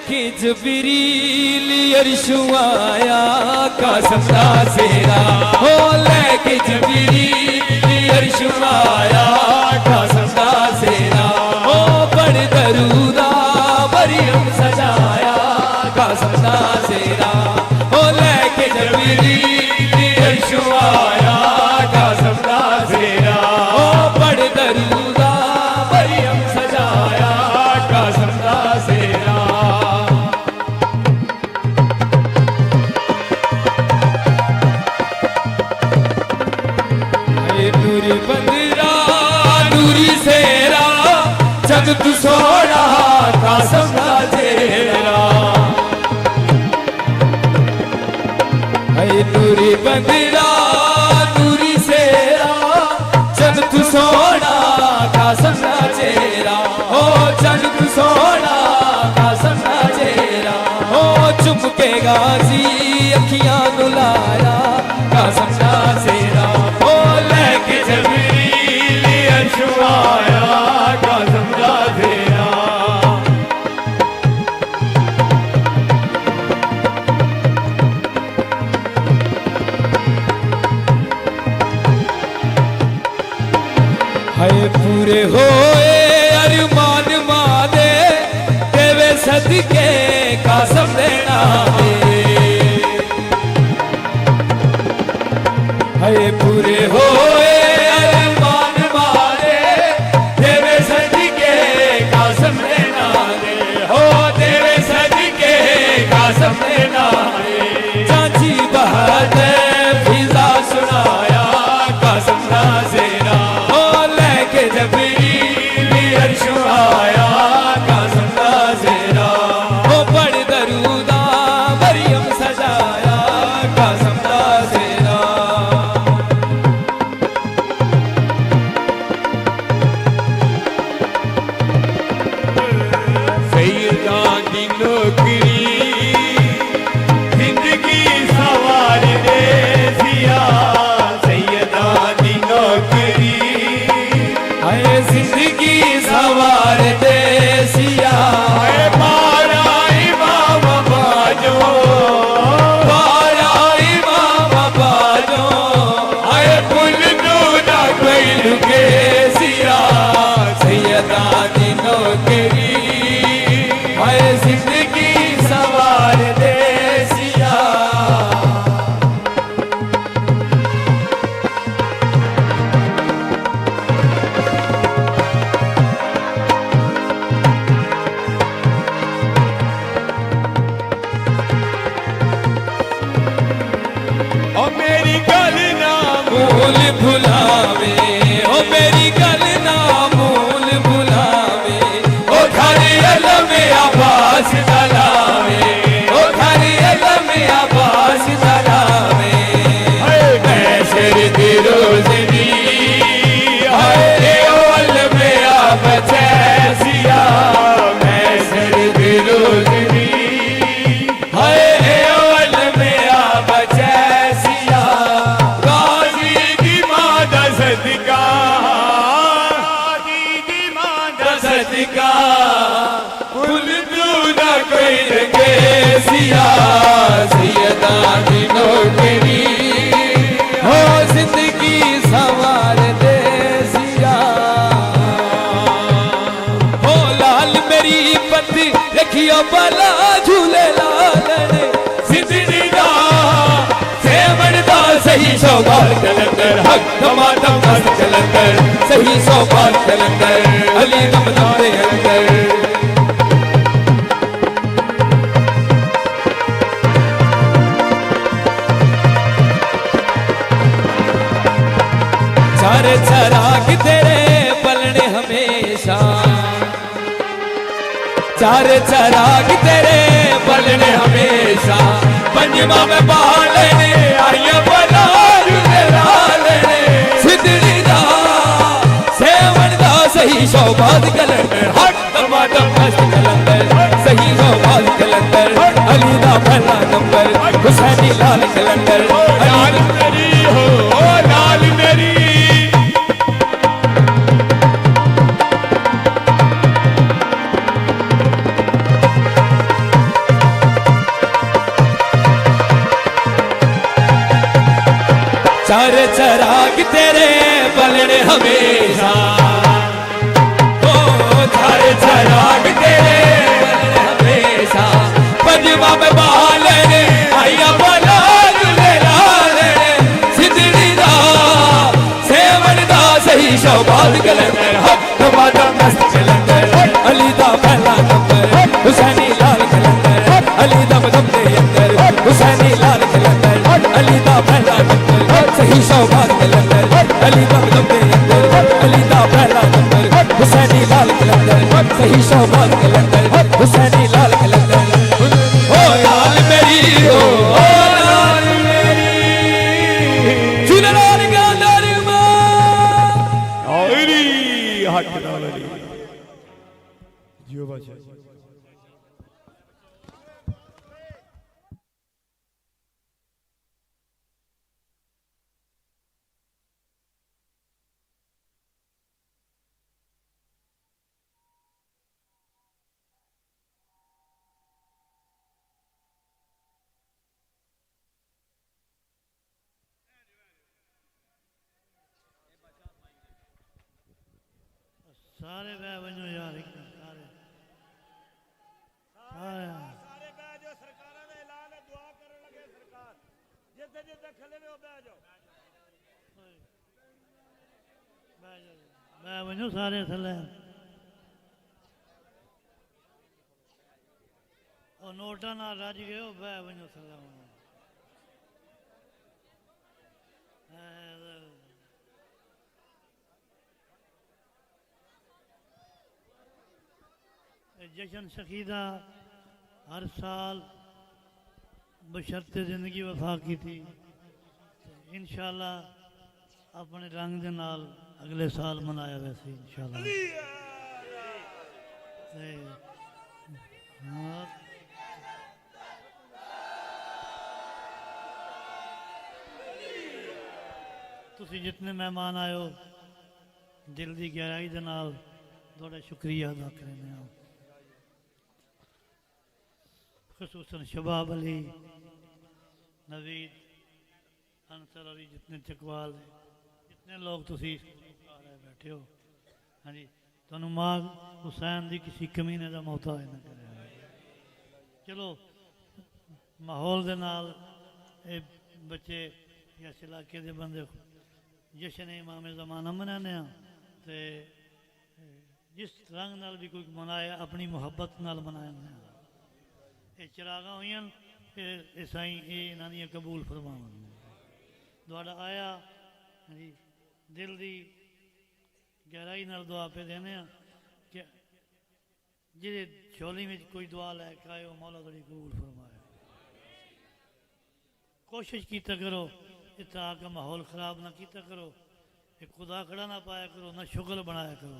कि जबरील अरशु आया कसम दा सेरा हो लेके जबरील अरशु आया कसम दा सेरा हो बड़ दरूदा मरियम सजाया कसम दा सेरा हो लेके जबरील अरशु आया कसम दा सेरा हो बड़ दरूदा मरियम सजाया कसम दा सेरा नूरी बंदरा नूरी सेरा जग तू सोना कसम दा जेरा नूरी बंदरा नूरी सेरा जग तू सोना कसम दा जेरा हो जग तू सोना कसम दा जेरा हो चुपके गाजी अखियां नुलाया कसम दा सेरा हो लेके जबरील अरशु आया कसम दा सेरा हाय पूरे होए अरमान मादे देवे सदके कसम देना हाय पूरे होए अरमान मादे देवे सदके कसम देना हो देवे सदके कसम देना चाची बहत फिजा सुनाया कसम दा सेरा हो लेके जबरील अरशु आया कसम दा सेरा हो बड़ दरूदा मरियम सजाया कसम दा सेरा सैयदा दी नौकरी जिंदगी सवार दे सिया सैयदा दी नौकरी हाय जिंदगी सवार दे सिया हाय बारा इमाम बाजो बारा इमाम बाजो हाय कुल दूना कोई लुके सिया सैयदा दी नौकरी हाय जिंदगी सवार दे सिया ओ मेरी गल ना भूल भुलावे ओ मेरी गल ना भूल भुलावे ओ थारी अलम आबास दलावे ओ थारी अलम आबास दलावे मैं सिर दी रोजनी हाय ओ अलम आबास सिया मैं सिर दी रोजनी हाय ओ अलम आबास सिया गाजी दी मां दा सदका गाजी दी मां दा सदका कुल दूना कोई रंगे सिया सैयदा दी नौकरी हो जिंदगी सवार दे सिया हो लाल मेरी पत्ती रखियो बला झूले लाल जिंदगी दा सेवन दा सही सौभाग कलंदर हक धमाधम मस्त कलंदर सही सौभाग कलंदर अली दम दम दे अंदर चार चराग तेरे बलने हमेशा चार चराग तेरे बलने हमेशा पंजमा में बालने आइया बना लालने सिद्धि दा सेवन दा सही सौभाग कलंदर हट दमादम मस्त कलंदर सही सौभाग कलंदर अली दा पहला नंबर हुसैनी लाल कलंदर लाल मेरी हो लाल मेरी चार चराग तेरे बलने हमेशा, ओ चार चराग तेरे बलने हमेशा, पंजवा में बाल रे आया बोला सही शौबाद कलंदर हमारा मस्त कलंदर अली दा पहला नंबर हुसैनी लाल कलंदर अली दा मदम दे अंदर हुसैनी लाल कलंदर अली दा पहला नंबर सही शौबाद कलंदर अली दा मदम दे अंदर अली दा पहला नंबर हुसैनी लाल कलंदर सही शौबाद कलंदर हुसैनी लाल कलंदर ओ लाल मेरी ओ लाल मेरी चुनलाल गांदर
हट नाल अली जियो बादशाह
सारे बह वजो यार सारे
सारे बह जाओ सरकार का ऐलान है दुआ करने लगे सरकार जिथे जिथे खले में बह जाओ
बह वजो सारे थले और नोटा ना रज गए बह वजो थले जशन शकीदा हर साल बशर्ते जिंदगी वफा की थी इंशाल्लाह अपने रंग दे नाल अगले साल मनाया वैसे इंशाल्लाह तुसी जितने मेहमान आए हो दिल की गहराई दे नाल थोड़ा शुक्रिया अदा करने खसूसन शबाब अली नवीद अंसर अली जितने चकवाल जितने लोग तुसी बैठे हो हाँ जी तुहानू मां हुसैन की किसी कमीने का मोहताज न करे चलो माहौल दे नाल ए बच्चे इस इलाके के बंदे जश्न इमाम ज़माना मनाने ते जिस रंग नाल भी कोई मनाए अपनी मुहब्बत नाल मनाया ये चिरागा हुई साईं ये इन्हों कबूल फरमाव दुआड़ा आया जी दिल की गहराई नाल दुआ पे देने कि जिहदे झोली में कोई दुआ लैके आए मौला थोड़ी कबूल फरमाए कोशिश कीता करो इतना आके माहौल खराब ना कीता करो ये खुदा खड़ा ना पाया करो ना शुगल बनाया करो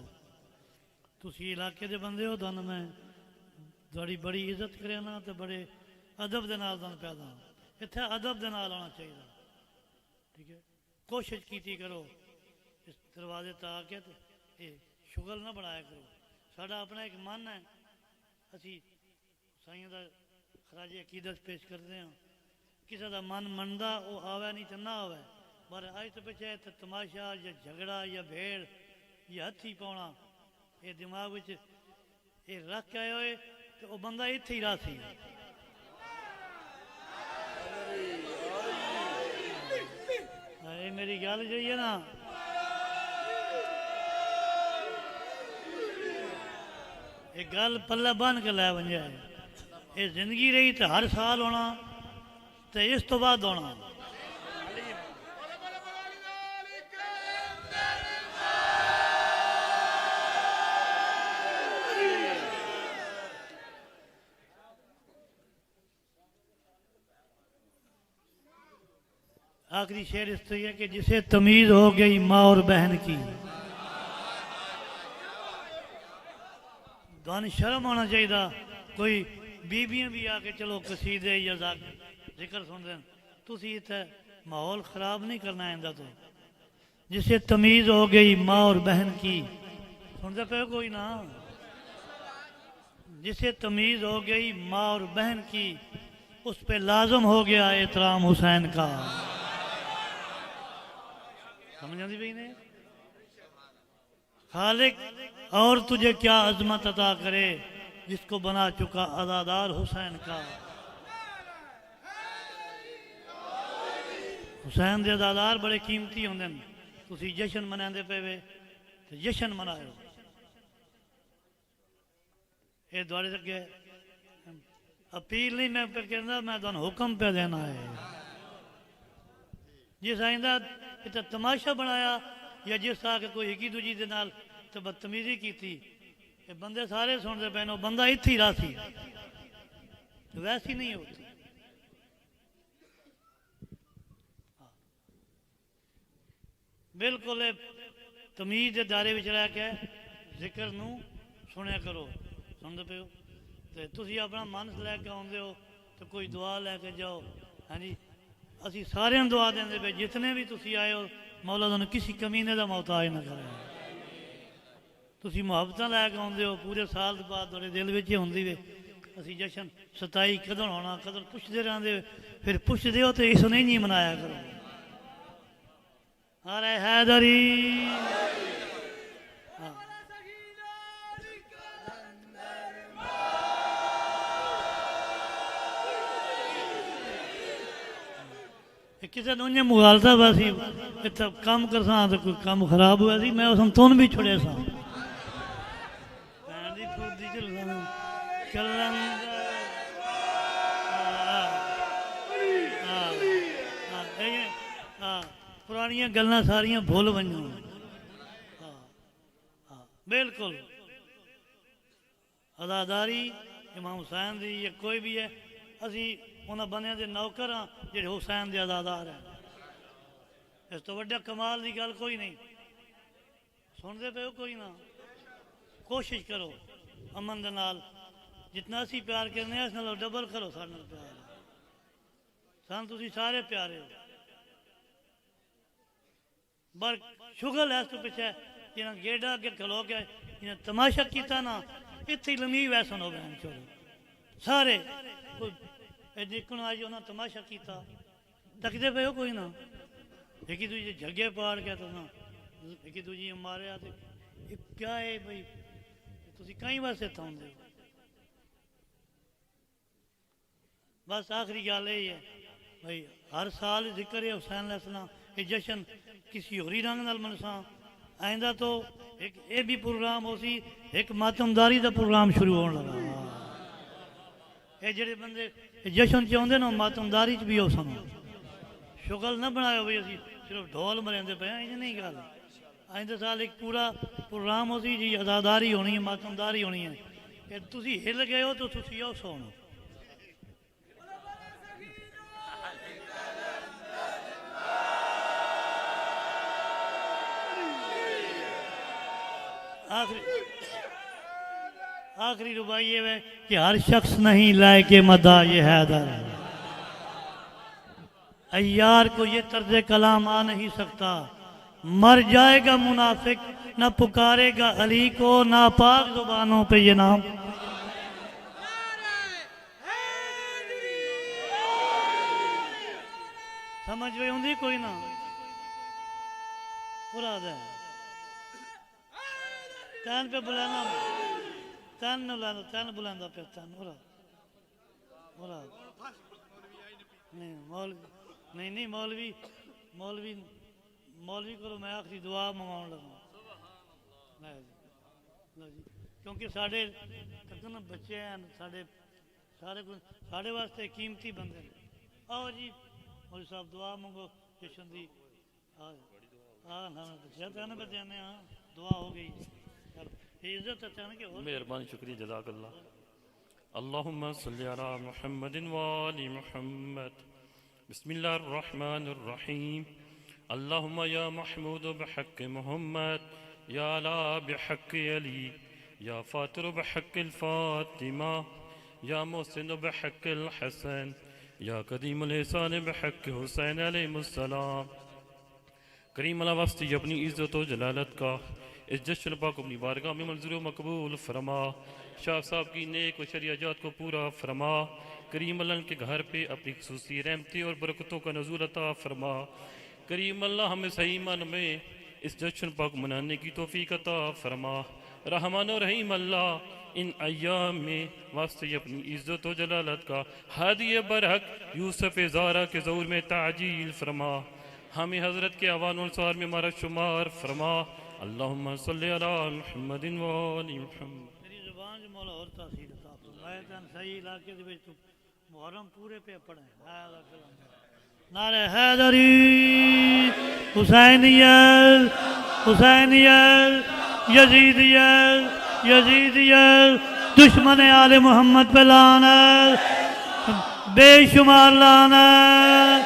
तुसी इलाके दे बंदे हो तुहानू मैं थोड़ी बड़ी इज्जत करे ना तो बड़े अदब के नाल तुहानू पैदा इत्थे अदब के नाल आना चाहिए ठीक है कोशिश कीती करो इस दरवाजे तक आके तो ये शुगल ना बनाया करो साडा अपना एक मन है असी साईं दा खराजे अकीदत पेश करते हैं किसी का मन मनता वो आवे नहीं तो ना आवे पर अज तो पिछे तो तमाशा या झगड़ा या भेड़ या हथी पाना ये दिमाग में ये रख आए हुए तो वह बंदा इत्थे ही रासी ये मेरी गल जो है ना ये गल पल्ला बन के लै बन जाए ये जिंदगी रही तो हर साल होना तो इस तो बाद होना आखिरी शेर इस तो है कि जिसे तमीज हो गई माँ और बहन की दान शर्म होना चाहिए कोई बीबियां भी आके चलो कसीदे या जिक्र सुन रहे तुसी इत्थे माहौल खराब नहीं करना इंदा तो जिसे तमीज हो गई माँ और बहन की सुनते पे कोई ना जिसे तमीज हो गई माँ और बहन की उस पे लाजम हो गया एहतराम हुसैन का समझ आती पई ने खालिक और तुझे क्या अजमत अता करे जिसको बना चुका अदादार हुसैन का। हुसैन के अदादार बड़े कीमती होंगे। तुसी जश्न मनाते पे वे तो जश्न मनाओ। ये द्वारे अगे अपील नहीं मैं पे कहना, मैं तुहानू हुक्म पे देना है। जिस आइंदा इतना तमाशा बनाया या जिस आके कोई हिकी दूजी दे नाल तो बदतमीजी की थी, ये बंदे सारे सुनते पे वो बंदा इत्थे ही रहा सी, वैसी नहीं होती। बिल्कुल तमीज के दायरे में रह के जिक्र नू सुनिया करो। सुनते पे हो तो तुसी अपना मन लैके आते हो तो कोई दुआ लैके जाओ। हाँ जी असी सारे दुआ देंगे पे जितने भी तुसी आए हो मौला तुहानू किसी कमीने का मोहताज ना करे। तुसी मुहब्बत लैके आते हो पूरे साल बाद थोड़े दिल में होंगी वे असी जश्न 27 कदों होना कदों पुछते रहते फिर पुछते हो तो इस नहीं मनाया करो। अरे हैदरी किसी ने उन्हें मुगालता हुआ सी इतना काम कर सा तो कोई काम खराब हुआ सी मैं उसने तुन भी छुड़े सा पुरानिया गल्लां सारियां भुल वञो। बिल्कुल अदादारी इमाम हुसैन दी या कोई भी है असी उन्होंने बंदियां दे नौकर हाँ जेडे हुसैन दे अदादार हैं। इस तो वड्डा कमाल की गल कोई नहीं। सुनते पे हो कोई ना कोशिश करो अमन दे नाल जितना असी प्यार करने इस नाल डबल करो सारे नाल प्यार। सन तुसी सारे प्यारे हो पर शुगल है इस तो पिछे जिन्हें गेडा अगे खलो के जिन्हें तमाशा किया ना इतने लमी वैसन हो बहन चलो सारे देखो आज उन्हें तमाशा किया तकते पे हो कोई ना एक दूजे जगे पाड़ के तो ना एक दूजी मारे क्या है भाई तुम कई वास्ते थांदे हो। बस आखिरी गल यही है भाई हर साल जिक्र है हुसैन अलैहिस्सलाम ये जश्न किसी होरी रंग नाल मनसा आइंदा तो एक ये भी प्रोग्राम हो सी एक मातमदारी का प्रोग्राम शुरू होने लगा। ये जेडे बंदे जश्न चाहते ना मातमदारी च भी हो सन शुगल ना बनाओ भाई असी सिर्फ ढोल मरेंदे पे इंज नहीं गल। आइंदे साल एक पूरा प्रोग्राम हो सी जी अदादारी होनी है मातमदारी होनी है कि तुसी हिल गए हो तो तुसी आओ सुनो। आखिरी रुबाई ये है कि हर शख्स नहीं लाए के मदा ये हैदर अय्यार को ये तर्ज कलाम आ नहीं सकता। मर जाएगा मुनाफिक न पुकारेगा अली को नापाक जुबानों पे ये नाम। समझ में आती कोई ना मुराद है तैन पे बुलाना तैन न बुलाना तैन बुलाना पे तैन मुराद मुराद नहीं मौलवी नहीं नहीं मौलवी मौलवी मौलवी को मैं आखिरी दुआ मंगाने लगा क्योंकि साढ़े कदन बच्चे हैं साढ़े सारे साढ़े वास्ते कीमती बंदे हैं। आओ जी मौलवी साहब दुआ मंगो जश्न दी हाँ ना दसिया तैन बच्चे ने हाँ दुआ हो गई इज्जत अचानक
मेहरबानी शुक्रिया जज़ाकल्लाह। अल्लाहुम्मा सल्ली अला मुहम्मदिन व आलि मुहम्मद। बिस्मिल्लाहिर रहमानिर रहीम। अल्लाहुम्मा या महमूद बिहक़्क़ मुहम्मद या अला बिहक़्क़ अली या फातिर बिहक़्क़िल फातिमा या मोहसिन बिहक़्क़िल हसन या कदीमुल ihसान बिहक़्क़ हुसैन अलैहिस्सलाम। करीम अल्लाह वास्ते अपनी इज़्ज़त व जलालत का इस जश्न पाक अपनी बारगाह में मंजूर मकबूल फरमा। शाह साहब की नेक व शरियाजात को पूरा फरमा। करीम अल्लाह के घर पे अपनी खुसूसी रहमतें और बरकतों का नज़ूल अता फरमा। करीम अल्लाह हमें सही मन में इस जश्न पाक मनाने की तौफीक अता फरमा। रहमान और रहीम अल्लाह इन अय्याम में वास्ते अपनी इज़्ज़त व जलालत का हादिय बरहक यूसुफ ज़ारा के ज़हूर में ताजील फरमा। हमें हज़रत के अवानुल सार में हमारा शुमार फरमा। अल्लाहुम्मा सल्ली अला मुहम्मदिन व आलि मुहम्मद।
तेरी ज़ुबान जो मौला और तासीर अता फरमाए तन सही इलाके दे विच तू मुहर्रम पूरे पे पढ़े नारे हैदरी हुसैनियत हुसैनियत यजीदियत यजीदियत दुश्मन आले मोहम्मद पे लानत बेशुमार लानत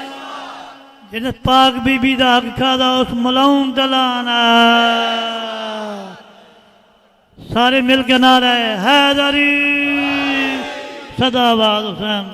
जन्नत पाक बीबी दा हक खादा उस मलाउन दा लानत सारे मिल के नारे हैदरी सदाबाद हुसैन।